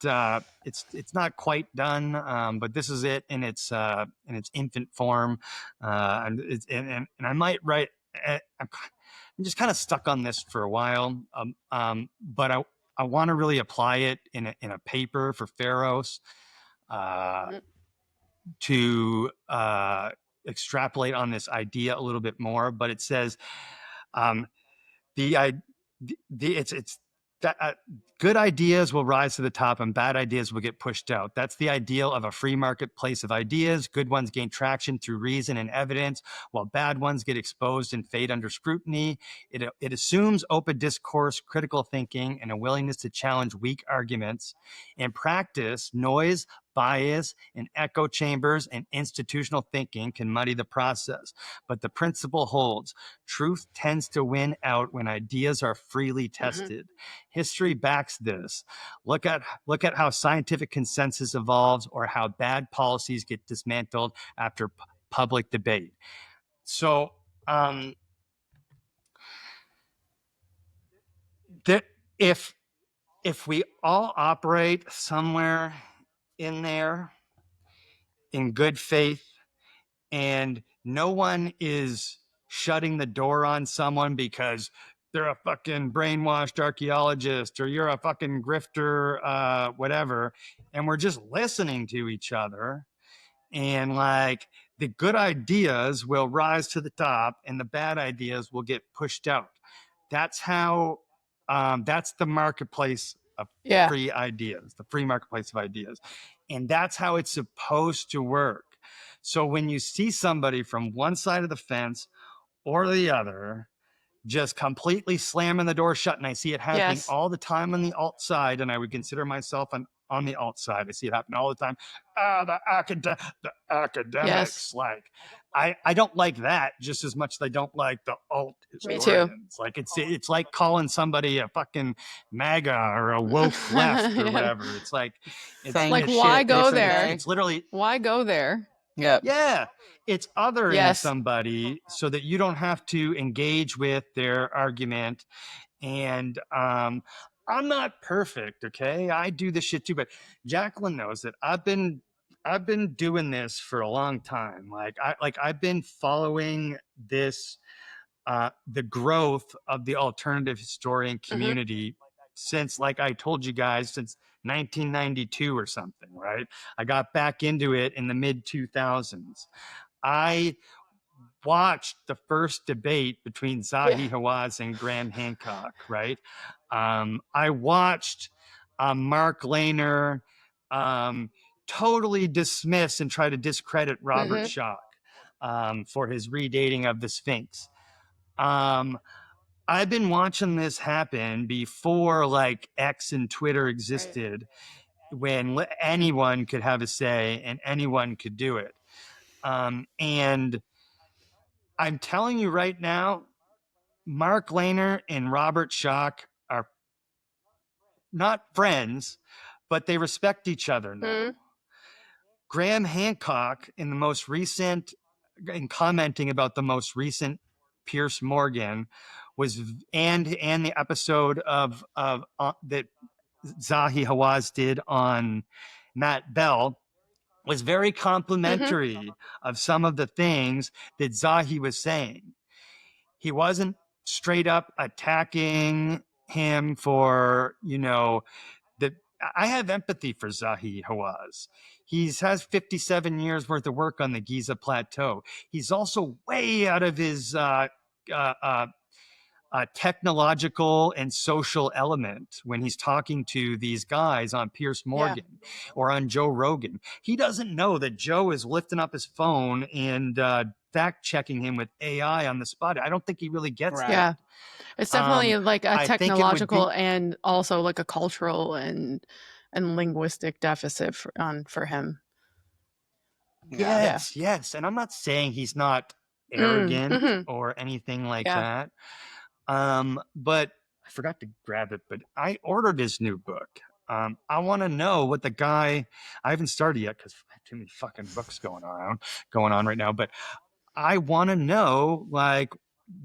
S3: it's not quite done, but this is it in its infant form. And I might write, I'm just kind of stuck on this for a while. But I want to really apply it in a paper for Pharos, to extrapolate on this idea a little bit more. But it says, good ideas will rise to the top and bad ideas will get pushed out. That's the ideal of a free marketplace of ideas. Good ones gain traction through reason and evidence, while bad ones get exposed and fade under scrutiny. It assumes open discourse, critical thinking, and a willingness to challenge weak arguments. In practice, noise, bias, and echo chambers and institutional thinking can muddy the process. But the principle holds. Truth tends to win out when ideas are freely tested. History backs this. Look at how scientific consensus evolves, or how bad policies get dismantled after public debate. So if we all operate somewhere in there in good faith, and no one is shutting the door on someone because they're a fucking brainwashed archaeologist or you're a fucking grifter, whatever, and we're just listening to each other, and like the good ideas will rise to the top and the bad ideas will get pushed out. That's how that's the marketplace of free ideas, the free marketplace of ideas. And that's how it's supposed to work. So when you see somebody from one side of the fence or the other just completely slamming the door shut, and I see it happening all the time on the alt side, and I would consider myself on the alt side. I see it happen all the time. The academics, like I don't like that just as much as I don't like the alt historians. Me too. Like it's like calling somebody a fucking MAGA or a woke left or whatever. It's like
S2: why go there?
S3: It's literally
S2: why go there?
S1: Yep.
S3: Yeah, it's othering somebody so that you don't have to engage with their argument. And I'm not perfect, okay? I do this shit too, but Jacqueline knows that I've been doing this for a long time. I've been following this the growth of the alternative historian community since, like I told you guys, since 1992 or something, right? I got back into it in the mid 2000s. I watched the first debate between Zahi Hawass and Graham Hancock, right? I watched Mark Lehner totally dismiss and try to discredit Robert Schoch for his redating of the Sphinx. I've been watching this happen before like X and Twitter existed, when anyone could have a say and anyone could do it. And I'm telling you right now, Mark Lehner and Robert Schoch are not friends, but they respect each other now. Graham Hancock, in commenting about the most recent Piers Morgan, and the episode of that Zahi Hawass did on Matt Bell, was very complimentary of some of the things that Zahi was saying. He wasn't straight up attacking him for, I have empathy for Zahi Hawass. He has 57 years worth of work on the Giza Plateau. He's also way out of his technological and social element when he's talking to these guys on Piers Morgan or on Joe Rogan. He doesn't know that Joe is lifting up his phone and fact checking him with AI on the spot. I don't think he really gets
S1: Right.
S3: that.
S2: Yeah. It's definitely like a
S3: I think it would
S2: technological
S3: be,
S2: and also like a cultural and linguistic deficit for him.
S1: Yeah.
S3: yes. And I'm not saying he's not
S2: Mm,
S3: arrogant
S2: mhm.
S3: or anything like
S2: Yeah.
S3: that. But I forgot to grab it, but I ordered his new book. I want to know what the guy, I haven't started yet because I have too many fucking books going on right now, but I want to know like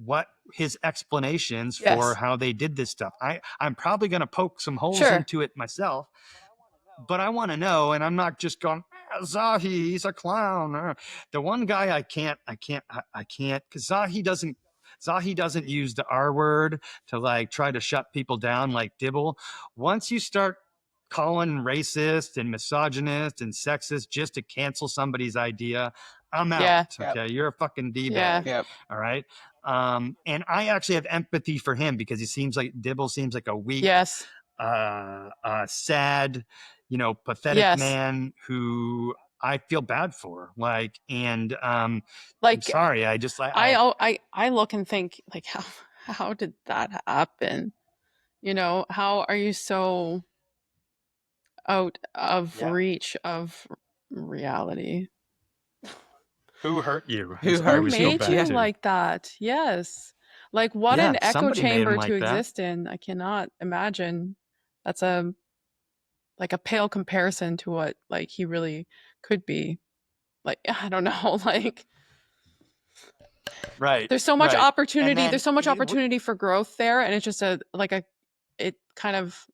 S3: what his explanations for
S2: Yes.
S3: how they did this stuff. I'm probably going to poke some holes
S2: Sure.
S3: into it myself, but I want to know, and I'm not just going, Zahi, he's a clown. The one guy I can't, because Zahi doesn't use the R word to like try to shut people down like Dibble. Once you start calling racist and misogynist and sexist just to cancel somebody's idea, I'm out.
S2: Yeah.
S3: Okay, you're a fucking
S2: Yeah.
S3: D-bag.
S1: Yep.
S3: All right. And I actually have empathy for him because Dibble seems like a weak,
S2: Yes.
S3: sad, pathetic
S2: Yes.
S3: man who I feel bad for. Like, and I'm
S2: Like
S3: sorry, I just like
S2: I look and think like how did that happen? You know, how are you so out of
S3: Yeah.
S2: reach of reality?
S3: Who hurt you?
S1: Who
S3: Is I
S1: hurt
S2: Who
S3: always go
S1: you?
S2: made
S3: back
S2: you
S1: Yeah.
S3: to.
S2: like that? Yes. Like what
S3: Yeah,
S2: an echo
S3: somebody made him
S2: chamber
S3: like
S2: to
S3: that.
S2: exist in. I cannot imagine. That's a like a pale comparison to what like he really could be. Like I don't know, like
S3: Right.
S2: there's so much
S3: Right. And
S2: opportunity.
S3: then
S2: There's so much opportunity for growth there, and it's just it kind of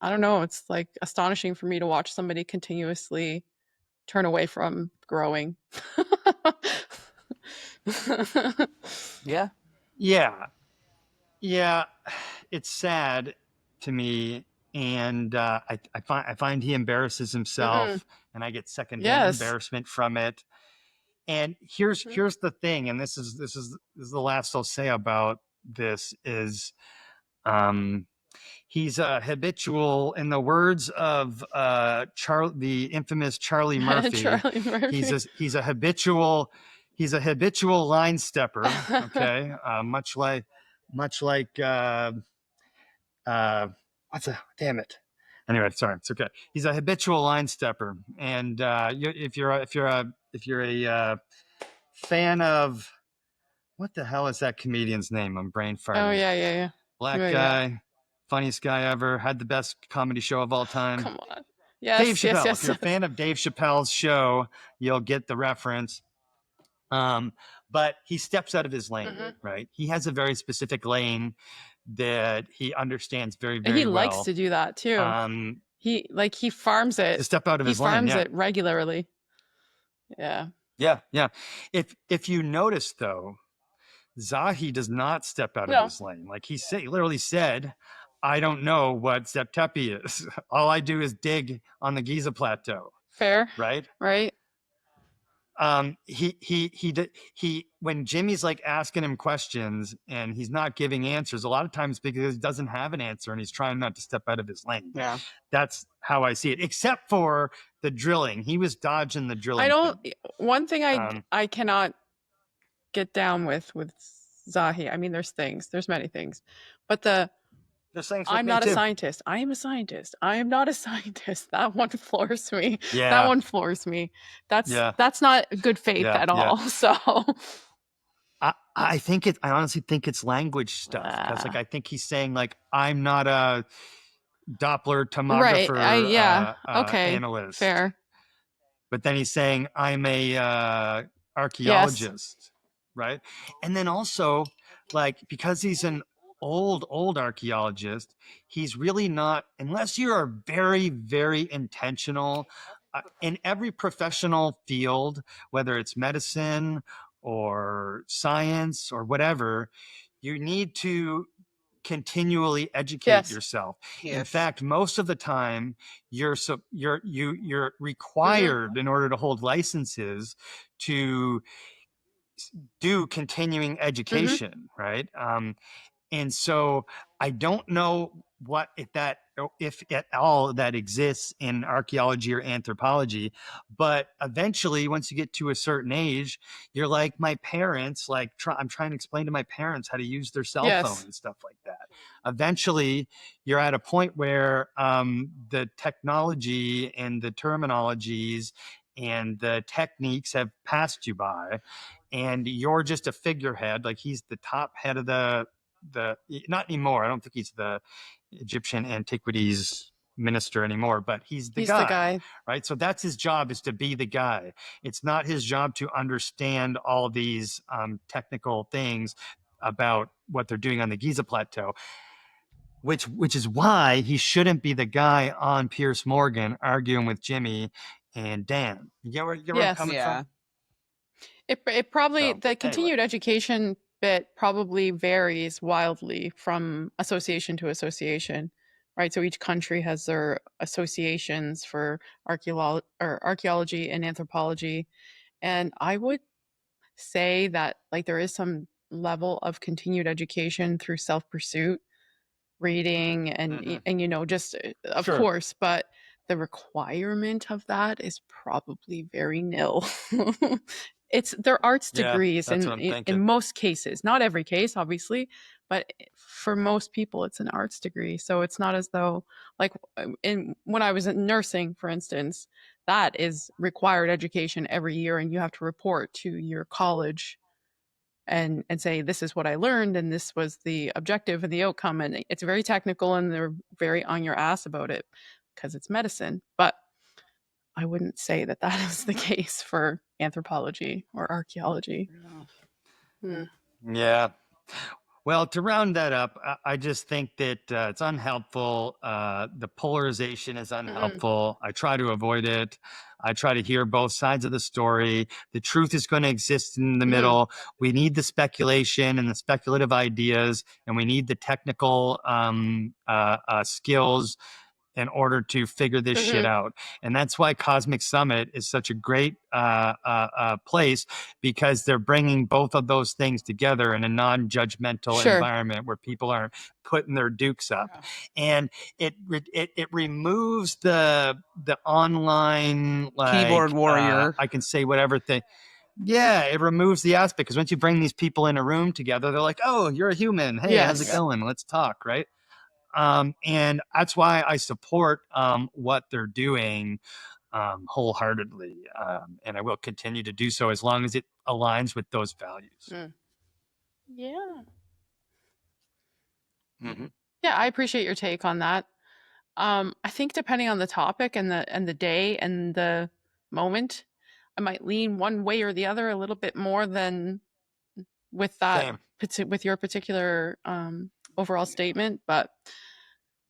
S2: I don't know. It's like astonishing for me to watch somebody continuously turn away from growing.
S1: Yeah.
S3: yeah. Yeah. It's sad to me. And I find he embarrasses himself, and I get secondhand
S2: Yes.
S3: embarrassment from it. And here's the thing, and this is the last I'll say about this is he's a habitual, in the words of the infamous Charlie Murphy.
S2: Charlie Murphy.
S3: He's a habitual line stepper. Okay, much like what's a damn it. Anyway, sorry, it's okay. He's a habitual line stepper, and if you're a fan of what the hell is that comedian's name? I'm brain farting.
S2: Oh yeah.
S3: Black
S2: Yeah,
S3: guy, funniest guy ever, had the best comedy show of all time.
S2: Come on. Yes,
S3: Dave Chappelle.
S2: yes.
S3: If you're a fan of Dave Chappelle's show, you'll get the reference. But he steps out of his lane, right? He has a very specific lane that he understands very, very
S2: He
S3: well.
S2: likes to do that too. He farms it.
S3: To step out of his lane.
S2: He farms it regularly. Yeah.
S3: Yeah. If you notice though, Zahi does not step out of his lane. Like he literally said, I don't know what Zeptepi is. All I do is dig on the Giza Plateau.
S2: Fair.
S3: Right?
S2: Right.
S3: He when Jimmy's like asking him questions and he's not giving answers, a lot of times because he doesn't have an answer and he's trying not to step out of his lane.
S1: Yeah.
S3: That's how I see it, except for the drilling. He was dodging the drilling.
S2: One thing I cannot get down with Zahi. I mean, there's many things, but I'm not a scientist. I am a scientist. I am not a scientist. That one floors me.
S3: Yeah.
S2: That one floors me. That's not good faith at all. So
S3: I honestly think it's language stuff. Because like I think he's saying like I'm not a Doppler tomographer analyst.
S2: Fair.
S3: But then he's saying I'm a archaeologist. Right. And then also like because he's an old archaeologist, he's really not, unless you are very, very intentional in every professional field, whether it's medicine or science or whatever, you need to continually educate yourself.
S1: Yes.
S3: In fact, most of the time you're required in order to hold licenses to do continuing education, right? And so I don't know what if at all that exists in archaeology or anthropology. But eventually, once you get to a certain age, you're like my parents. Like I'm trying to explain to my parents how to use their cell phone
S2: Yes.
S3: and stuff like that. Eventually, you're at a point where the technology and the terminologies and the techniques have passed you by, and you're just a figurehead. Like he's the top head of the not anymore. I don't think he's the Egyptian antiquities minister anymore, but he's the guy, right? So that's his job, is to be the guy. It's not his job to understand all these technical things about what they're doing on the Giza Plateau, which is why he shouldn't be the guy on Pierce Morgan arguing with Jimmy and Dan. You get where I'm coming from?
S2: It probably,
S3: So,
S2: the continued education bit probably varies wildly from association to association, right? So each country has their associations for archaeology and anthropology. And I would say that like there is some level of continued education through self-pursuit, reading and you know, just of
S3: Sure.
S2: course, but the requirement of that is probably very nil. They're arts degrees
S3: that's what I'm
S2: in
S3: thinking.
S2: most cases, not every case obviously, but for most people it's an arts degree. So it's not as though like when I was in nursing, for instance, that is required education every year, and you have to report to your college and say, this is what I learned and this was the objective and the outcome. And it's very technical and they're very on your ass about it because it's medicine. But I wouldn't say that that is the case for anthropology or archaeology.
S3: Yeah. Well, to round that up, I just think that it's unhelpful. The polarization is unhelpful. I try to avoid it. I try to hear both sides of the story. The truth is going to exist in the middle. We need the speculation and the speculative ideas, and we need the technical skills in order to figure this shit out. And that's why Cosmic Summit is such a great place, because they're bringing both of those things together in a non-judgmental environment where people aren't putting their dukes up. And it removes the online
S1: keyboard warrior.
S3: I can say whatever thing. Yeah, it removes the aspect, because once you bring these people in a room together, they're like, oh, you're a human. Hey, how's it going? Let's talk, right? And that's why I support what they're doing wholeheartedly. And I will continue to do so as long as it aligns with those values.
S2: Yeah. Yeah, I appreciate your take on that. I think depending on the topic and the day and the moment, I might lean one way or the other a little bit more than with that with your particular overall statement, but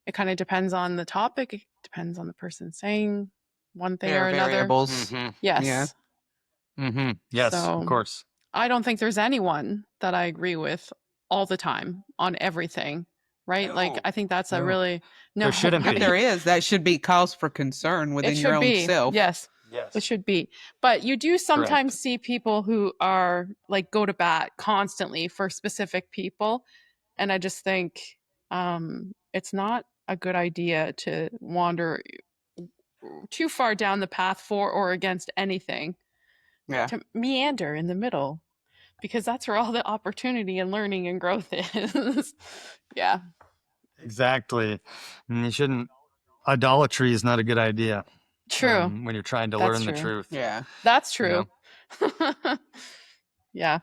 S2: it kind of depends on the topic. It depends on the person saying one thing or another.
S1: Variables.
S2: Yes.
S3: Yeah. Yes,
S2: So,
S3: of course.
S2: I don't think there's anyone that I agree with all the time on everything, right?
S3: No,
S2: like I think that's a really
S3: there shouldn't
S1: If
S3: be.
S1: there is, that should be cause for concern within your own self.
S2: Yes. It should be. But you do sometimes
S3: Correct.
S2: see people who are like go to bat constantly for specific people. And I just think it's not a good idea to wander too far down the path for or against anything.
S1: Yeah.
S2: To meander in the middle, because that's where all the opportunity and learning and growth is. Yeah.
S3: Exactly. And you shouldn't. Idolatry is not a good idea.
S2: True.
S3: When you're trying to learn the truth.
S1: Yeah.
S2: That's true. You know? Yeah.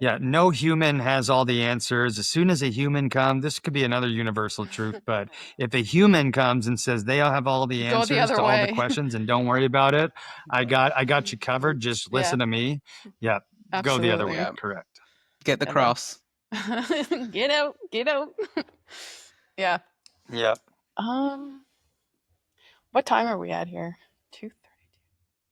S3: Yeah, no human has all the answers. As soon as a human comes, this could be another universal truth, but if a human comes and says they all have all the answers to all the questions and don't worry about it, I got you covered. Just listen to me. Yeah, go the other way.
S1: Yeah.
S3: Correct.
S1: Get the cross.
S2: Get out. Yeah.
S3: Yep.
S2: What time are we at here? 2:32.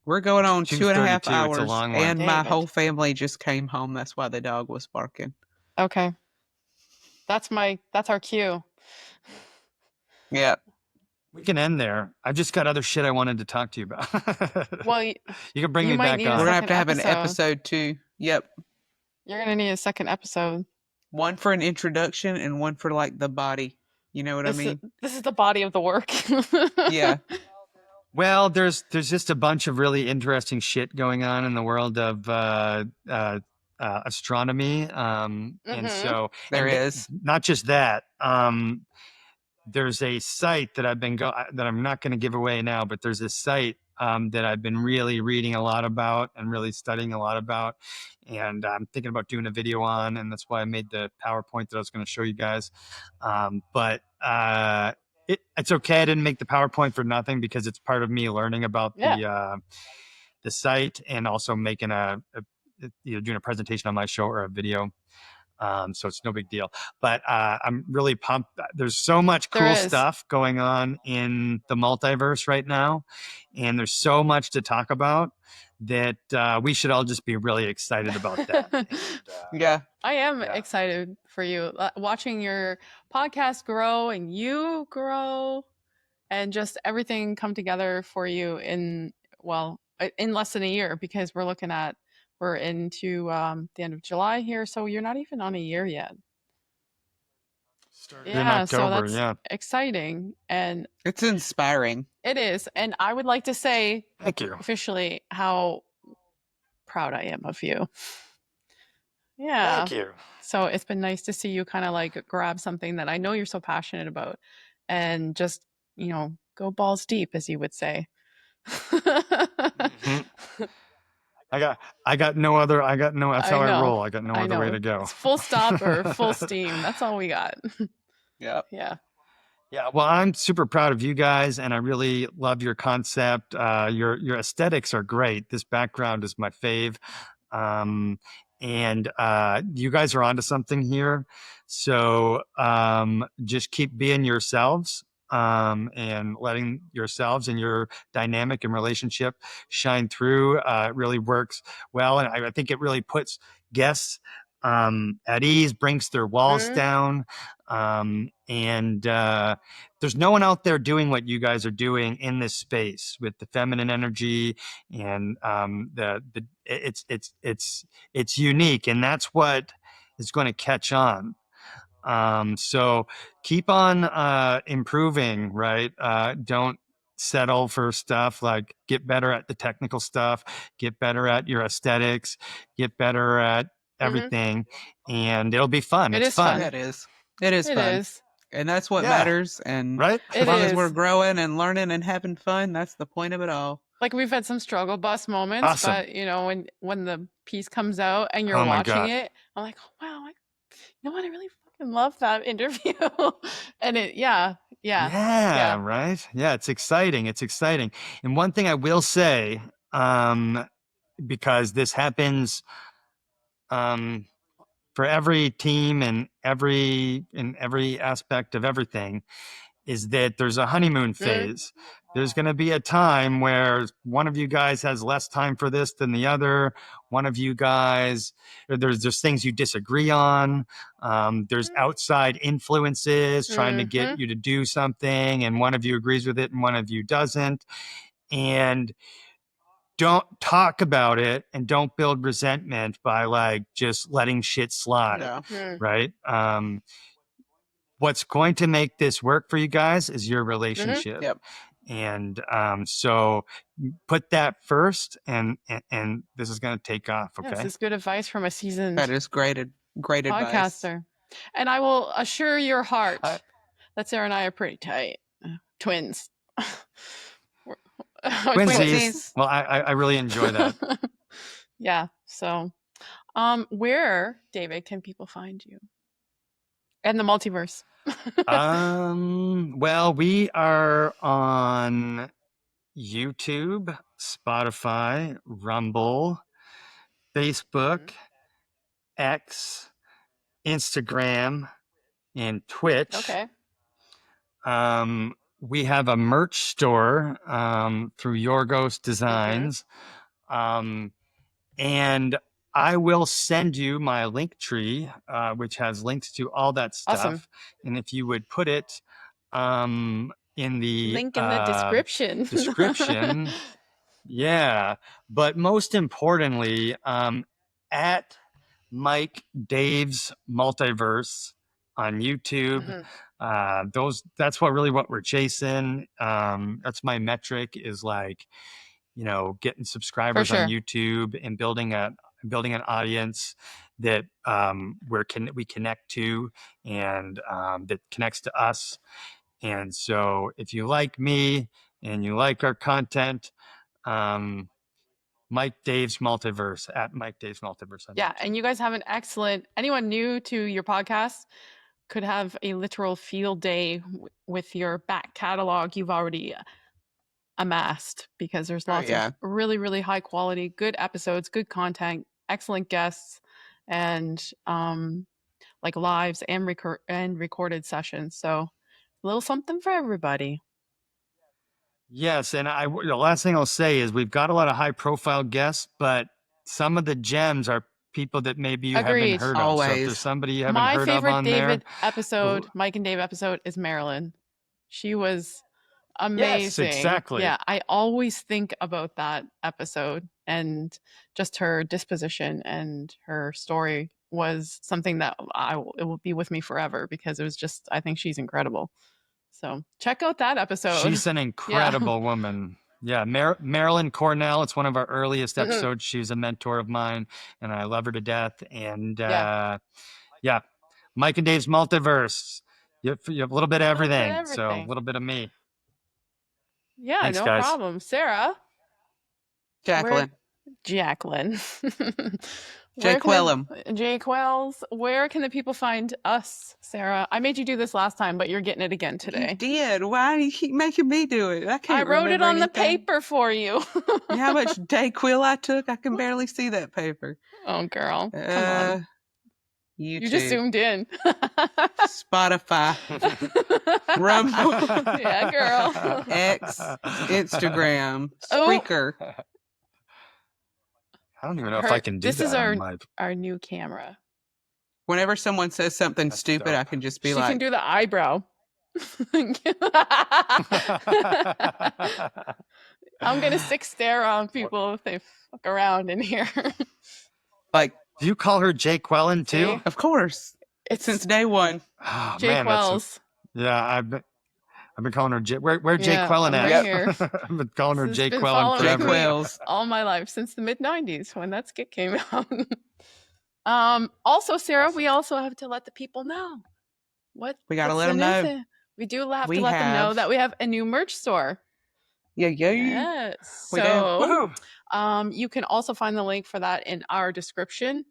S1: We're going on 2.5 hours,
S3: it's a long one.
S1: and my whole family just came home. That's why the dog was barking.
S2: Okay. That's our cue.
S1: Yeah.
S3: We can end there. I've just got other shit I wanted to talk to you about.
S2: Well,
S3: you can bring me back on.
S1: We're going to have an episode 2. Yep.
S2: You're going to need a second episode.
S1: One for an introduction and one for like the body. You know what I mean?
S2: This is the body of the work.
S1: Yeah.
S3: Well, there's just a bunch of really interesting shit going on in the world of astronomy, and so
S1: There
S3: and
S1: is.
S3: not just that. There's a site that that I'm not going to give away now, but there's a site that I've been really reading a lot about and really studying a lot about, and I'm thinking about doing a video on, and that's why I made the PowerPoint that I was going to show you guys. But it's okay. I didn't make the PowerPoint for nothing because it's part of me learning about the site and also making doing a presentation on my show or a video. So it's no big deal, but I'm really pumped. There's so much cool stuff going on in the multiverse right now, and there's so much to talk about that we should all just be really excited about that. And,
S1: Yeah.
S2: I am excited for you. Watching your podcast grow and you grow and just everything come together for you in less than a year, because we're into the end of July here, so you're not even on a year yet.
S3: in October,
S2: so that's exciting, and
S1: It's inspiring.
S2: it is. And I would like to say,
S3: thank you
S2: officially, how proud I am of you. Yeah.
S3: Thank you.
S2: So it's been nice to see you kind of like grab something that I know you're so passionate about and just, go balls deep, as you would say.
S3: I got no other. That's how I roll. I got no other way to go.
S2: It's full stop or full steam. That's all we got.
S1: Yeah.
S2: Yeah.
S3: Yeah, well, I'm super proud of you guys, and I really love your concept. Your aesthetics are great. This background is my fave, and you guys are onto something here. So just keep being yourselves, and letting yourselves and your dynamic and relationship shine through. It really works well, and I think it really puts guests at ease, brings their walls down. And there's no one out there doing what you guys are doing in this space with the feminine energy, and it's unique, and that's what is going to catch on. So keep on improving, right? Don't settle for stuff. Like, get better at the technical stuff, get better at your aesthetics, get better at everything, and it'll be fun. It's fun.
S1: It is. It is fun. And that's what matters. And
S3: right?
S1: as long as we're growing and learning and having fun, that's the point of it all.
S2: Like, we've had some struggle bus moments, but when the piece comes out and you're watching it, I'm like, oh, wow, you know what? I really fucking love that interview. And right?
S3: Yeah, it's exciting. And one thing I will say, because this happens for every team and every aspect of everything, is that there's a honeymoon phase. There's going to be a time where one of you guys has less time for this than the other. One of you guys, there's things you disagree on. There's outside influences trying to get you to do something, and one of you agrees with it and one of you doesn't. And don't talk about it, and don't build resentment by like just letting shit slide. Right? What's going to make this work for you guys is your relationship. And so put that first, and this is going to take off. Okay.
S2: This is good advice from a seasoned
S1: That is great
S2: podcaster. Advice. And I will assure your heart that Sarah and I are pretty tight. Twins.
S3: Twinsies. Well, I really enjoy that.
S2: Yeah. So where, David, can people find you? And the multiverse.
S3: Well, we are on YouTube, Spotify, Rumble, Facebook, X, Instagram, and Twitch.
S2: Okay.
S3: We have a merch store through Yorgos Designs. And I will send you my link tree, which has links to all that stuff.
S2: Awesome.
S3: And if you would put it in the
S2: link in the
S3: description. Yeah. But most importantly, at Mike Dave's Multiverse on YouTube, That's what we're chasing. That's my metric, is like, getting
S2: For
S3: subscribers on
S2: sure.
S3: YouTube and building an audience that we connect to, and that connects to us. And so if you like me and you like our content, Mike Dave's Multiverse, at Mike Dave's Multiverse on
S2: Yeah,
S3: YouTube.
S2: and you guys have an excellent. Anyone new to your podcast could have a literal field day with your back catalog you've already amassed, because there's
S1: Oh,
S2: lots
S1: yeah.
S2: of really, really high quality, good episodes, good content, excellent guests, and like lives and recorded sessions. So a little something for everybody.
S3: Yes, and the last thing I'll say is we've got a lot of high profile guests, but some of the gems are people that maybe you haven't
S2: Agreed.
S3: heard of. So if
S1: Always.
S3: there's somebody you haven't
S2: My
S3: heard of
S2: favorite
S3: on
S2: David
S3: there,
S2: episode, Mike and Dave episode, is Marilyn. She was amazing.
S3: exactly.
S2: Yeah, I always think about that episode, and just her disposition and her story was something that it will be with me forever, because it was just, I think she's incredible. So check out that episode.
S3: She's an incredible woman. Yeah, Marilyn Cornell. It's one of our earliest episodes. She's a mentor of mine, and I love her to death. And
S2: Yeah.
S3: Mike and Dave's Multiverse. You have a little bit of everything. So a
S2: everything.
S3: little bit of me.
S2: Yeah,
S3: Thanks,
S2: no
S3: guys.
S2: problem. Sarah.
S1: Jacqueline.
S2: Jacqueline.
S1: Jacqueline.
S2: Jacquells. Where can the people find us, Sarah? I made you do this last time, but you're getting it again
S1: You
S2: today.
S1: did. Why do you keep making me do it? I
S2: I
S1: can't
S2: wrote it
S1: remember
S2: on the
S1: anything.
S2: paper for you.
S1: You know how much Dayquil I took? I can barely see that paper.
S2: Oh, girl. Come on.
S1: YouTube.
S2: You just zoomed in.
S1: Spotify. Rumble.
S2: Yeah, girl.
S1: X. Instagram.
S2: Oh.
S1: Spreaker.
S3: I don't even know if I can do
S2: this
S3: that.
S2: This is
S3: on
S2: our new camera.
S1: Whenever someone says something
S3: That's
S1: stupid,
S3: dope.
S1: I can just be
S2: She
S1: like,
S2: can do the eyebrow. I'm going to stick stare on people if they fuck around in here.
S1: like,
S3: Do you call her Jacqueline too?
S2: See?
S1: of course.
S2: It's
S1: Since day one.
S3: Oh,
S2: Jake
S3: man,
S2: Wells.
S3: yeah, I've been calling her where Jake
S2: Yeah,
S3: Quellen
S2: I'm
S3: at?
S2: right here.
S3: I've been calling her
S2: This has
S3: Jake
S2: been
S3: Quellen
S2: following
S1: Jake
S3: forever.
S2: me
S1: Wells.
S2: all my life, since the mid-90s when that skit came out. Also, Sarah, we also have to let the people know.
S1: We gotta
S2: what's
S1: let 'em
S2: the new
S1: know.
S2: thing. We do have
S1: We
S2: to let them know
S1: have-
S2: that we have a new merch store.
S1: Yeah.
S2: Yes.
S1: We do.
S2: So
S3: Woohoo!
S2: you can also find the link for that in our description.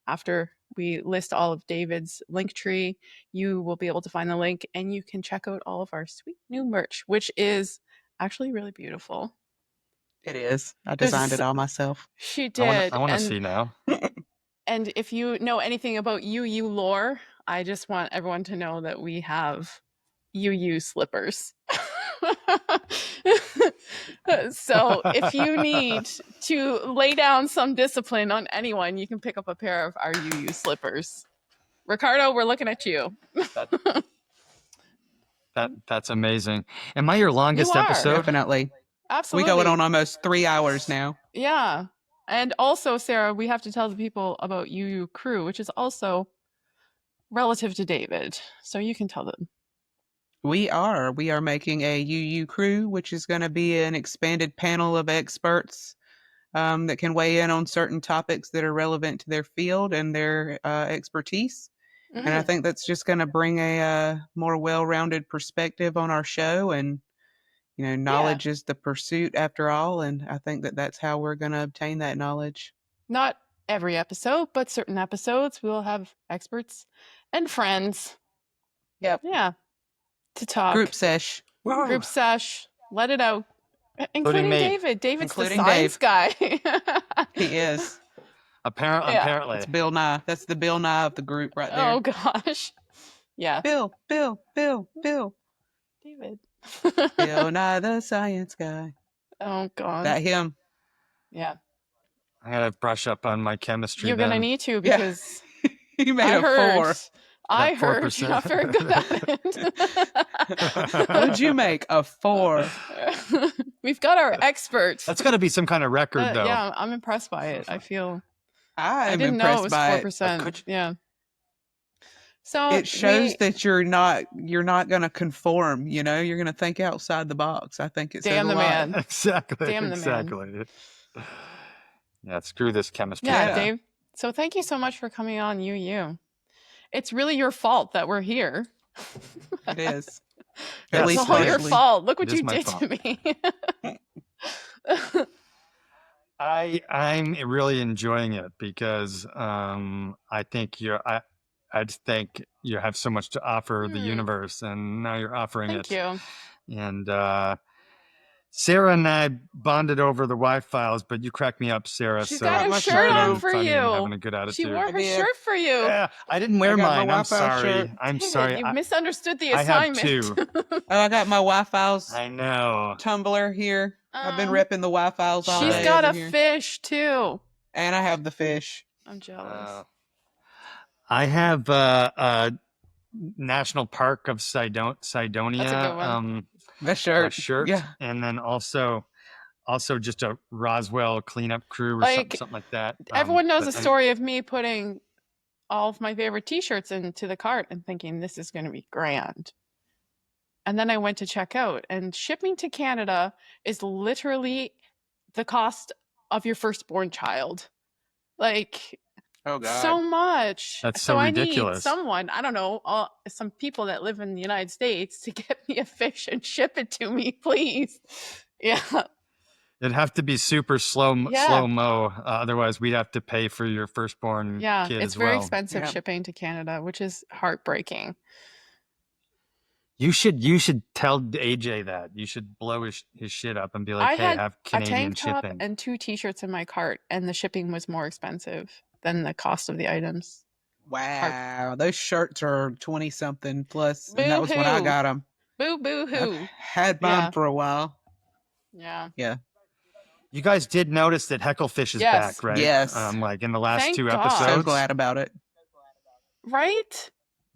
S2: After we list all of David's link tree, you will be able to find the link, and you can check out all of our sweet new merch, which is actually really beautiful.
S1: It is. I designed it all myself.
S2: She did.
S3: I want to see now.
S2: And if you know anything about UU lore, I just want everyone to know that we have UU slippers. So if you need to lay down some discipline on anyone, you can pick up a pair of our UU slippers. Ricardo, we're looking at you.
S3: That's amazing. Am I your longest
S2: You are.
S3: episode?
S1: Definitely.
S2: Absolutely.
S1: We going on almost 3 hours now.
S2: Yeah. And also, Sarah, we have to tell the people about UU Crew, which is also relative to David. So you can tell them.
S1: We are making a UU crew, which is going to be an expanded panel of experts that can weigh in on certain topics that are relevant to their field and their expertise.
S2: Mm-hmm.
S1: And I think that's just going to bring a more well-rounded perspective on our show. And, knowledge is the pursuit after all. And I think that that's how we're going to obtain that knowledge.
S2: Not every episode, but certain episodes, we'll have experts and friends.
S1: Yep.
S2: Yeah. To talk.
S1: Group sesh.
S2: Group sesh. Let it out. Including
S3: me.
S2: David. David's
S1: Including
S2: the science guy.
S1: He is.
S3: Apparently.
S1: It's Bill Nye. That's the Bill Nye of the group right there.
S2: Oh, gosh. Yeah.
S1: Bill.
S2: David.
S1: Bill Nye, the science guy.
S2: Oh, God.
S1: That him.
S2: Yeah.
S3: I gotta brush up on my chemistry.
S2: You're going to
S3: then.
S2: need to, because
S1: He made
S2: I
S1: a
S2: heard.
S1: 4.
S2: I
S3: That
S2: heard
S3: 4%.
S2: you're not very good at it.
S1: What'd you make? A 4.
S2: We've got our experts.
S3: That's got to be some kind of record, though.
S2: Yeah, I'm impressed by it. I feel.
S1: I am
S2: didn't know it
S1: impressed
S2: was
S1: by
S2: 4%.
S3: Could
S2: Yeah. So
S1: it shows that you're not going to conform. You're going to think outside the box. I think it says
S2: damn
S1: a
S2: the
S1: lot.
S2: man.
S3: Exactly.
S2: Damn the man.
S3: Exactly. Yeah, screw this chemistry.
S2: Yeah,
S1: Yeah.
S2: Dave. So thank you so much for coming on You. It's really your fault that we're here.
S1: It is.
S3: Yes,
S1: At
S2: It's
S1: least
S2: all your
S1: partially.
S2: fault. Look what
S3: It is
S2: you
S3: my
S2: did
S3: fault.
S2: to me.
S3: I'm really enjoying it because I think I just think you have so much to offer the universe, and now you're offering
S2: Thank
S3: it.
S2: you.
S3: And Sarah and I bonded over the Wi files, but you cracked me up, Sarah.
S2: She's
S3: so
S2: got
S1: Got
S2: her
S1: my
S2: shirt
S1: shirt
S2: on
S1: on.
S2: for
S3: funny and having
S2: you.
S3: a good attitude.
S2: She wore
S1: I
S2: her
S1: did.
S2: shirt for you.
S3: Yeah, I didn't wear
S1: I got my
S3: mine. I'm
S1: Wi-Fi
S3: sorry.
S1: shirt.
S3: I'm
S2: David,
S3: sorry.
S2: you misunderstood the
S3: I have
S2: assignment.
S3: two.
S1: Oh, I got my Wi-Fi's
S3: I know.
S1: Tumblr here. I've been
S2: Um,
S1: repping the Wi-Fi's all
S2: She's
S1: day
S2: got
S1: over
S2: a
S1: here.
S2: fish too.
S1: And I have the fish.
S2: I'm jealous.
S3: I have National Park of Sidonia.
S2: That's a good one.
S1: The shirt.
S3: Shirt,
S1: Yeah.
S3: and then also just a Roswell cleanup crew or
S2: Like,
S3: something like that.
S2: Everyone knows
S3: but
S2: the story of me putting all of my favorite t-shirts into the cart and thinking this is going to be grand. And then I went to check out, and shipping to Canada is literally the cost of your firstborn child. Like,
S1: Oh God.
S2: so much.
S3: That's so
S2: I
S3: ridiculous.
S2: need someone, I don't know, some people that live in the United States to get me a fish and ship it to me, please. Yeah.
S3: It'd have to be super slow mo. Otherwise, we'd have to pay for your firstborn
S2: Yeah,
S3: kid
S2: it's
S3: as well.
S2: very expensive
S1: Yeah.
S2: shipping to Canada, which is heartbreaking.
S3: You should tell AJ that. You should blow his shit up and be like,
S2: I
S3: hey,
S2: had
S3: have
S2: a
S3: Canadian
S2: tank top
S3: shipping.
S2: and 2 t-shirts in my cart, and the shipping was more expensive than the cost of the items.
S1: Wow. Those shirts are 20 something plus. And that was when I
S2: Boo-hoo.
S1: got them.
S2: Boo boo hoo.
S1: I've had mine
S2: Yeah.
S1: for a while.
S2: Yeah.
S1: Yeah.
S3: You guys did notice that Hecklefish is
S2: Yes.
S3: back, right?
S1: Yes.
S3: Like in the last
S2: Thank
S3: 2
S2: God.
S3: episodes.
S1: So glad about it.
S2: Right?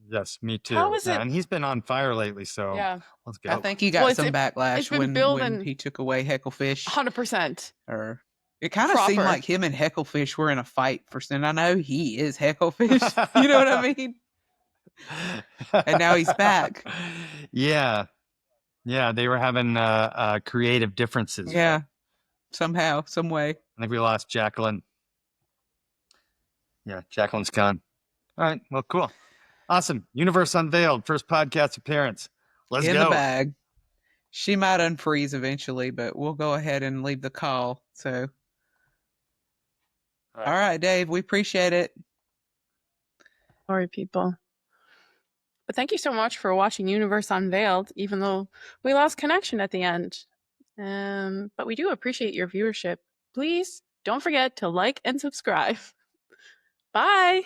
S3: Yes, me too.
S2: How is it-
S3: And he's been on fire lately, so
S2: Yeah.
S3: let's go.
S1: I think he
S2: Well,
S1: got
S2: it's
S1: some
S2: been
S1: backlash when
S2: building-
S1: he took away Hecklefish.
S2: 100%.
S1: Or it kind of seemed
S2: Proper.
S1: like him and Hecklefish were in a fight for and I know he is Hecklefish. You know what I mean? And now he's back.
S3: Yeah. Yeah, they were having creative differences.
S1: Yeah. Somehow, some way.
S3: I think we lost Jacqueline. Yeah, Jacqueline's gone. All right, well, cool. Awesome. Universe Unveiled, first podcast appearance. Let's
S1: In
S3: go.
S1: the bag. She might unfreeze eventually, but we'll go ahead and leave the call. So, all right, Dave, we appreciate it.
S2: Sorry, people. But thank you so much for watching Universe Unveiled, even though we lost connection at the end. But we do appreciate your viewership. Please don't forget to like and subscribe. Bye.